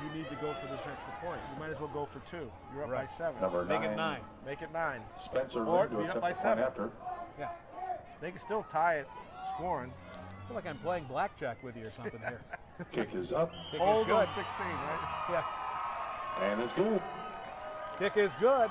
you need to go for this extra point. You might as well go for 2. You're up by 7. Number 9. Make it 9. Make it 9. Spencer or Lynn be up by 7 after. Yeah. They can still tie it scoring. I feel like I'm playing blackjack with you or something here. Kick is up. Kick Hold is good. on 16, right? Yes. And it's good. Kick is good.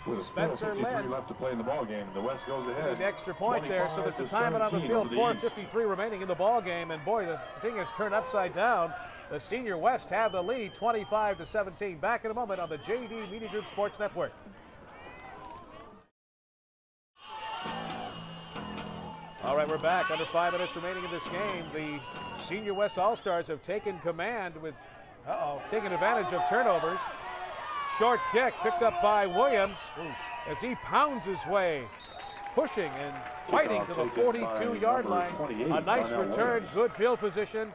With Spencer 4:53 Lynn. left to play in the ball game. The West goes ahead. The extra point there, so there's a timeout on the field. 4:53 remaining in the ball game, and boy, the thing has turned upside down. The Senior West have the lead, 25-17. Back in a moment on the JD Media Group Sports Network. All right, we're back. Under 5 minutes remaining in this game. The Senior West All-Stars have taken command with taking advantage of turnovers. Short kick picked up by Williams as he pounds his way, pushing and fighting to the 42-yard line. A nice return, good field position.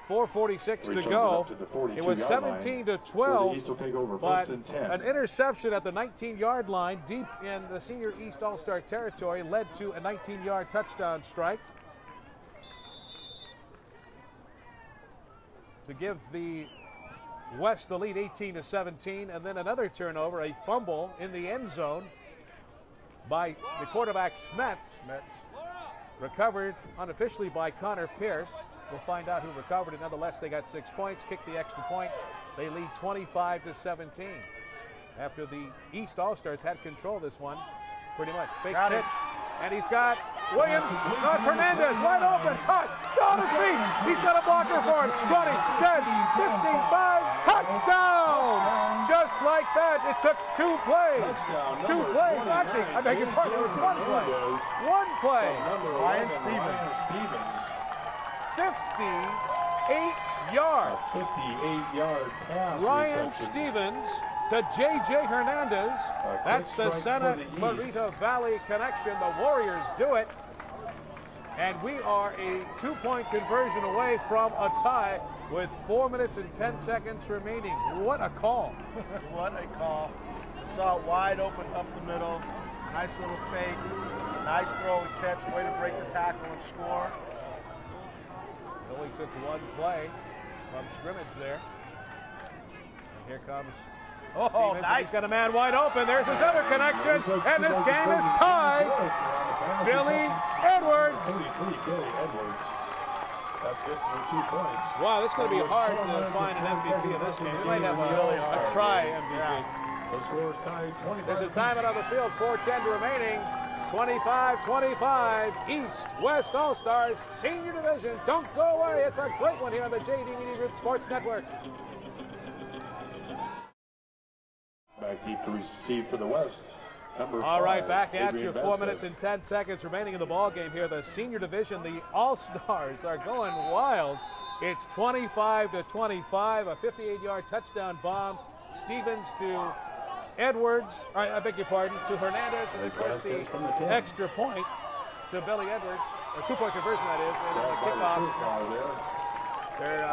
4:46 to go. It was 17-12, but an interception at the 19-yard line deep in the Senior East All-Star territory led to a 19-yard touchdown strike to give the West the lead 18-17, and then another turnover, a fumble in the end zone by the quarterback Smets. Recovered unofficially by Connor Pierce. We'll find out who recovered it. Nonetheless, they got 6 points, kicked the extra point. They lead 25-17. After the East All-Stars had control of this one, pretty much. Fake pitch, and he's got Williams. No, it's Hernandez, wide open, caught, still on his feet. He's got a blocker for him. 20, 10, 15, 5, touchdown! Just like that, it took 2 plays. 2 plays. Actually, I beg your pardon, it was 1 play. 1 play. Ryan Stevens. 58 yards. 58-yard pass. Ryan Stevens to J.J. Hernandez. That's the Santa Clarita Valley connection. The Warriors do it. And we are a 2-point conversion away from a tie with 4 minutes and 10 seconds remaining. What a call. What a call. Saw it wide open up the middle. Nice little fake. Nice throw and catch. Way to break the tackle and score. It only took one play from scrimmage there. And here comes Stevens. Nice. He's got a man wide open. There's his other connection. And this game is tied. Billy Edwards. That's good for 2 points. Wow, this is going to be hard to find an MVP of this game. We might have a try MVP. Yeah. The score is tied 25. There's a timeout on the field. 4:10 remaining. 25-25. East-West All-Stars Senior Division. Don't go away. It's a great one here on the JD Media Group Sports Network. Back deep to receive for the West. All right, back at Adrian you. 4 minutes and 10 seconds remaining in the ball game here. The Senior Division, the All-Stars are going wild. It's 25-25. A 58-yard touchdown bomb. Stevens to Edwards. I beg your pardon, to Hernandez, and of course the extra point to Billy Edwards. A 2-point conversion, that is, and then the kickoff. They're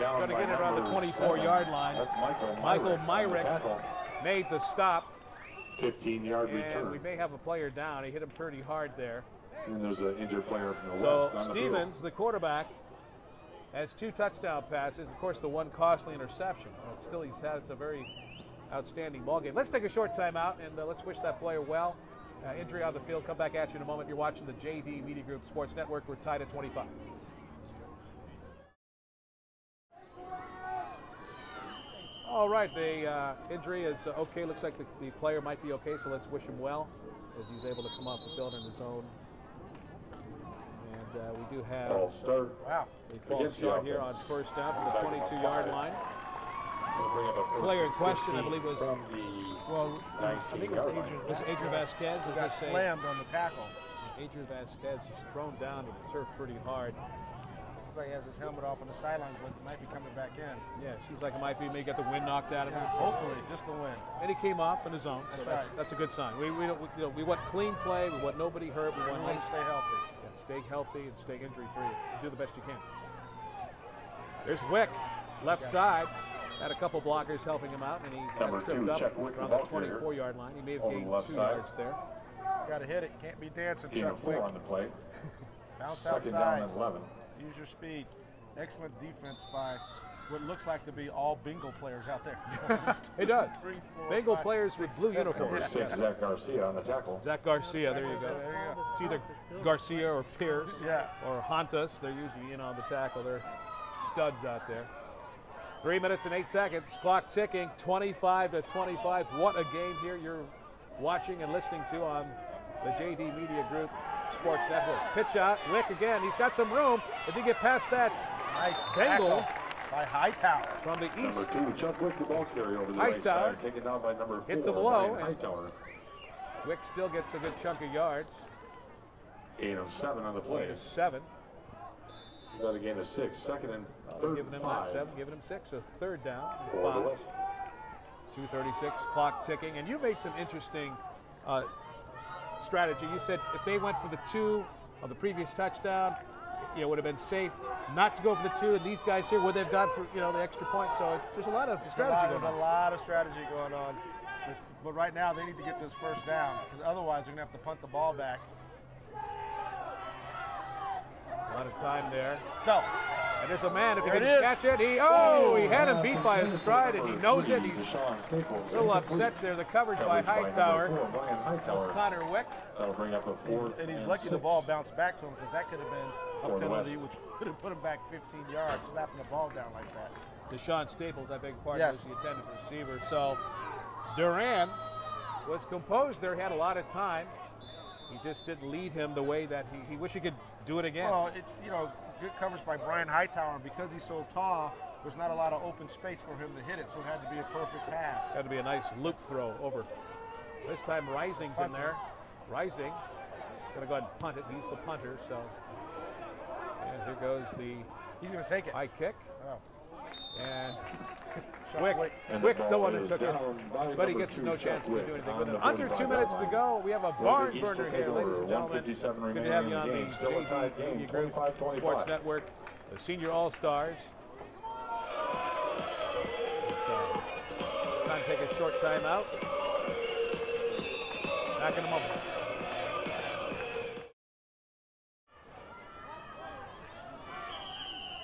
going to get it around the 24-yard line. That's Michael Myrick made the stop. 15-yard return. And we may have a player down. He hit him pretty hard there. And there's an injured player from the West. on So Stevens, the quarterback, has 2 touchdown passes. Of course, the one costly interception. But still, he has a very outstanding ball game. Let's take a short timeout and let's wish that player well. Injury on the field. Come back at you in a moment. You're watching the JD Media Group Sports Network. We're tied at 25. All right, the injury is okay. Looks like the player might be okay, so let's wish him well as he's able to come off the field on his own. And we do have a false start here on first down from the 22-yard line. The player in question, I believe, was Adrian Vasquez. Who got slammed on the tackle. Adrian Vasquez is thrown down to the turf pretty hard. Looks like he has his helmet off on the sidelines, but he might be coming back in. Yeah, seems like it might be. May get the wind knocked out of him. Hopefully, just the wind. And he came off on his own, so that's a good sign. We want clean play. We want nobody hurt. We want to stay healthy. Yeah, stay healthy and stay injury-free. Do the best you can. There's Wick, left side. Had a couple blockers helping him out, and he got tripped up around the 24-yard line. He may have gained 2 yards there. Got to hit it. Can't be dancing, Gain Chuck Wick. on the play. Bounce Second outside. down and 11. Use your speed. Excellent defense by what looks like to be all bingo players out there. It does. Bingo players with blue uniforms. Number 6, Zach Garcia on the tackle. Zach Garcia, there you go. It's either Garcia or Pierce or Hontas. They're usually in on the tackle. They're studs out there. 3 minutes and 8 seconds. Clock ticking. 25-25. What a game here you're watching and listening to on the JD Media Group Sports Network. Pitch out. Wick again. He's got some room. If he get past that angle by Hightower from the east. Number 2, Chuck Wick, the ball carrier over the right side. Taken down by number 4. Hits him low. Hightower. Wick still gets a good chunk of yards. Gain of 7 on the play. Gain of 7. You got a gain of 6. Second and third. Giving him 5. that 7, giving him 6. So third down, 5. 2:36, clock ticking. And you made some interesting strategy. You said if they went for the 2 on the previous touchdown, it would have been safe not to go for the 2. And these guys here, what they've got for the extra point. So there's a lot of strategy going on. There's a lot of strategy going on. But right now they need to get this first down because otherwise they're going to have to punt the ball back. A lot of time there. Go. And there's a man, if he can catch it, he had him beat by his stride, and he knows it. He's a little upset there. The coverage by Hightower. Was Connor Wick. That'll bring up a 4th and he's lucky 6. the ball bounced back to him because that could have been a penalty, which would have put him back 15 yards, slapping the ball down like that. Deshaun Staples, I beg pardon, was the intended receiver. So Duran was composed there. He had a lot of time. He just didn't lead him the way that he wished he could do it again. Well, good coverage by Brian Hightower. Because he's so tall, there's not a lot of open space for him to hit it, so it had to be a perfect pass. Had to be a nice loop throw over. This time Rising's in there. Rising is going to go ahead and punt it. He's the punter, so. And here goes the He's going to take it. High kick. Oh. And Wick's the one that took it, but he gets no chance to do anything with it. Under 2 minutes to go. We have a barn burner here, ladies and gentlemen. Good to have you on the JD Media Group Sports Network, the Senior All-Stars. It's time to take a short timeout. Back in a moment.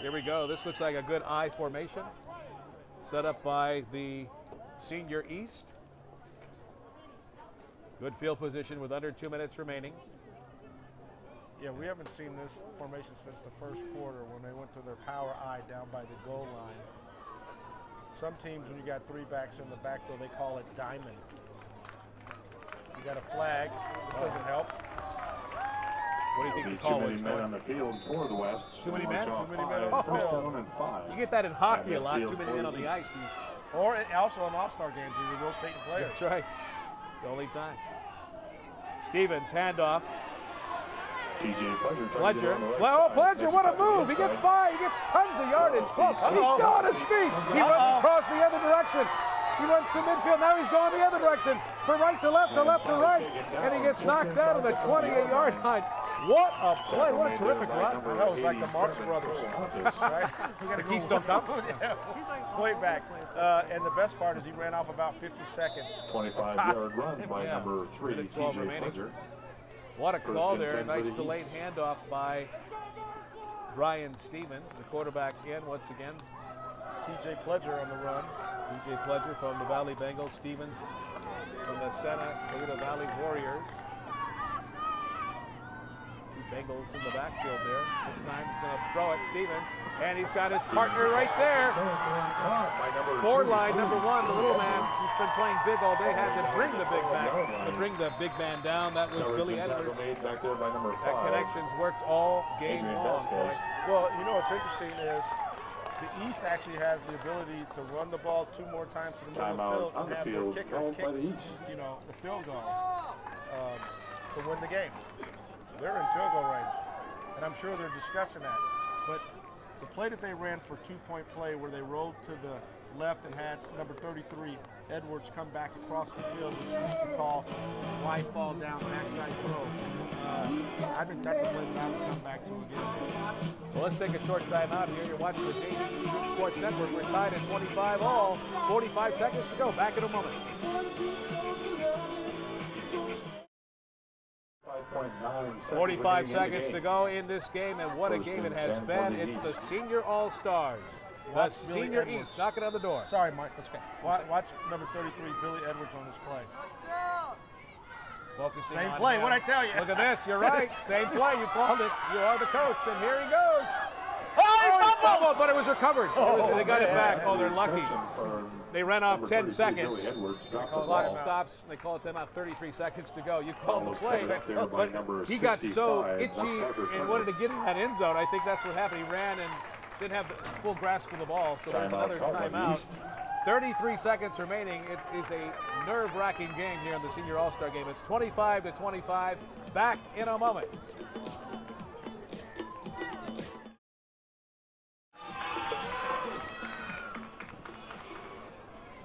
Here we go. This looks like a good I formation set up by the Senior East. Good field position with under 2 minutes remaining. Yeah, we haven't seen this formation since the first quarter when they went to their power I down by the goal line. Some teams, when you got 3 backs in the backfield, they call it diamond. You got a flag. This doesn't help. What do you think the call was? Too many men on the field for the West. Too many men? Too many men on the First field. down and 5. You get that in hockey a lot, too many men on the ice. Or also in All-Star games where you're rotating players. That's right. It's the only time. Stevens, handoff. TJ Pledger. Well, Pledger, what a move. He gets by. He gets tons of yardage. 12. He's still on his feet. He runs across the other direction. He runs to midfield. Now he's going the other direction. From right to left to right. And he gets knocked out of the 28-yard line. What a play. What a terrific run. That was like the Marx Brothers. Right? The Keystone Cops. Yeah. Way back. And the best part is he ran off about 50 seconds. 25-yard run by number 3, TJ Pledger. What a call there. Nice delayed handoff by Ryan Stevens, the quarterback in once again. TJ Pledger on the run. TJ Pledger from the Valley Bengals. Stevens from the Santa Clarita Valley Warriors. 2 Bengals in the backfield there. This time he's going to throw it. Stevens. And he's got his partner right there. 4-line number 1, the little man who's been playing big all day, had to bring the big man down. That was Billy Edwards. That connection's worked all game long. Well, you know what's interesting is the East actually has the ability to run the ball 2 more times to the middle of the field and have their kicker kick, the field goal to win the game. They're in field goal range, and I'm sure they're discussing that. But the play that they ran for 2-point play where they rolled to the left and had number 33, Edwards, come back across the field, which we used to call wide fall down backside throw. I think that's a play that I would come back to again. Well, let's take a short time out here. You're watching the JD Sports Network. We're tied at 25 all. 45 seconds to go. Back in a moment. 45 seconds to go in this game, and what a game it has been. It's the Senior All-Stars. The Senior East knocking on the door. Sorry, Mike. Let's go. Watch number 33, Billy Edwards, on this play. Focusing Same on play. him. What'd I tell you? Look at this. You're right. Same play. You called it. You are the coach, and here he goes. Oh, he fumbled, but it was recovered. They got it back. Oh, they're lucky. They ran off 10 seconds. The clock stops. They call it timeout. 33 seconds to go. You called the play, but he got so itchy and wanted to get in that end zone. I think that's what happened. He ran and didn't have the full grasp of the ball, so there's another timeout. 33 seconds remaining. It is a nerve-wracking game here in the Senior All-Star game. It's 25-25. Back in a moment.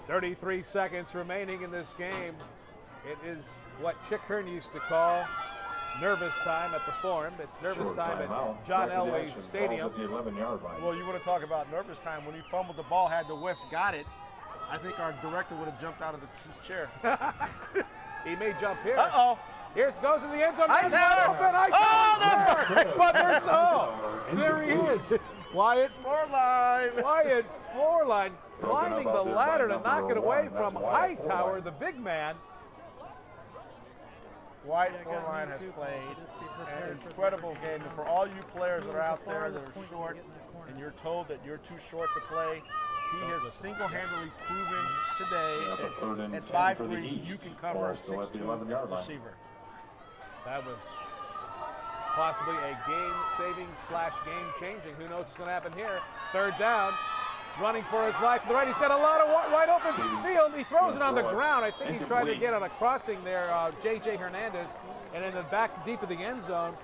"33 seconds remaining in this game. It is what Chick Hearn used to call nervous time at the Forum. It's nervous time at John Elway Stadium. Well, you want to talk about nervous time. When he fumbled the ball, had the West got it, I think our director would have jumped out of his chair. He may jump here. Uh-oh. Here goes in the end zone. Open. But there he is. Wyatt Foreline. Wyatt Foreline climbing the ladder to knock it away from Hightower, the big man. Wyatt Foreline has played an incredible game. And for all you players that are out there that are short and you're told that you're too short to play, he has single-handedly proven today that at 5'3", you can cover a 6'2" receiver. That was possibly a game-saving / game-changing. Who knows what's going to happen here? 3rd down, running for his life to the right. He's got a lot of wide open field. He throws it on the ground. I think he tried to get on a crossing there, J.J. Hernandez, and in the back deep of the end zone,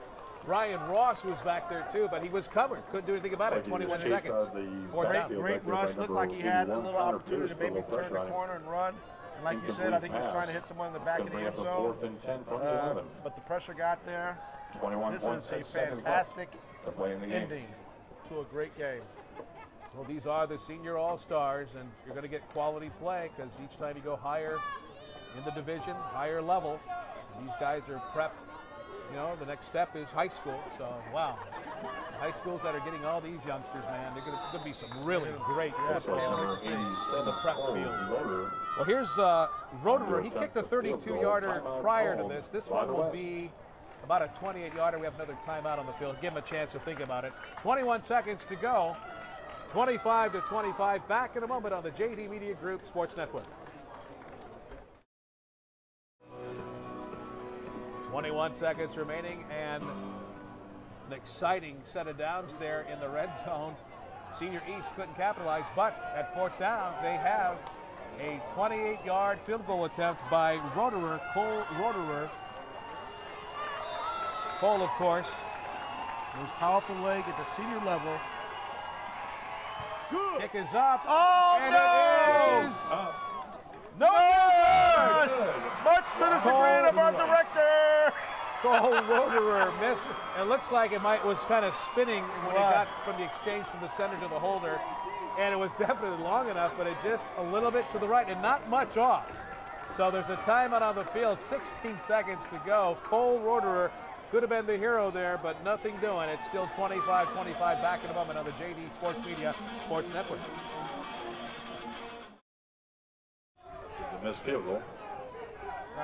Brian Ross was back there too, but he was covered. Couldn't do anything about it. 21 seconds. Fourth down. Great rush. Looked like he had a little opportunity to maybe turn the corner and run. And like you said, I think he was trying to hit someone in the back of the end zone. But the pressure got there. This is a fantastic ending to a great game. Well, these are the senior all-stars, and you're going to get quality play because each time you go higher in the division, higher level, these guys are prepped. You know, the next step is high school. So, wow. High schools that are getting all these youngsters, man, they're going to be some really great football in the prep field. Well, here's Roederer. He kicked a 32-yarder prior to this. This one will be about a 28-yarder. We have another timeout on the field. Give him a chance to think about it. 21 seconds to go. It's 25-25. Back in a moment on the JD Media Group Sports Network. 21 seconds remaining, and an exciting set of downs there in the red zone. Senior East couldn't capitalize, but at fourth down, they have a 28-yard field goal attempt by Roederer, Cole Roederer. Cole, of course. Most powerful leg at the senior level. Good. Kick is up. Oh, and no! It is no good! Much to the chagrin of our director. Cole Roederer missed. It looks like it was kind of spinning when he got from the exchange from the center to the holder. And it was definitely long enough, but it just a little bit to the right and not much off. So there's a timeout on the field, 16 seconds to go. Cole Roederer could have been the hero there, but nothing doing. It's still 25-25. Back in a moment on the JD Sports Media Sports Network. The missed field goal.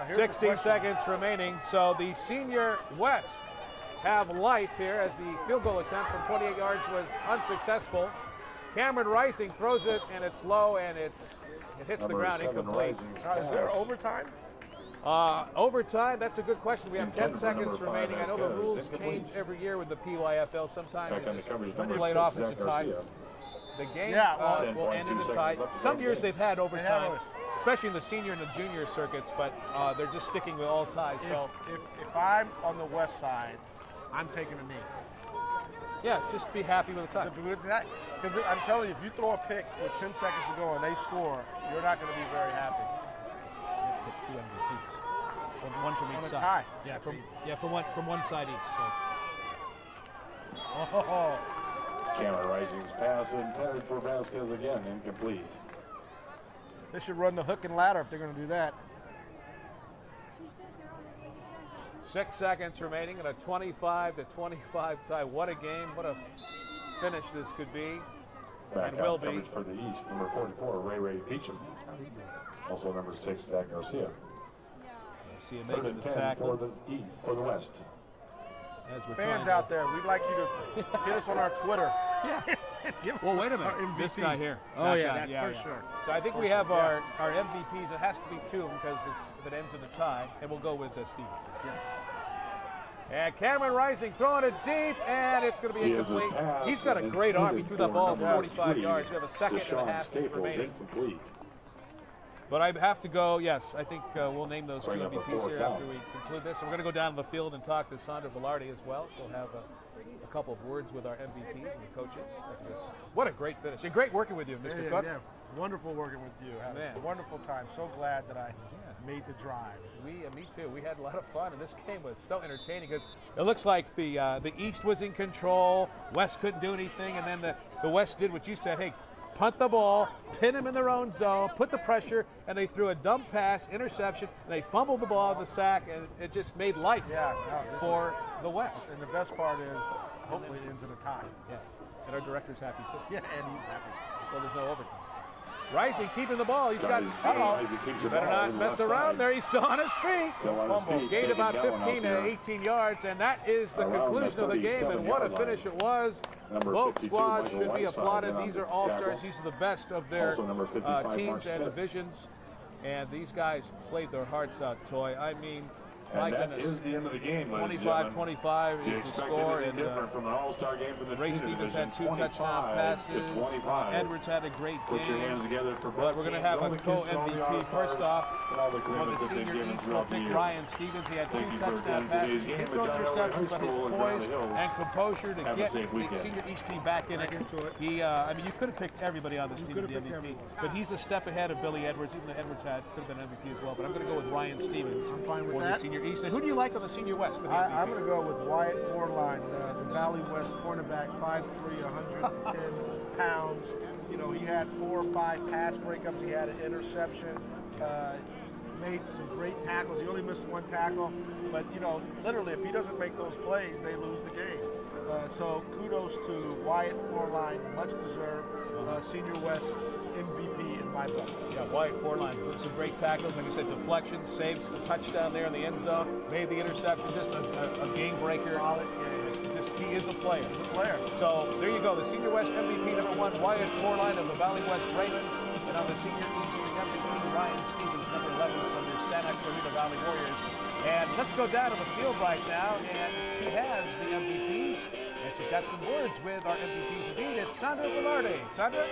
16 seconds remaining. So the senior West have life here as the field goal attempt from 28 yards was unsuccessful. Cameron Rising throws it, and it's low, and it hits the ground incomplete. Is there overtime? Overtime, that's a good question. We have 10 seconds remaining. I know the rules change every year with the PYFL. Sometimes it's just played off as a tie. The game will end in a tie. Some years they've had overtime, especially in the senior and the junior circuits, but they're just sticking with all ties. So if I'm on the west side, I'm taking a knee. Yeah, just be happy with the time. Because I'm telling you, if you throw a pick with 10 seconds to go and they score, you're not going to be very happy. Pick 2 MVPs, one from each side. Tie. Yeah, from one side each. So. Cameron Rising's pass intended for Vasquez again, incomplete. They should run the hook and ladder if they're going to do that. 6 seconds remaining and a 25-25 tie. What a game! What a finish this could be. Back and will be. Coverage for the East, number 44, Ray Peacham. Also number 6, Zach Garcia. Garcia making the tackle. For the West. As we're fans out there, we'd like you to hit us on our Twitter. Well, wait a minute. This guy here. Oh, for sure. So I think we have our MVPs. It has to be 2 because if it ends in a tie, and we'll go with Steve. Yes. And Cameron Rising throwing it deep, and it's going to be incomplete. He's got a great arm. He threw that ball 45 yards. You have a second and a half remaining. But I have to go, yes, I think we'll name those 2 MVPs here after we conclude this. And we're going to go down to the field and talk to Sandra Velarde as well. She'll have a couple of words with our MVPs and the coaches after this. What a great finish. And great working with you, Mr. Cook. Yeah, wonderful working with you. Had a wonderful time. So glad that I made the drive. Me too. We had a lot of fun, and this game was so entertaining because it looks like the East was in control. West couldn't do anything, and then the West did what you said. Hey, punt the ball, pin them in their own zone, put the pressure, and they threw a dumb pass, interception, and they fumbled the ball in the sack, and it just made life for the West. And the best part is, hopefully it ends in a tie. Yeah, and our director's happy too. Yeah, and he's happy. Well, there's no overtime. Rising keeping the ball. He's got speed. Better not mess around there. He's still on his feet. Gained about 15 to 18 yards, and that is the conclusion of the game. And what a finish it was. Both squads should be applauded. These are all-stars. These are the best of their teams and divisions. And these guys played their hearts out, Toy. I mean, My And that goodness. is the end of the game, 25-25 You is the expect score. anything And different from an all-star game for the Ray junior Stevens division, had 2 touchdown 25 passes. to 25. Edwards had a great game. Put your hands together for both But we're going to teams. have All a the kids, all the co-MVP. All-Stars, First off, and all the for commitment the that they've senior given East, we'll throughout the pick year. Ryan Stevens. He had 2 Thank you for touchdown attending passes. today's He game did at throw Downey interceptions, High but his School in poise Granada Hills. and composure to Have a get safe the weekend. senior East team back in it. He, I mean, you could have picked everybody on this team to the MVP, but he's a step ahead of Billy Edwards, even though Edwards could have been MVP as well. But I'm going to go with Ryan Stevens for the senior East. And who do you like on the senior West for the MVP? I'm going to go with Wyatt Forline, the Valley West cornerback, 5'3", 110 pounds. You know, he had 4 or 5 pass breakups. He had an interception. Made some great tackles. He only missed 1 tackle, but you know, literally, if he doesn't make those plays, they lose the game. So kudos to Wyatt Forline, much deserved Senior West MVP in my book. Yeah, Wyatt Forline put some great tackles. Like I said, deflections, saves, a touchdown there in the end zone, made the interception, just a game breaker. Solid game. Just, he is a player. He's a player. So there you go, the Senior West MVP number 1, Wyatt Forline of the Valley West Ravens, and on the Senior East, the MVP, Ryan Stevens, number 11 from the Santa Clarita Valley Warriors. And let's go down to the field right now, and she has the MVPs, and she's got some words with our MVPs indeed. It's Sandra Velarde. Sandra?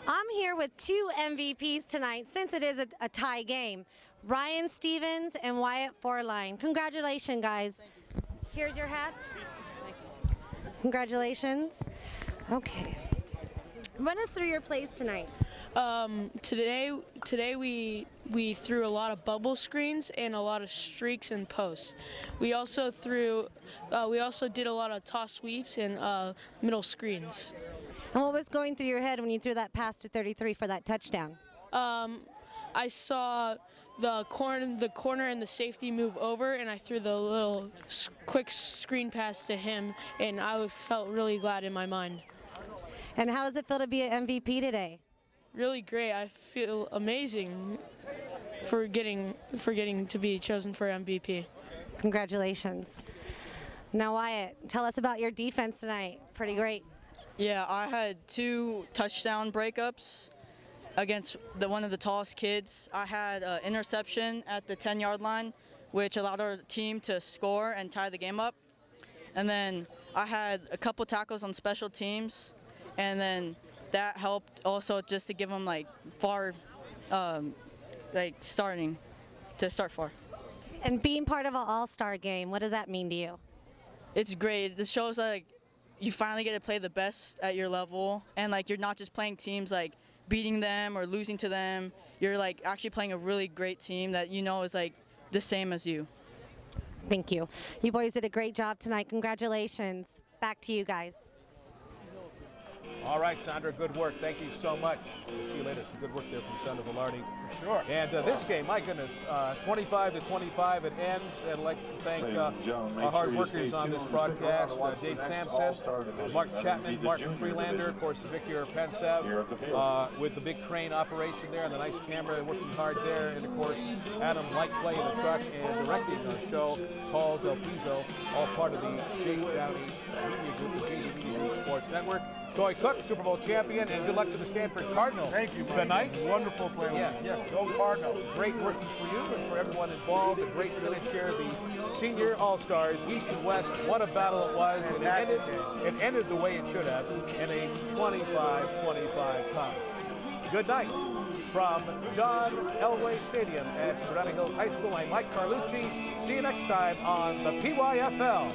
I'm here with 2 MVPs tonight, since it is a tie game. Ryan Stevens and Wyatt Forline. Congratulations, guys. Here's your hats. Congratulations. Okay. Run us through your plays tonight. Today we threw a lot of bubble screens and a lot of streaks and posts. We also did a lot of toss sweeps and middle screens. And what was going through your head when you threw that pass to 33 for that touchdown? I saw the corner and the safety move over, and I threw the little quick screen pass to him, and I felt really glad in my mind. And how does it feel to be an MVP today? Really great. I feel amazing for getting to be chosen for MVP. Congratulations. Now, Wyatt, tell us about your defense tonight. Pretty great. Yeah, I had 2 touchdown breakups against one of the tallest kids. I had an interception at the 10-yard line, which allowed our team to score and tie the game up. And then I had a couple tackles on special teams, and then that helped also just to give them start far. And being part of an all-star game, what does that mean to you? It's great. This shows you finally get to play the best at your level, and you're not just playing teams beating them or losing to them. You're actually playing a really great team that is the same as you. Thank you. You boys did a great job tonight. Congratulations. Back to you guys. All right, Sandra, good work. Thank you so much. We'll see you later. Some good work there from Sandra Velarde. For sure. And this game, my goodness, 25-25 it ends. And I'd like to thank our hard workers on this broadcast, Dave Sampson, Mark Chapman, Martin Freelander, of course, Victor Pensev, with the big crane operation there and the nice camera working hard there. And, of course, Adam Lightplay in the truck and directing our show, Paul Del Pizzo, all part of the Jake Downey Media Group, the JD Media Group Sports Network. Toy Cook, Super Bowl champion, and good luck to the Stanford Cardinals. Thank you, tonight. Wonderful play. Yeah. Yes, go Cardinals. Great working for you and for everyone involved. A great finish here. The senior All-Stars, East and West. What a battle it was. And it ended the way it should have in a 25-25 tie. Good night from John Elway Stadium at Granada Hills High School. I'm Mike Carlucci. See you next time on the PYFL